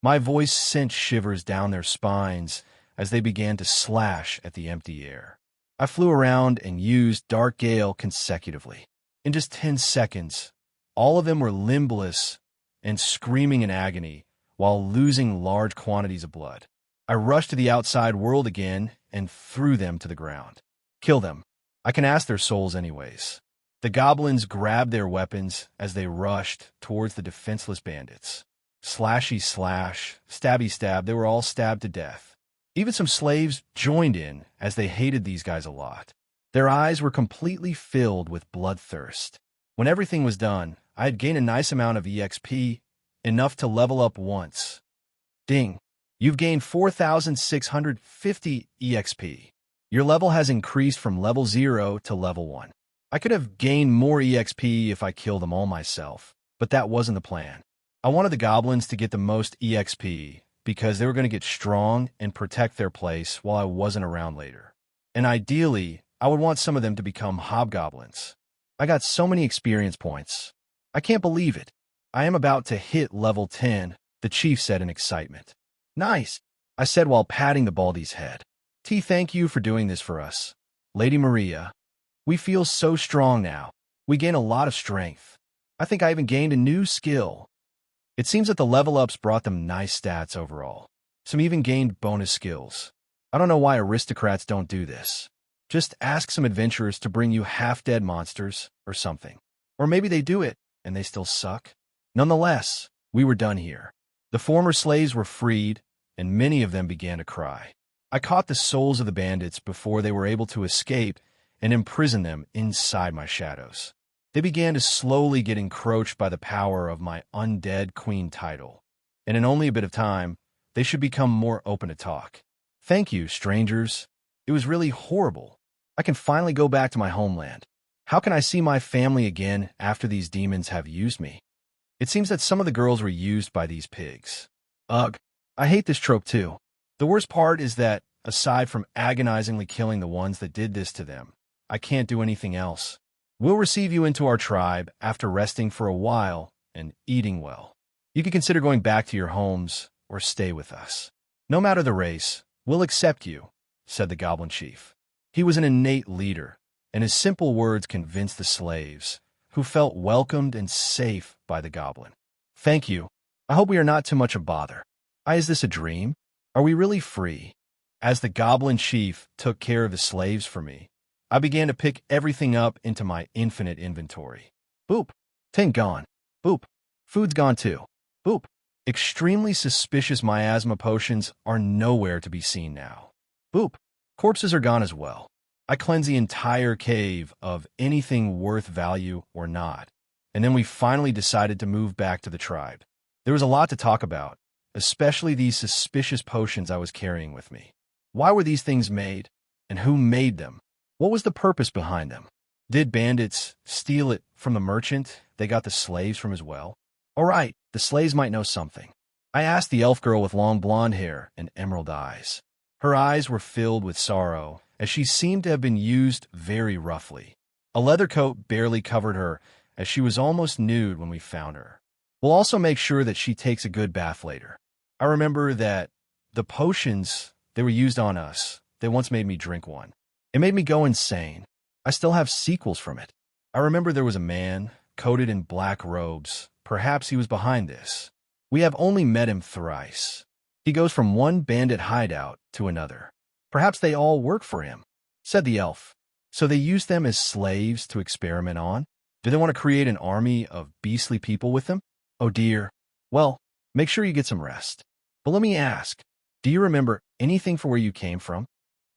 Speaker 1: My voice sent shivers down their spines as they began to slash at the empty air. I flew around and used Dark Gale consecutively. In just 10 seconds, all of them were limbless and screaming in agony while losing large quantities of blood. I rushed to the outside world again and threw them to the ground. Kill them. I can ask their souls anyways. The goblins grabbed their weapons as they rushed towards the defenseless bandits. Slashy slash, stabby stab, they were all stabbed to death. Even some slaves joined in as they hated these guys a lot. Their eyes were completely filled with bloodthirst. When everything was done, I had gained a nice amount of EXP, enough to level up once. Ding. You've gained 4,650 EXP. Your level has increased from level 0 to level 1. I could have gained more EXP if I killed them all myself, but that wasn't the plan. I wanted the goblins to get the most EXP because they were going to get strong and protect their place while I wasn't around later. And ideally, I would want some of them to become hobgoblins. I got so many experience points. I can't believe it. I am about to hit level 10, the chief said in excitement. Nice, I said while patting the baldy's head. T, thank you for doing this for us. Lady Maria, we feel so strong now. We gain a lot of strength. I think I even gained a new skill. It seems that the level ups brought them nice stats overall. Some even gained bonus skills. I don't know why aristocrats don't do this. Just ask some adventurers to bring you half-dead monsters or something. Or maybe they do it, and they still suck. Nonetheless, we were done here. The former slaves were freed, and many of them began to cry. I caught the souls of the bandits before they were able to escape and imprison them inside my shadows. They began to slowly get encroached by the power of my Undead Queen title, and in only a bit of time, they should become more open to talk. Thank you, strangers. It was really horrible. I can finally go back to my homeland. How can I see my family again after these demons have used me? It seems that some of the girls were used by these pigs. Ugh, I hate this trope too. The worst part is that, aside from agonizingly killing the ones that did this to them, I can't do anything else. We'll receive you into our tribe after resting for a while and eating well. You can consider going back to your homes or stay with us. No matter the race, we'll accept you, said the goblin chief. He was an innate leader, and his simple words convinced the slaves, who felt welcomed and safe by the goblin. Thank you. I hope we are not too much of a bother. Is this a dream? Are we really free? As the goblin chief took care of the slaves for me, I began to pick everything up into my infinite inventory. Boop. Tin gone. Boop. Food's gone too. Boop. Extremely suspicious miasma potions are nowhere to be seen now. Boop. Corpses are gone as well. I cleansed the entire cave of anything worth value or not, and then we finally decided to move back to the tribe. There was a lot to talk about, especially these suspicious potions I was carrying with me. Why were these things made, and who made them? What was the purpose behind them? Did bandits steal it from the merchant they got the slaves from as well? All right, the slaves might know something. I asked the elf girl with long blonde hair and emerald eyes. Her eyes were filled with sorrow as she seemed to have been used very roughly. A leather coat barely covered her, as she was almost nude when we found her. We'll also make sure that she takes a good bath later. I remember that the potions, they were used on us. They once made me drink one. It made me go insane. I still have sequels from it. I remember there was a man, coated in black robes. Perhaps he was behind this. We have only met him thrice. He goes from one bandit hideout to another. Perhaps they all work for him, said the elf. So they use them as slaves to experiment on? Do they want to create an army of beastly people with them? Oh dear. Well, make sure you get some rest. But let me ask, do you remember anything from where you came from?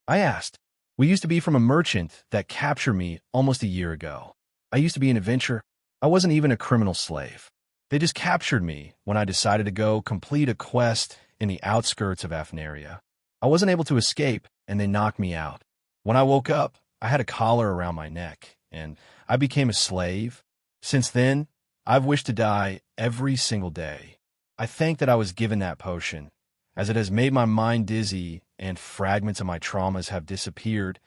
Speaker 1: I asked. We used to be from a merchant that captured me almost a year ago. I used to be an adventurer. I wasn't even a criminal slave. They just captured me when I decided to go complete a quest in the outskirts of Afnaria. I wasn't able to escape, and they knocked me out. When I woke up, I had a collar around my neck, and I became a slave. Since then, I've wished to die every single day. I thank that I was given that potion, as it has made my mind dizzy and fragments of my traumas have disappeared.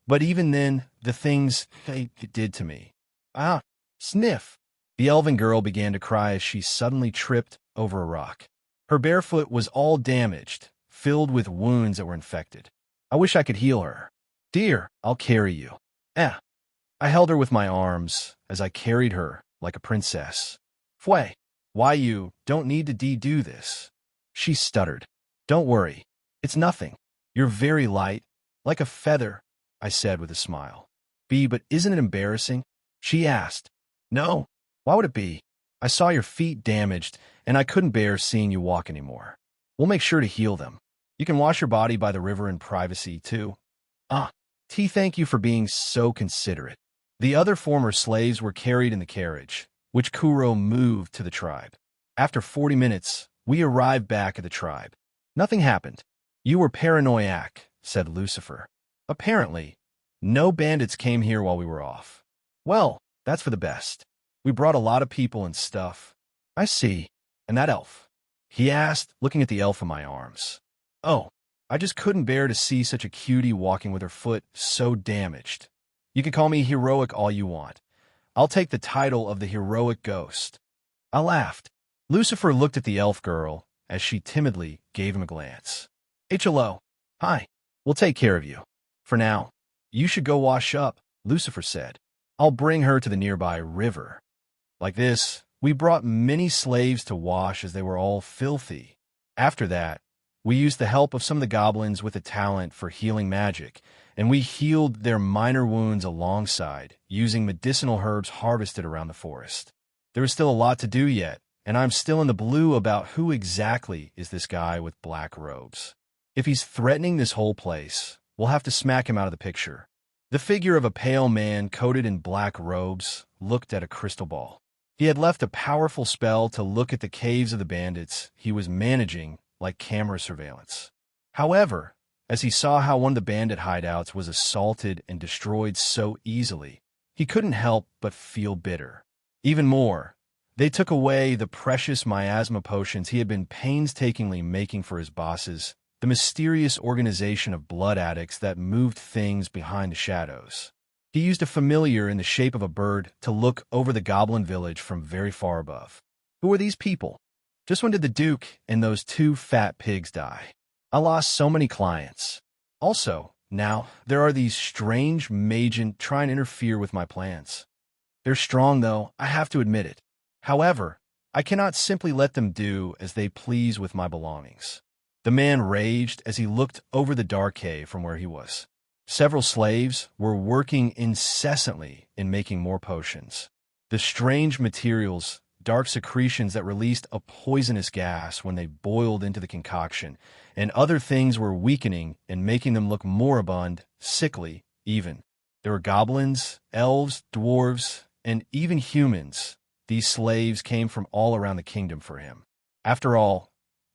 Speaker 1: But even then, the things they did to me. Ah, sniff. The elven girl began to cry as she suddenly tripped over a rock. Her bare foot was all damaged, filled with wounds that were infected. I wish I could heal her. Dear, I'll carry you. I held her with my arms as I carried her like a princess. Fway, why you don't need to do this? She stuttered. Don't worry. It's nothing. You're very light, like a feather, I said with a smile. But isn't it embarrassing? She asked. No. Why would it be? I saw your feet damaged, and I couldn't bear seeing you walk anymore. We'll make sure to heal them. You can wash your body by the river in privacy, too. Thank you for being so considerate. The other former slaves were carried in the carriage, which Kuro moved to the tribe. After 40 minutes, we arrived back at the tribe. Nothing happened. You were paranoiac, said Lucifer. Apparently, no bandits came here while we were off. Well, that's for the best. We brought a lot of people and stuff. I see. And that elf? He asked, looking at the elf in my arms. Oh, I just couldn't bear to see such a cutie walking with her foot so damaged. You can call me heroic all you want. I'll take the title of the heroic ghost. I laughed. Lucifer looked at the elf girl as she timidly gave him a glance. Hello. Hi. We'll take care of you. For now, you should go wash up, Lucifer said. I'll bring her to the nearby river. Like this, we brought many slaves to wash as they were all filthy. After that, we used the help of some of the goblins with a talent for healing magic, and we healed their minor wounds alongside, using medicinal herbs harvested around the forest. There is still a lot to do yet, and I'm still in the blue about who exactly is this guy with black robes. If he's threatening this whole place, we'll have to smack him out of the picture. The figure of a pale man coated in black robes looked at a crystal ball. He had left a powerful spell to look at the caves of the bandits he was managing like camera surveillance. However, as he saw how one of the bandit hideouts was assaulted and destroyed so easily, he couldn't help but feel bitter. Even more, they took away the precious miasma potions he had been painstakingly making for his bosses, the mysterious organization of blood addicts that moved things behind the shadows. He used a familiar in the shape of a bird to look over the goblin village from very far above. Who are these people? Just when did the Duke and those two fat pigs die? I lost so many clients. Also, now, there are these strange mages trying to interfere with my plans. They're strong, though, I have to admit it. However, I cannot simply let them do as they please with my belongings. The man raged as he looked over the dark cave from where he was. Several slaves were working incessantly in making more potions. The strange materials, dark secretions that released a poisonous gas when they boiled into the concoction, and other things were weakening and making them look moribund, sickly, even. There were goblins, elves, dwarves, and even humans. These slaves came from all around the kingdom for him. After all,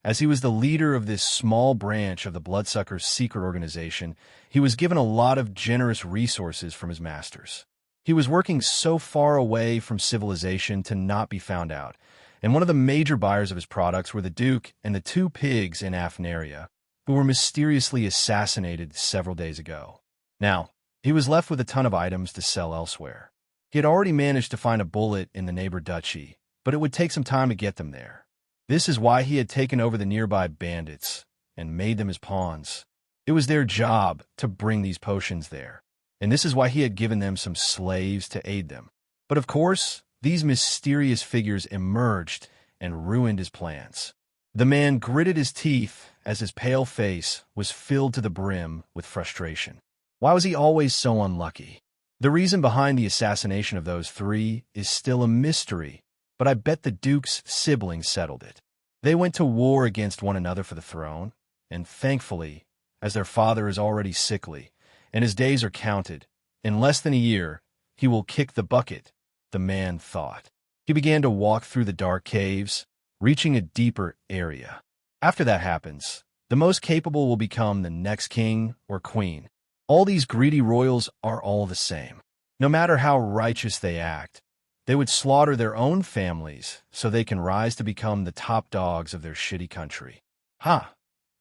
Speaker 1: as he was the leader of this small branch of the Bloodsuckers' secret organization, he was given a lot of generous resources from his masters. He was working so far away from civilization to not be found out, and one of the major buyers of his products were the Duke and the two pigs in Afnaria, who were mysteriously assassinated several days ago. Now, he was left with a ton of items to sell elsewhere. He had already managed to find a bullet in the neighbor duchy, but it would take some time to get them there. This is why he had taken over the nearby bandits and made them his pawns. It was their job to bring these potions there, and this is why he had given them some slaves to aid them. But of course, these mysterious figures emerged and ruined his plans. The man gritted his teeth as his pale face was filled to the brim with frustration. Why was he always so unlucky? The reason behind the assassination of those three is still a mystery, but I bet the Duke's siblings settled it. They went to war against one another for the throne, and thankfully, as their father is already sickly, and his days are counted, in less than a year, he will kick the bucket, the man thought. He began to walk through the dark caves, reaching a deeper area. After that happens, the most capable will become the next king or queen. All these greedy royals are all the same. No matter how righteous they act, they would slaughter their own families so they can rise to become the top dogs of their shitty country.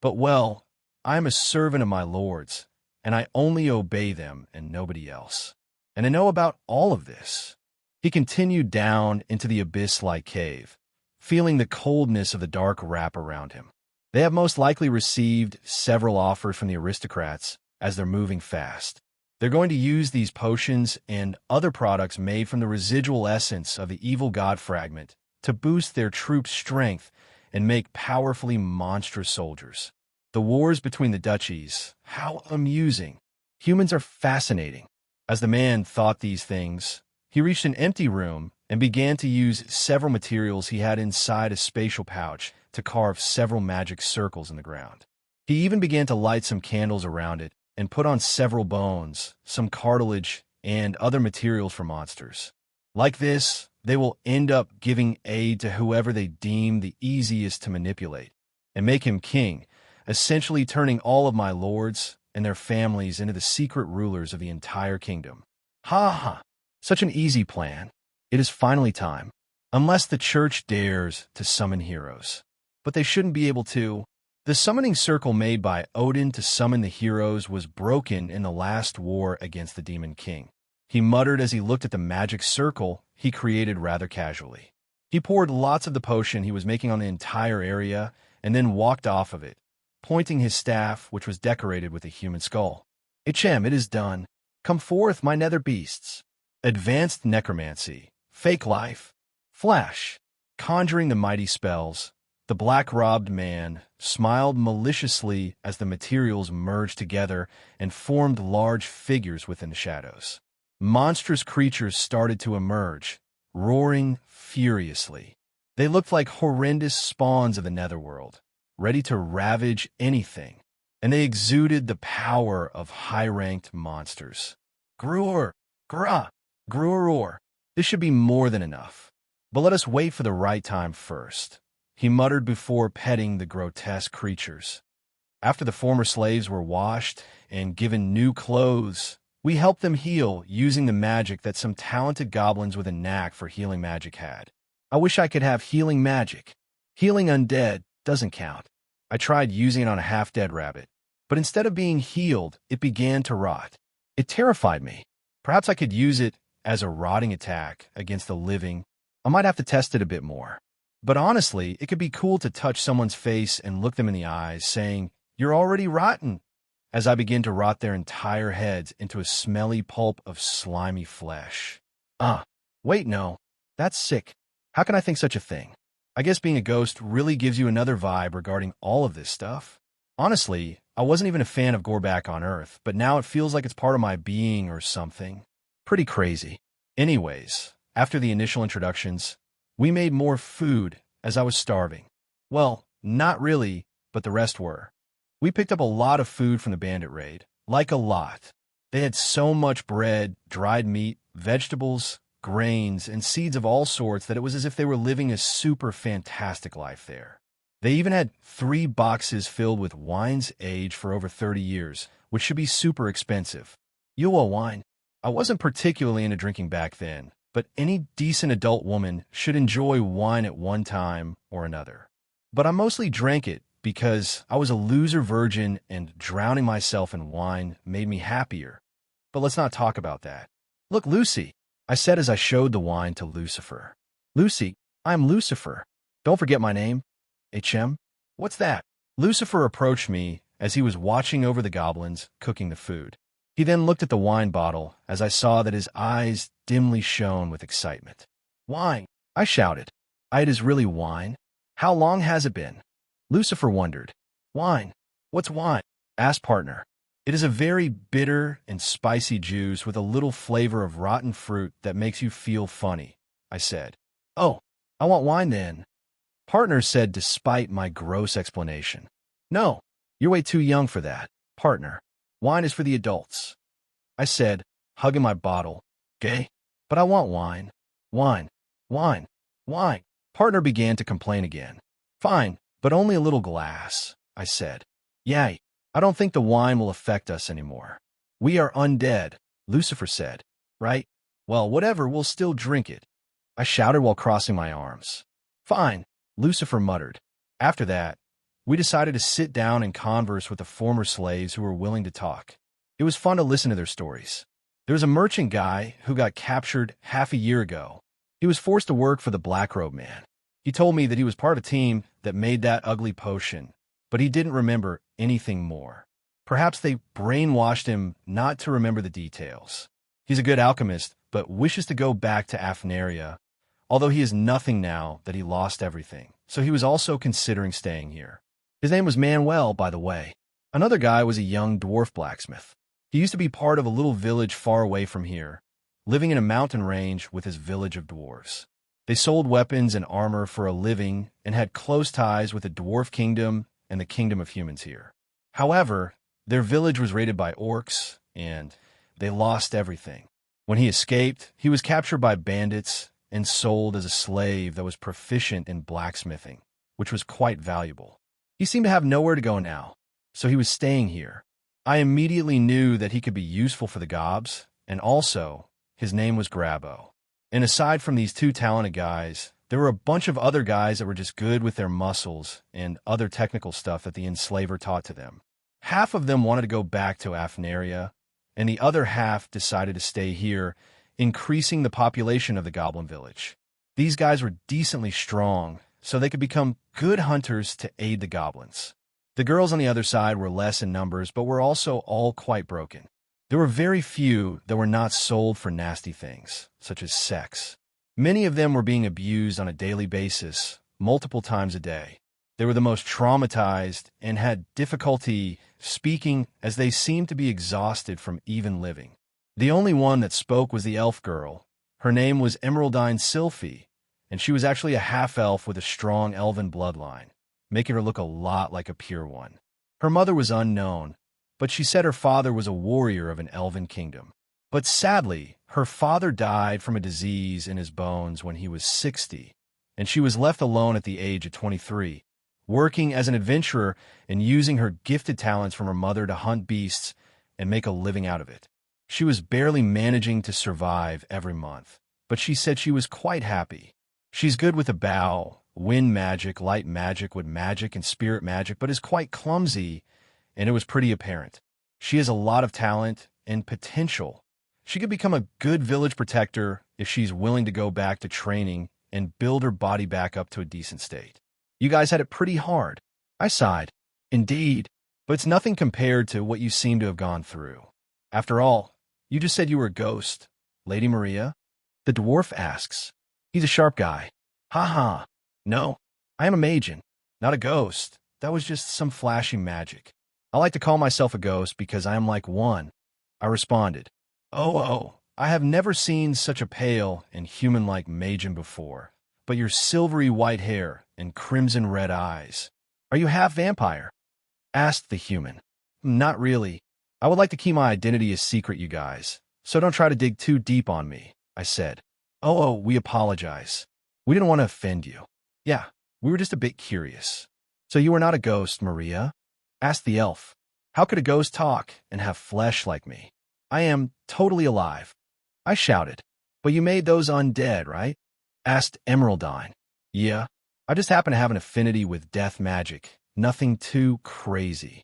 Speaker 1: But well, I am a servant of my lords, and I only obey them and nobody else. And I know about all of this. He continued down into the abyss-like cave, feeling the coldness of the dark wrap around him. They have most likely received several offers from the aristocrats as they're moving fast. They're going to use these potions and other products made from the residual essence of the evil god fragment to boost their troops' strength and make powerfully monstrous soldiers. The wars between the duchies, how amusing. Humans are fascinating. As the man thought these things, he reached an empty room and began to use several materials he had inside a spatial pouch to carve several magic circles in the ground. He even began to light some candles around it and put on several bones, some cartilage, and other materials for monsters. Like this, they will end up giving aid to whoever they deem the easiest to manipulate, and make him king, essentially turning all of my lords and their families into the secret rulers of the entire kingdom. Such an easy plan. It is finally time. Unless the church dares to summon heroes. But they shouldn't be able to. The summoning circle made by Odin to summon the heroes was broken in the last war against the Demon King. He muttered as he looked at the magic circle he created rather casually. He poured lots of the potion he was making on the entire area and then walked off of it, pointing his staff, which was decorated with a human skull. It is done. Come forth, my nether beasts. Advanced necromancy, fake life, flash, conjuring the mighty spells. The black-robed man smiled maliciously as the materials merged together and formed large figures within the shadows. Monstrous creatures started to emerge, roaring furiously. They looked like horrendous spawns of the netherworld, ready to ravage anything, and they exuded the power of high-ranked monsters. Gruor! Gra! Gruor! This should be more than enough. But let us wait for the right time first, he muttered before petting the grotesque creatures. After the former slaves were washed and given new clothes, we helped them heal using the magic that some talented goblins with a knack for healing magic had. I wish I could have healing magic. Healing undead doesn't count. I tried using it on a half-dead rabbit, but instead of being healed, it began to rot. It terrified me. Perhaps I could use it as a rotting attack against the living. I might have to test it a bit more. But honestly, it could be cool to touch someone's face and look them in the eyes, saying, "You're already rotten," as I begin to rot their entire heads into a smelly pulp of slimy flesh. Wait, no. That's sick. How can I think such a thing? I guess being a ghost really gives you another vibe regarding all of this stuff. Honestly, I wasn't even a fan of gore back on Earth, but now it feels like it's part of my being or something. Pretty crazy. Anyways, after the initial introductions, we made more food as I was starving. Well, not really, but the rest were. We picked up a lot of food from the bandit raid. Like a lot. They had so much bread, dried meat, vegetables, grains, and seeds of all sorts that it was as if they were living a super fantastic life there. They even had 3 boxes filled with wines aged for over 30 years, which should be super expensive. Yule wine. I wasn't particularly into drinking back then, but any decent adult woman should enjoy wine at one time or another. But I mostly drank it because I was a loser virgin and drowning myself in wine made me happier, but let's not talk about that. Look, Lucy, I said as I showed the wine to Lucifer. Lucy, I'm Lucifer. Don't forget my name. HM? What's that? Lucifer approached me as he was watching over the goblins cooking the food. He then looked at the wine bottle as I saw that his eyes dimly shone with excitement. Wine, I shouted. It is really wine? How long has it been? Lucifer wondered. Wine? What's wine? Asked partner. It is a very bitter and spicy juice with a little flavor of rotten fruit that makes you feel funny, I said. Oh, I want wine then. Partner said despite my gross explanation. No, you're way too young for that, partner. Wine is for the adults. I said, hugging my bottle. Gay? But I want wine. Wine. Wine. Wine. Partner began to complain again. Fine, but only a little glass, I said. Yay, I don't think the wine will affect us anymore. We are undead, Lucifer said. Right? Well, whatever, we'll still drink it. I shouted while crossing my arms. Fine, Lucifer muttered. After that, we decided to sit down and converse with the former slaves who were willing to talk. It was fun to listen to their stories. There was a merchant guy who got captured half a year ago. He was forced to work for the Black Robe Man. He told me that he was part of a team that made that ugly potion, but he didn't remember anything more. Perhaps they brainwashed him not to remember the details. He's a good alchemist, but wishes to go back to Afnaria, although he is nothing now that he lost everything, so he was also considering staying here. His name was Manuel, by the way. Another guy was a young dwarf blacksmith. He used to be part of a little village far away from here, living in a mountain range with his village of dwarves. They sold weapons and armor for a living and had close ties with the dwarf kingdom and the kingdom of humans here. However, their village was raided by orcs, and they lost everything. When he escaped, he was captured by bandits and sold as a slave that was proficient in blacksmithing, which was quite valuable. He seemed to have nowhere to go now, so he was staying here. I immediately knew that he could be useful for the gobs, and also, his name was Grabo. And aside from these two talented guys, there were a bunch of other guys that were just good with their muscles and other technical stuff that the enslaver taught to them. Half of them wanted to go back to Afnaria, and the other half decided to stay here, increasing the population of the goblin village. These guys were decently strong, so they could become good hunters to aid the goblins. The girls on the other side were less in numbers, but were also all quite broken. There were very few that were not sold for nasty things, such as sex. Many of them were being abused on a daily basis, multiple times a day. They were the most traumatized and had difficulty speaking as they seemed to be exhausted from even living. The only one that spoke was the elf girl. Her name was Emeraldine Sylphie, and she was actually a half-elf with a strong elven bloodline, making her look a lot like a pure one. Her mother was unknown, but she said her father was a warrior of an elven kingdom. But sadly, her father died from a disease in his bones when he was 60, and she was left alone at the age of 23, working as an adventurer and using her gifted talents from her mother to hunt beasts and make a living out of it. She was barely managing to survive every month, but she said she was quite happy. She's good with a bow, wind magic, light magic, wood magic, and spirit magic, but is quite clumsy, and it was pretty apparent. She has a lot of talent and potential. She could become a good village protector if she's willing to go back to training and build her body back up to a decent state. You guys had it pretty hard. I sighed. Indeed, but it's nothing compared to what you seem to have gone through. After all, you just said you were a ghost, Lady Maria? The dwarf asks. He's a sharp guy. Ha ha. No, I am a magen, not a ghost. That was just some flashy magic. I like to call myself a ghost because I am like one. I responded. Oh, I have never seen such a pale and human-like magen before, but your silvery white hair and crimson red eyes. Are you half vampire? Asked the human. Not really. I would like to keep my identity a secret, you guys, so don't try to dig too deep on me, I said. Oh, we apologize. We didn't want to offend you. Yeah, we were just a bit curious. So you are not a ghost, Maria? Asked the elf. How could a ghost talk and have flesh like me? I am totally alive. I shouted. But you made those undead, right? Asked Emeraldine. Yeah, I just happen to have an affinity with death magic. Nothing too crazy.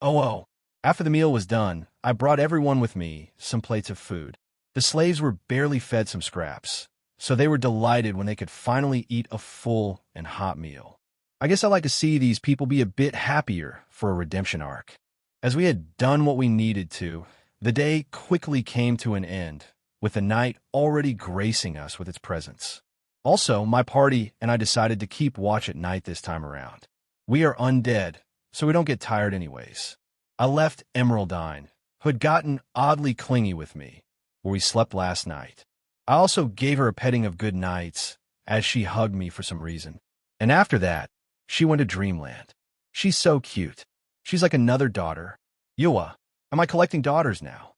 Speaker 1: Oh, after the meal was done, I brought everyone with me some plates of food. The slaves were barely fed some scraps, so they were delighted when they could finally eat a full and hot meal. I guess I like to see these people be a bit happier for a redemption arc. As we had done what we needed to, the day quickly came to an end, with the night already gracing us with its presence. Also, my party and I decided to keep watch at night this time around. We are undead, so we don't get tired anyways. I left Emeraldine, who had gotten oddly clingy with me, where we slept last night. I also gave her a petting of good nights, as she hugged me for some reason. And after that, she went to Dreamland. She's so cute. She's like another daughter. Yua, am I collecting daughters now?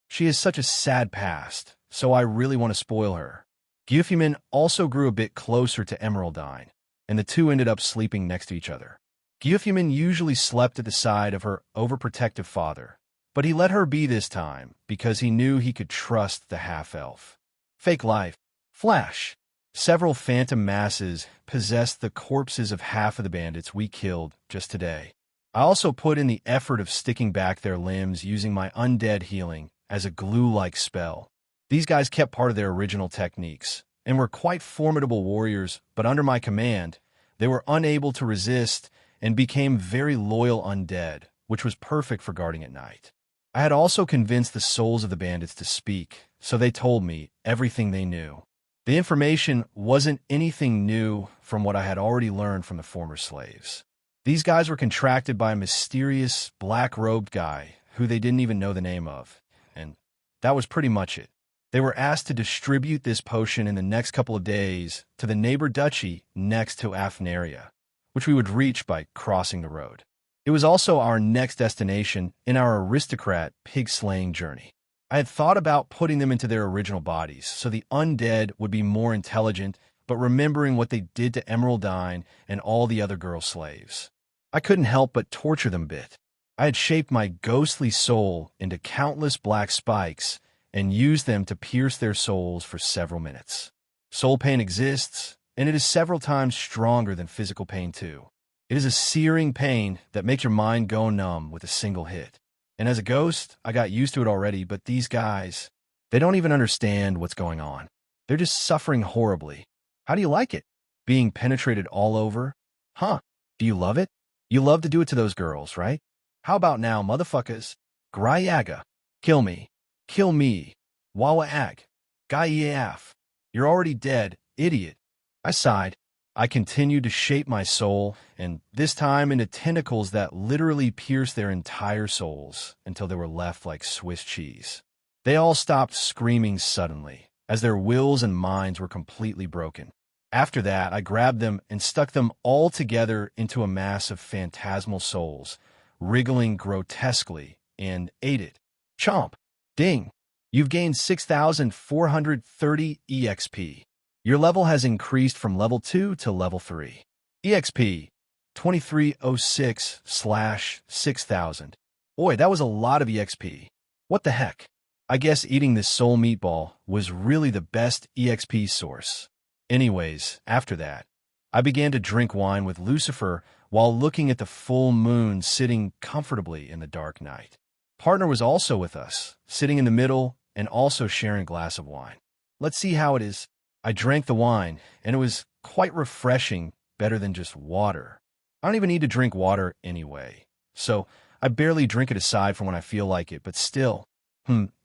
Speaker 1: She has such a sad past, so I really want to spoil her. Gyufiman also grew a bit closer to Emeraldine, and the two ended up sleeping next to each other. Gyufiman usually slept at the side of her overprotective father, but he let her be this time because he knew he could trust the half-elf. Fake life. Flash. Several phantom masses possessed the corpses of half of the bandits we killed just today. I also put in the effort of sticking back their limbs using my undead healing as a glue-like spell. These guys kept part of their original techniques and were quite formidable warriors, but under my command, they were unable to resist and became very loyal undead, which was perfect for guarding at night. I had also convinced the souls of the bandits to speak, so they told me everything they knew. The information wasn't anything new from what I had already learned from the former slaves. These guys were contracted by a mysterious, black-robed guy who they didn't even know the name of, and that was pretty much it. They were asked to distribute this potion in the next couple of days to the neighbor duchy next to Afnaria, which we would reach by crossing the road. It was also our next destination in our aristocrat pig-slaying journey. I had thought about putting them into their original bodies, so the undead would be more intelligent, but remembering what they did to Emeraldine and all the other girl slaves. I couldn't help but torture them a bit. I had shaped my ghostly soul into countless black spikes and used them to pierce their souls for several minutes. Soul pain exists, and it is several times stronger than physical pain too. It is a searing pain that makes your mind go numb with a single hit. And as a ghost, I got used to it already, but these guys, they don't even understand what's going on. They're just suffering horribly. How do you like it? Being penetrated all over? Huh? Do you love it? You love to do it to those girls, right? How about now, motherfuckers? Gryaga. Kill me. Kill me. Wawa ag. Gaiaf. You're already dead, idiot. I sighed. I continued to shape my soul, and this time into tentacles that literally pierced their entire souls until they were left like Swiss cheese. They all stopped screaming suddenly, as their wills and minds were completely broken. After that, I grabbed them and stuck them all together into a mass of phantasmal souls, wriggling grotesquely, and ate it. Chomp! Ding! You've gained 6,430 EXP. Your level has increased from level 2 to level 3. EXP 2306/6000. Boy, that was a lot of EXP. What the heck? I guess eating this soul meatball was really the best EXP source. Anyways, after that, I began to drink wine with Lucifer while looking at the full moon sitting comfortably in the dark night. Partner was also with us, sitting in the middle and also sharing a glass of wine. Let's see how it is. I drank the wine, and it was quite refreshing, better than just water. I don't even need to drink water anyway, so I barely drink it aside from when I feel like it, but still,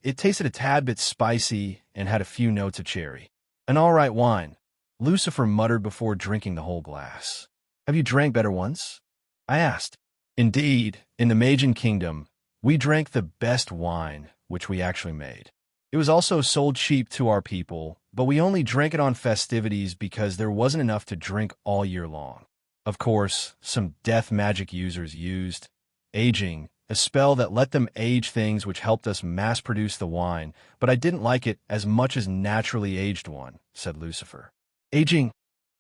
Speaker 1: it tasted a tad bit spicy and had a few notes of cherry. An all right wine, Lucifer muttered before drinking the whole glass. Have you drank better ones? I asked. Indeed, in the Magian Kingdom, we drank the best wine, which we actually made. It was also sold cheap to our people, but we only drank it on festivities because there wasn't enough to drink all year long. Of course, some death magic users used aging, a spell that let them age things which helped us mass-produce the wine, but I didn't like it as much as naturally aged one, said Lucifer. Aging?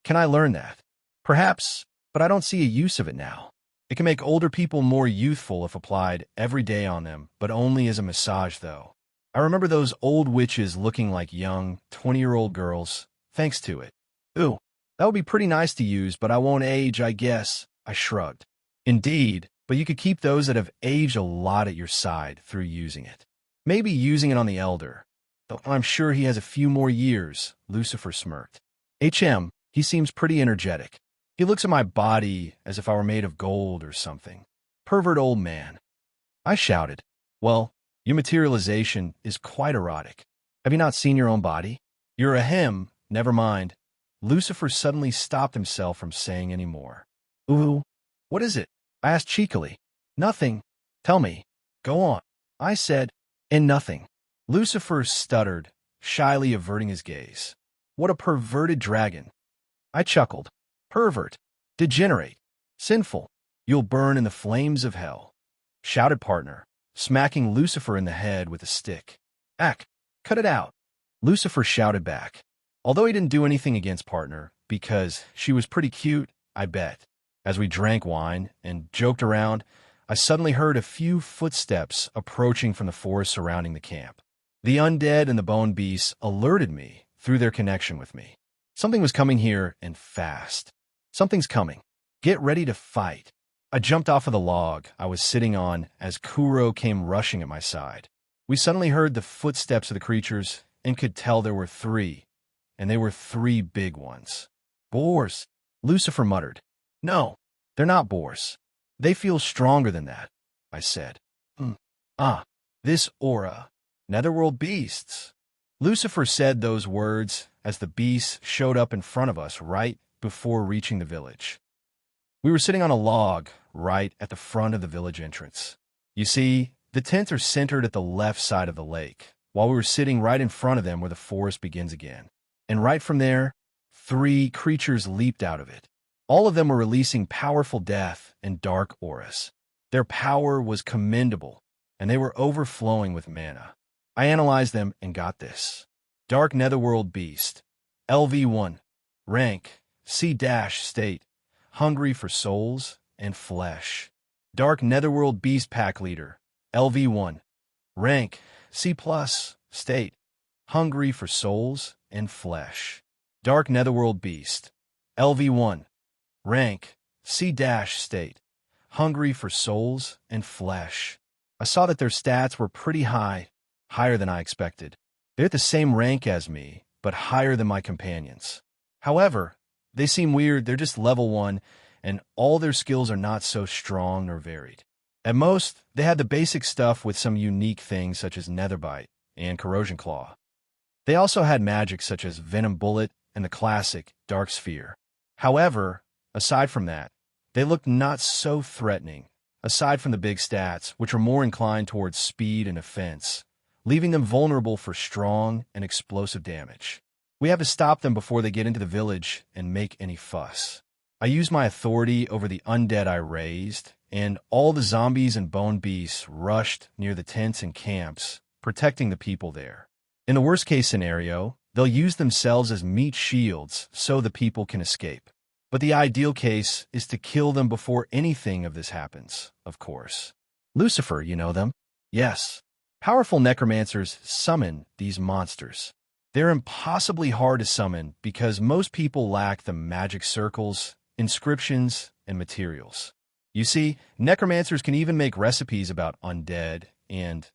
Speaker 1: Can I learn that? Perhaps, but I don't see a use of it now. It can make older people more youthful if applied every day on them, but only as a massage, though. I remember those old witches looking like young, 20-year-old girls, thanks to it. Ooh, that would be pretty nice to use, but I won't age, I guess, I shrugged. Indeed, but you could keep those that have aged a lot at your side through using it. Maybe using it on the elder, though I'm sure he has a few more years, Lucifer smirked. He seems pretty energetic. He looks at my body as if I were made of gold or something. Pervert old man. I shouted, well, your materialization is quite erotic. Have you not seen your own body? You're a him, never mind. Lucifer suddenly stopped himself from saying any more. Ooh, what is it? I asked cheekily. Nothing. Tell me. Go on. I said, and nothing. Lucifer stuttered, shyly averting his gaze. What a perverted dragon. I chuckled. Pervert. Degenerate. Sinful. You'll burn in the flames of hell. Shouted partner, smacking Lucifer in the head with a stick. Ack, cut it out. Lucifer shouted back. Although he didn't do anything against partner, because she was pretty cute, I bet. As we drank wine and joked around, I suddenly heard a few footsteps approaching from the forest surrounding the camp. The undead and the bone beasts alerted me through their connection with me. Something was coming here, and fast. Something's coming. Get ready to fight. I jumped off of the log I was sitting on as Kuro came rushing at my side. We suddenly heard the footsteps of the creatures and could tell there were three, and they were three big ones. Boars, Lucifer muttered. No, they're not boars. They feel stronger than that, I said. This aura. Netherworld beasts. Lucifer said those words as the beasts showed up in front of us right before reaching the village. We were sitting on a log right at the front of the village entrance. You see, the tents are centered at the left side of the lake, while we were sitting right in front of them where the forest begins again. And right from there, three creatures leaped out of it. All of them were releasing powerful death and dark auras. Their power was commendable, and they were overflowing with mana. I analyzed them and got this. Dark Netherworld Beast, LV1, rank, C-state, hungry for souls and flesh. Dark Netherworld Beast Pack Leader, LV1, rank, C+, state, hungry for souls and flesh. Dark Netherworld Beast, LV1, rank, C-state, hungry for souls and flesh. I saw that their stats were pretty high, higher than I expected. They're at the same rank as me, but higher than my companions. However, they seem weird. They're just level 1, and all their skills are not so strong or varied. At most, they had the basic stuff with some unique things such as Netherbite and Corrosion Claw. They also had magic such as Venom Bullet and the classic Dark Sphere. However, aside from that, they looked not so threatening, aside from the big stats, which are more inclined towards speed and offense, leaving them vulnerable for strong and explosive damage. We have to stop them before they get into the village and make any fuss. I used my authority over the undead I raised, and all the zombies and bone beasts rushed near the tents and camps, protecting the people there. In the worst-case scenario, they'll use themselves as meat shields so the people can escape. But the ideal case is to kill them before anything of this happens, of course. Lucifer, you know them? Yes. Powerful necromancers summon these monsters. They're impossibly hard to summon because most people lack the magic circles, inscriptions, and materials. You see, necromancers can even make recipes about undead, and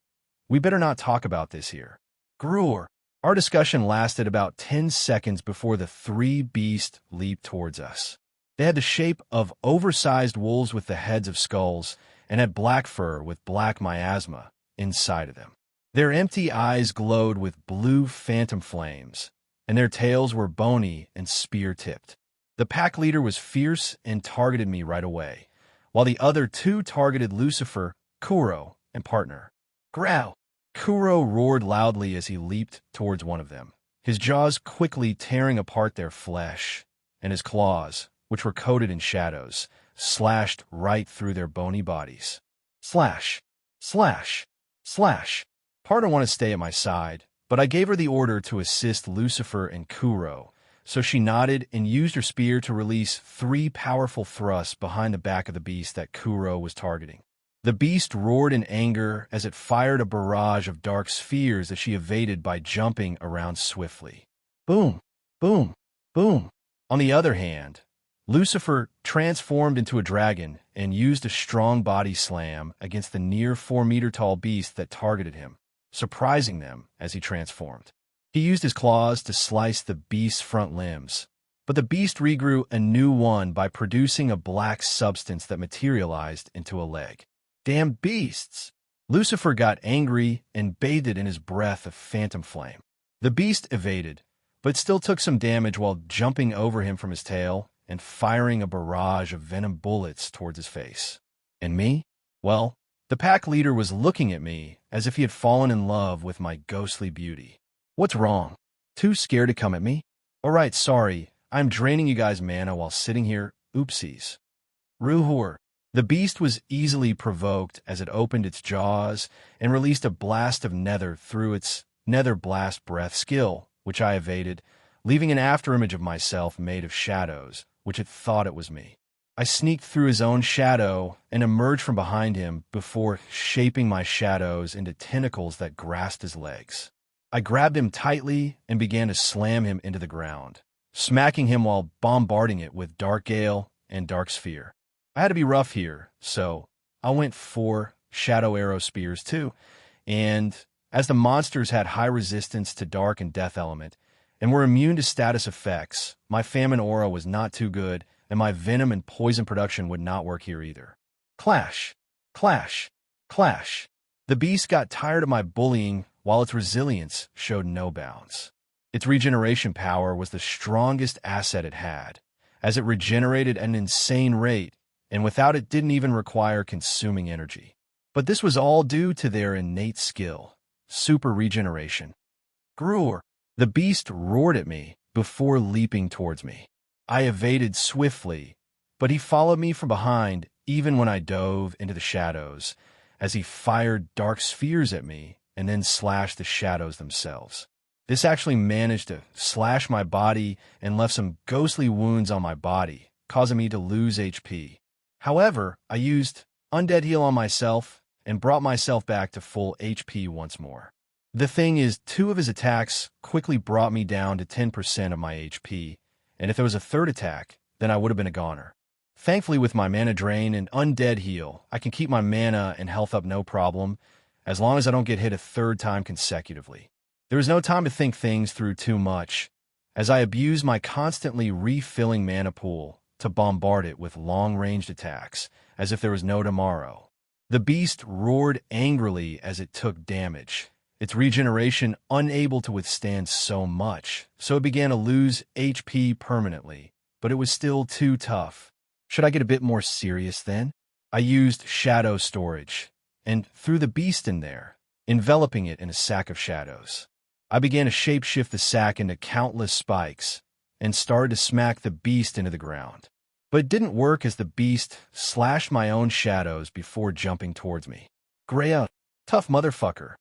Speaker 1: we better not talk about this here. Gruer. Our discussion lasted about 10 seconds before the three beasts leaped towards us. They had the shape of oversized wolves with the heads of skulls and had black fur with black miasma inside of them. Their empty eyes glowed with blue phantom flames, and their tails were bony and spear-tipped. The pack leader was fierce and targeted me right away, while the other two targeted Lucifer, Kuro, and partner. Growl! Kuro roared loudly as he leaped towards one of them, his jaws quickly tearing apart their flesh, and his claws, which were coated in shadows, slashed right through their bony bodies. Slash! Slash! Slash! Partner wanted to stay at my side, but I gave her the order to assist Lucifer and Kuro, so she nodded and used her spear to release three powerful thrusts behind the back of the beast that Kuro was targeting. The beast roared in anger as it fired a barrage of dark spheres that she evaded by jumping around swiftly. Boom! Boom! Boom! On the other hand, Lucifer transformed into a dragon and used a strong body slam against the near 4-meter-tall beast that targeted him, surprising them as he transformed. He used his claws to slice the beast's front limbs, but the beast regrew a new one by producing a black substance that materialized into a leg. Damn beasts! Lucifer got angry and bathed it in his breath of phantom flame. The beast evaded, but still took some damage while jumping over him from his tail and firing a barrage of venom bullets towards his face. And me? Well, the pack leader was looking at me as if he had fallen in love with my ghostly beauty. What's wrong? Too scared to come at me? Alright, sorry, I'm draining you guys' mana while sitting here. Oopsies. Ruhur. The beast was easily provoked as it opened its jaws and released a blast of nether through its nether blast breath skill, which I evaded, leaving an afterimage of myself made of shadows, which it thought it was me. I sneaked through his own shadow and emerged from behind him before shaping my shadows into tentacles that grasped his legs. I grabbed him tightly and began to slam him into the ground, smacking him while bombarding it with Dark Gale and Dark Sphere. I had to be rough here, so I went for Shadow Arrow Spears too, and as the monsters had high resistance to Dark and Death Element, and were immune to status effects, my Famine Aura was not too good, and my Venom and Poison production would not work here either. Clash! Clash! Clash! The beast got tired of my bullying, while its resilience showed no bounds. Its regeneration power was the strongest asset it had, as it regenerated at an insane rate, and without it didn't even require consuming energy. But this was all due to their innate skill, super regeneration. Gruer! The beast roared at me before leaping towards me. I evaded swiftly, but he followed me from behind even when I dove into the shadows, as he fired dark spheres at me and then slashed the shadows themselves. This actually managed to slash my body and left some ghostly wounds on my body, causing me to lose HP. However, I used Undead Heal on myself and brought myself back to full HP once more. The thing is, 2 of his attacks quickly brought me down to 10% of my HP, and if there was a third attack, then I would have been a goner. Thankfully, with my mana drain and Undead Heal, I can keep my mana and health up no problem, as long as I don't get hit a third time consecutively. There was no time to think things through too much, as I abused my constantly refilling mana pool to bombard it with long-ranged attacks, as if there was no tomorrow. The beast roared angrily as it took damage, its regeneration unable to withstand so much, so it began to lose HP permanently, but it was still too tough. Should I get a bit more serious then? I used shadow storage, and threw the beast in there, enveloping it in a sack of shadows. I began to shapeshift the sack into countless spikes, and started to smack the beast into the ground. But it didn't work as the beast slashed my own shadows before jumping towards me. Greya, tough motherfucker.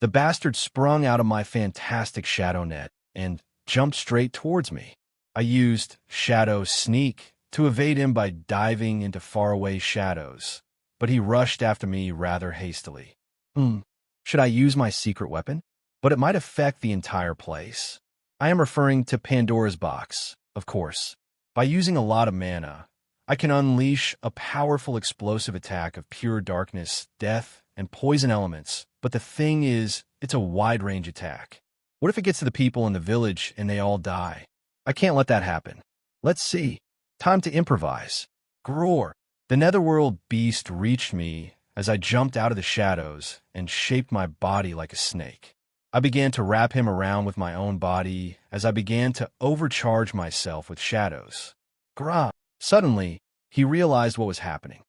Speaker 1: The bastard sprung out of my fantastic shadow net and jumped straight towards me. I used Shadow Sneak to evade him by diving into faraway shadows, but he rushed after me rather hastily. Should I use my secret weapon? But it might affect the entire place. I am referring to Pandora's box, of course. By using a lot of mana, I can unleash a powerful explosive attack of pure darkness, death, and poison elements, but the thing is, it's a wide-range attack. What if it gets to the people in the village and they all die? I can't let that happen. Let's see. Time to improvise. Groar! The netherworld beast reached me as I jumped out of the shadows and shaped my body like a snake. I began to wrap him around with my own body as I began to overcharge myself with shadows. Gra! Suddenly, he realized what was happening.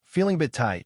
Speaker 1: Feeling a bit tight.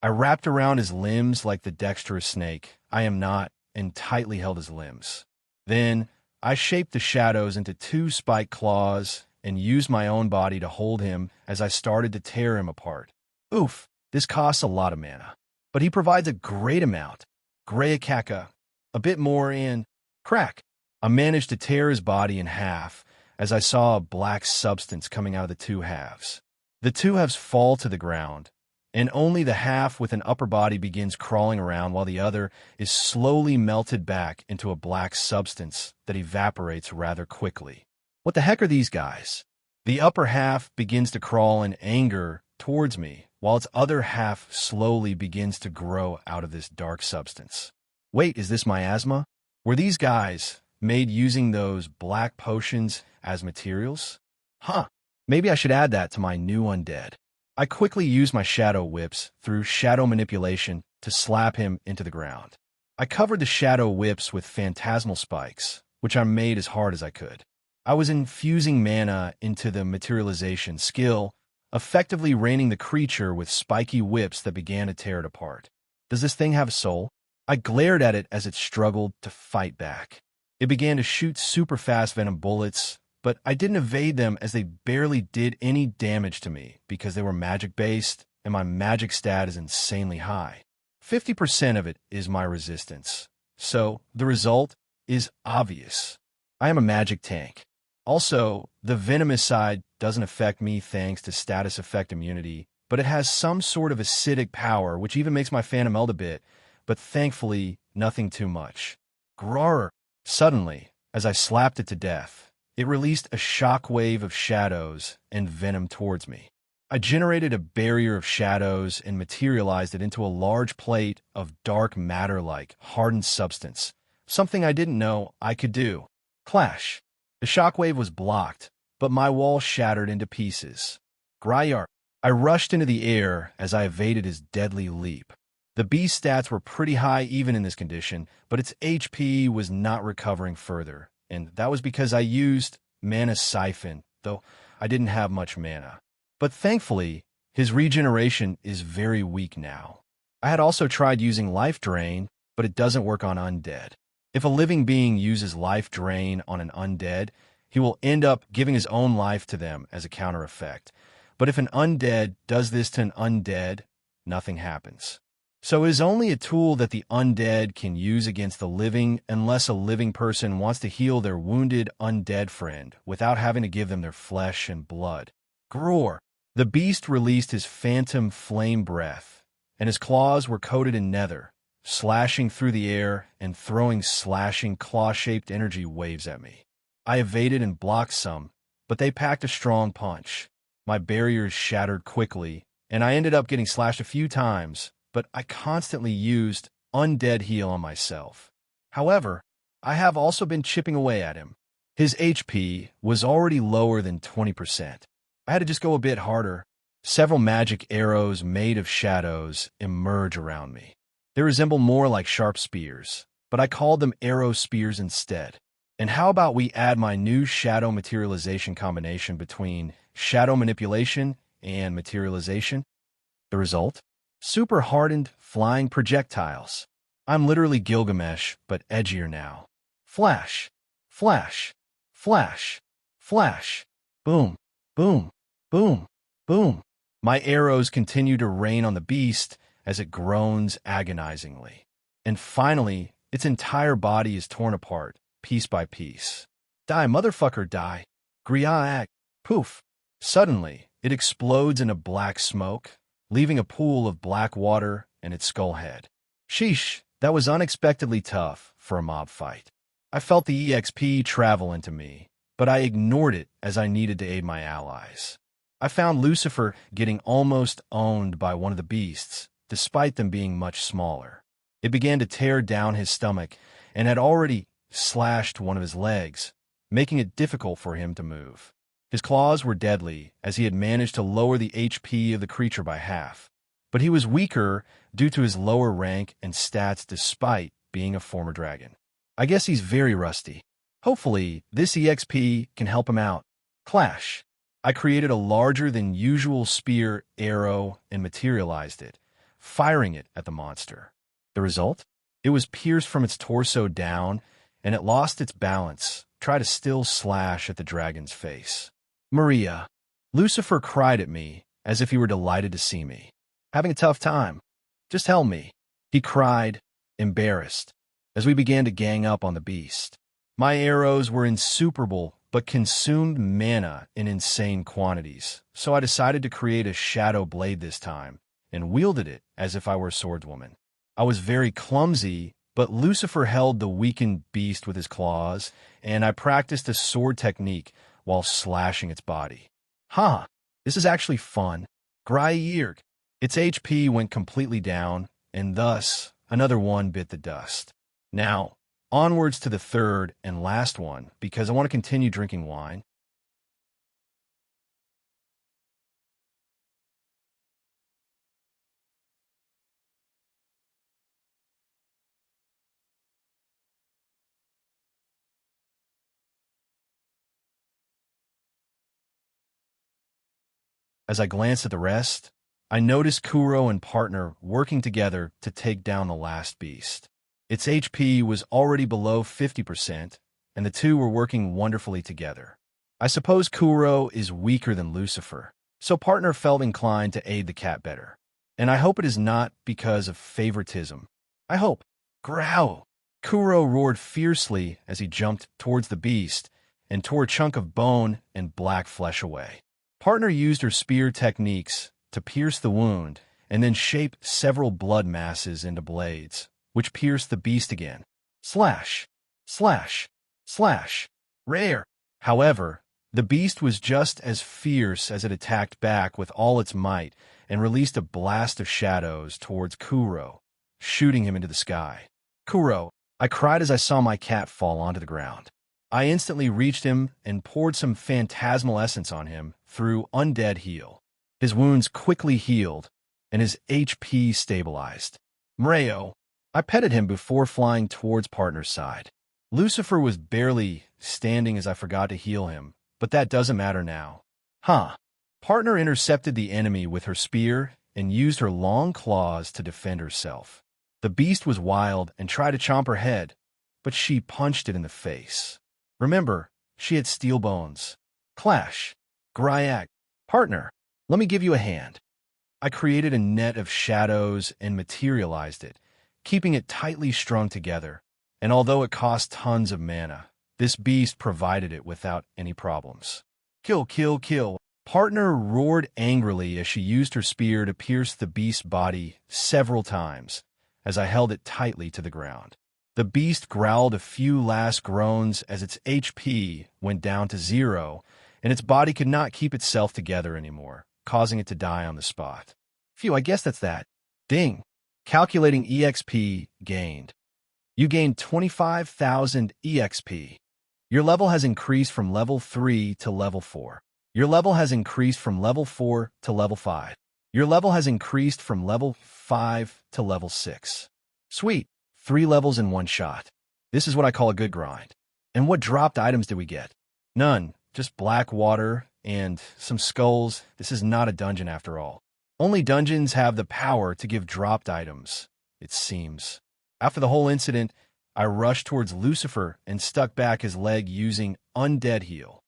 Speaker 1: I wrapped around his limbs like the dexterous snake I am not, and tightly held his limbs. Then, I shaped the shadows into 2 spiked claws and used my own body to hold him as I started to tear him apart. Oof, this costs a lot of mana, but he provides a great amount. Greyakaka, a bit more, and crack. I managed to tear his body in half as I saw a black substance coming out of the 2 halves. The 2 halves fall to the ground, and only the half with an upper body begins crawling around while the other is slowly melted back into a black substance that evaporates rather quickly. What the heck are these guys? The upper half begins to crawl in anger towards me, while its other half slowly begins to grow out of this dark substance. Wait, is this miasma? Were these guys made using those black potions as materials? Huh, maybe I should add that to my new undead. I quickly use my shadow whips through shadow manipulation to slap him into the ground. I covered the shadow whips with phantasmal spikes, which I made as hard as I could. I was infusing mana into the materialization skill, effectively raining the creature with spiky whips that began to tear it apart. Does this thing have a soul? I glared at it as it struggled to fight back. It began to shoot super fast venom bullets, but I didn't evade them as they barely did any damage to me because they were magic-based and my magic stat is insanely high. 50% of it is my resistance, so the result is obvious. I am a magic tank. Also, the venomous side doesn't affect me thanks to status effect immunity, but it has some sort of acidic power which even makes my phantom melt a bit, but thankfully nothing too much. Grrr! Suddenly, as I slapped it to death, it released a shockwave of shadows and venom towards me. I generated a barrier of shadows and materialized it into a large plate of dark matter-like, hardened substance, something I didn't know I could do. Clash! The shockwave was blocked, but my wall shattered into pieces. Gryar! I rushed into the air as I evaded his deadly leap. The beast's stats were pretty high even in this condition, but its HP was not recovering further, and that was because I used Mana Siphon, though I didn't have much mana. But thankfully, his regeneration is very weak now. I had also tried using Life Drain, but it doesn't work on undead. If a living being uses Life Drain on an undead, he will end up giving his own life to them as a counter effect. But if an undead does this to an undead, nothing happens. So it is only a tool that the undead can use against the living unless a living person wants to heal their wounded undead friend without having to give them their flesh and blood. Grrr! The beast released his phantom flame breath, and his claws were coated in nether, slashing through the air and throwing slashing claw-shaped energy waves at me. I evaded and blocked some, but they packed a strong punch. My barriers shattered quickly, and I ended up getting slashed a few times, but I constantly used Undead Heal on myself. However, I have also been chipping away at him. His HP was already lower than 20%. I had to just go a bit harder. Several magic arrows made of shadows emerge around me. They resemble more like sharp spears, but I called them arrow spears instead. And how about we add my new shadow materialization combination between shadow manipulation and materialization? The result? Super hardened flying projectiles. I'm literally Gilgamesh, but edgier now. Flash, flash, flash, flash, boom, boom, boom, boom. My arrows continue to rain on the beast as it groans agonizingly. And finally, its entire body is torn apart, piece by piece. Die, motherfucker, die. Griaak. Poof. Suddenly, it explodes into black smoke, leaving a pool of black water and its skull head. Sheesh, that was unexpectedly tough for a mob fight. I felt the EXP travel into me, but I ignored it as I needed to aid my allies. I found Lucifer getting almost owned by one of the beasts, despite them being much smaller. It began to tear down his stomach and had already slashed one of his legs, making it difficult for him to move. His claws were deadly, as he had managed to lower the HP of the creature by half. But he was weaker due to his lower rank and stats despite being a former dragon. I guess he's very rusty. Hopefully, this EXP can help him out. Clash. I created a larger than usual spear arrow and materialized it, firing it at the monster. The result? It was pierced from its torso down, and it lost its balance, tried to still slash at the dragon's face. Maria. Lucifer cried at me, as if he were delighted to see me. Having a tough time. Just help me. He cried, embarrassed, as we began to gang up on the beast. My arrows were insuperable, but consumed mana in insane quantities, so I decided to create a shadow blade this time, and wielded it as if I were a swordswoman. I was very clumsy, but Lucifer held the weakened beast with his claws, and I practiced a sword technique while slashing its body. Huh, this is actually fun. Grayirg. Its HP went completely down, and thus another one bit the dust. Now, onwards to the third and last one, because I want to continue drinking wine. As I glanced at the rest, I noticed Kuro and partner working together to take down the last beast. Its HP was already below 50%, and the two were working wonderfully together. I suppose Kuro is weaker than Lucifer, so partner felt inclined to aid the cat better. And I hope it is not because of favoritism. I hope. Growl! Kuro roared fiercely as he jumped towards the beast and tore a chunk of bone and black flesh away. Partner used her spear techniques to pierce the wound and then shape several blood masses into blades, which pierced the beast again. Slash! Slash! Slash! Rare! However, the beast was just as fierce as it attacked back with all its might and released a blast of shadows towards Kuro, shooting him into the sky. Kuro, I cried as I saw my cat fall onto the ground. I instantly reached him and poured some phantasmal essence on him through Undead Heal. His wounds quickly healed, and his HP stabilized. Mreo, I petted him before flying towards partner's side. Lucifer was barely standing as I forgot to heal him, but that doesn't matter now. Huh. Partner intercepted the enemy with her spear and used her long claws to defend herself. The beast was wild and tried to chomp her head, but she punched it in the face. Remember, she had steel bones. Clash. Gryak. Partner, let me give you a hand. I created a net of shadows and materialized it, keeping it tightly strung together. And although it cost tons of mana, this beast provided it without any problems. Kill, kill, kill. Partner roared angrily as she used her spear to pierce the beast's body several times, as I held it tightly to the ground. The beast growled a few last groans as its HP went down to 0, and its body could not keep itself together anymore, causing it to die on the spot. Phew, I guess that's that. Ding. Calculating EXP gained. You gained 25,000 EXP. Your level has increased from level 3 to level 4. Your level has increased from level 4 to level 5. Your level has increased from level 5 to level 6. Sweet. 3 levels in one shot. This is what I call a good grind. And what dropped items did we get? None. Just black water and some skulls. This is not a dungeon after all. Only dungeons have the power to give dropped items, it seems. After the whole incident, I rushed towards Lucifer and stuck back his leg using Undead Heal.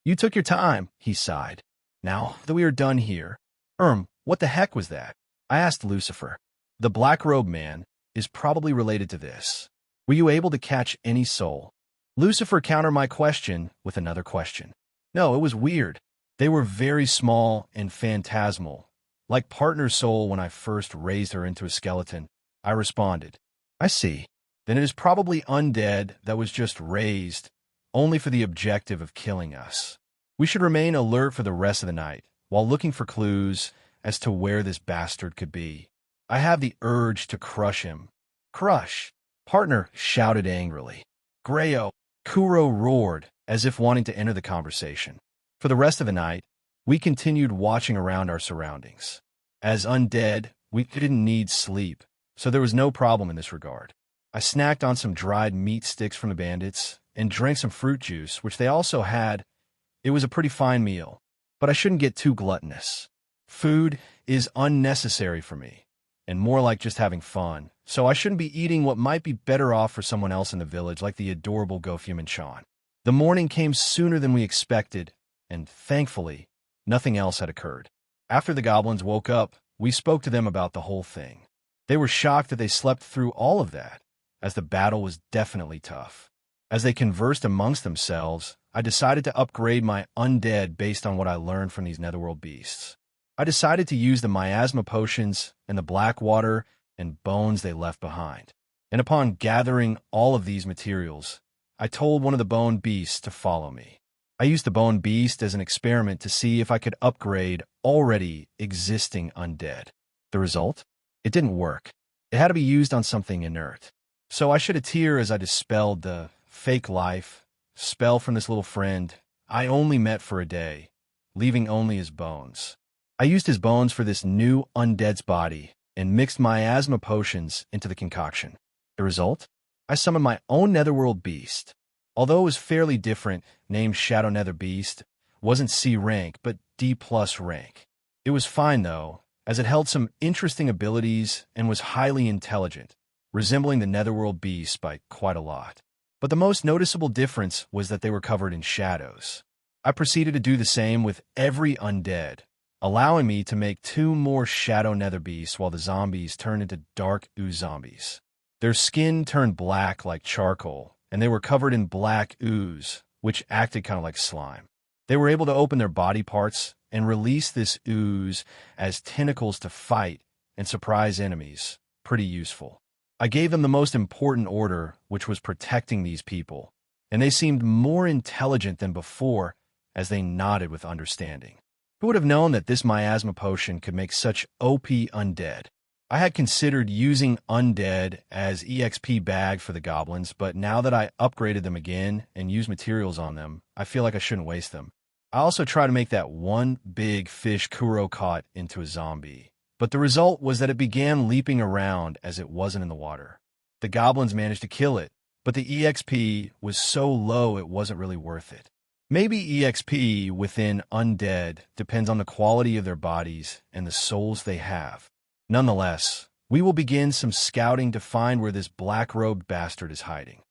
Speaker 1: You took your time, he sighed. Now that we are done here, what the heck was that? I asked Lucifer. The black robe man is probably related to this. Were you able to catch any soul? Lucifer countered my question with another question. No, it was weird. They were very small and phantasmal, like partner's soul when I first raised her into a skeleton. I responded. I see. Then it is probably undead that was just raised, only for the objective of killing us. We should remain alert for the rest of the night, while looking for clues as to where this bastard could be. I have the urge to crush him. Crush! Partner shouted angrily. Grayo! Kuro roared, as if wanting to enter the conversation. For the rest of the night, we continued watching around our surroundings. As undead, we didn't need sleep, so there was no problem in this regard. I snacked on some dried meat sticks from the bandits and drank some fruit juice, which they also had. It was a pretty fine meal, but I shouldn't get too gluttonous. Food is unnecessary for me, and more like just having fun, so I shouldn't be eating what might be better off for someone else in the village, like the adorable Gofum-chan. The morning came sooner than we expected, and thankfully, nothing else had occurred. After the goblins woke up, we spoke to them about the whole thing. They were shocked that they slept through all of that, as the battle was definitely tough. As they conversed amongst themselves, I decided to upgrade my undead based on what I learned from these netherworld beasts. I decided to use the miasma potions and the black water and bones they left behind. And upon gathering all of these materials, I told one of the bone beasts to follow me. I used the bone beast as an experiment to see if I could upgrade already existing undead. The result? It didn't work. It had to be used on something inert. So I shed a tear as I dispelled the fake life spell from this little friend I only met for a day, leaving only his bones. I used his bones for this new undead's body and mixed miasma potions into the concoction. The result? I summoned my own netherworld beast. Although it was fairly different, named Shadow Nether Beast, wasn't C rank, but D+ rank. It was fine, though, as it held some interesting abilities and was highly intelligent, resembling the netherworld beast by quite a lot. But the most noticeable difference was that they were covered in shadows. I proceeded to do the same with every undead, allowing me to make 2 more Shadow Nether Beasts while the zombies turned into dark ooze zombies. Their skin turned black like charcoal, and they were covered in black ooze, which acted kind of like slime. They were able to open their body parts and release this ooze as tentacles to fight and surprise enemies. Pretty useful. I gave them the most important order, which was protecting these people, and they seemed more intelligent than before as they nodded with understanding. Who would have known that this miasma potion could make such OP undead? I had considered using undead as EXP bag for the goblins, but now that I upgraded them again and used materials on them, I feel like I shouldn't waste them. I also tried to make that one big fish Kuro caught into a zombie, but the result was that it began leaping around as it wasn't in the water. The goblins managed to kill it, but the EXP was so low it wasn't really worth it. Maybe EXP within undead depends on the quality of their bodies and the souls they have. Nonetheless, we will begin some scouting to find where this black-robed bastard is hiding.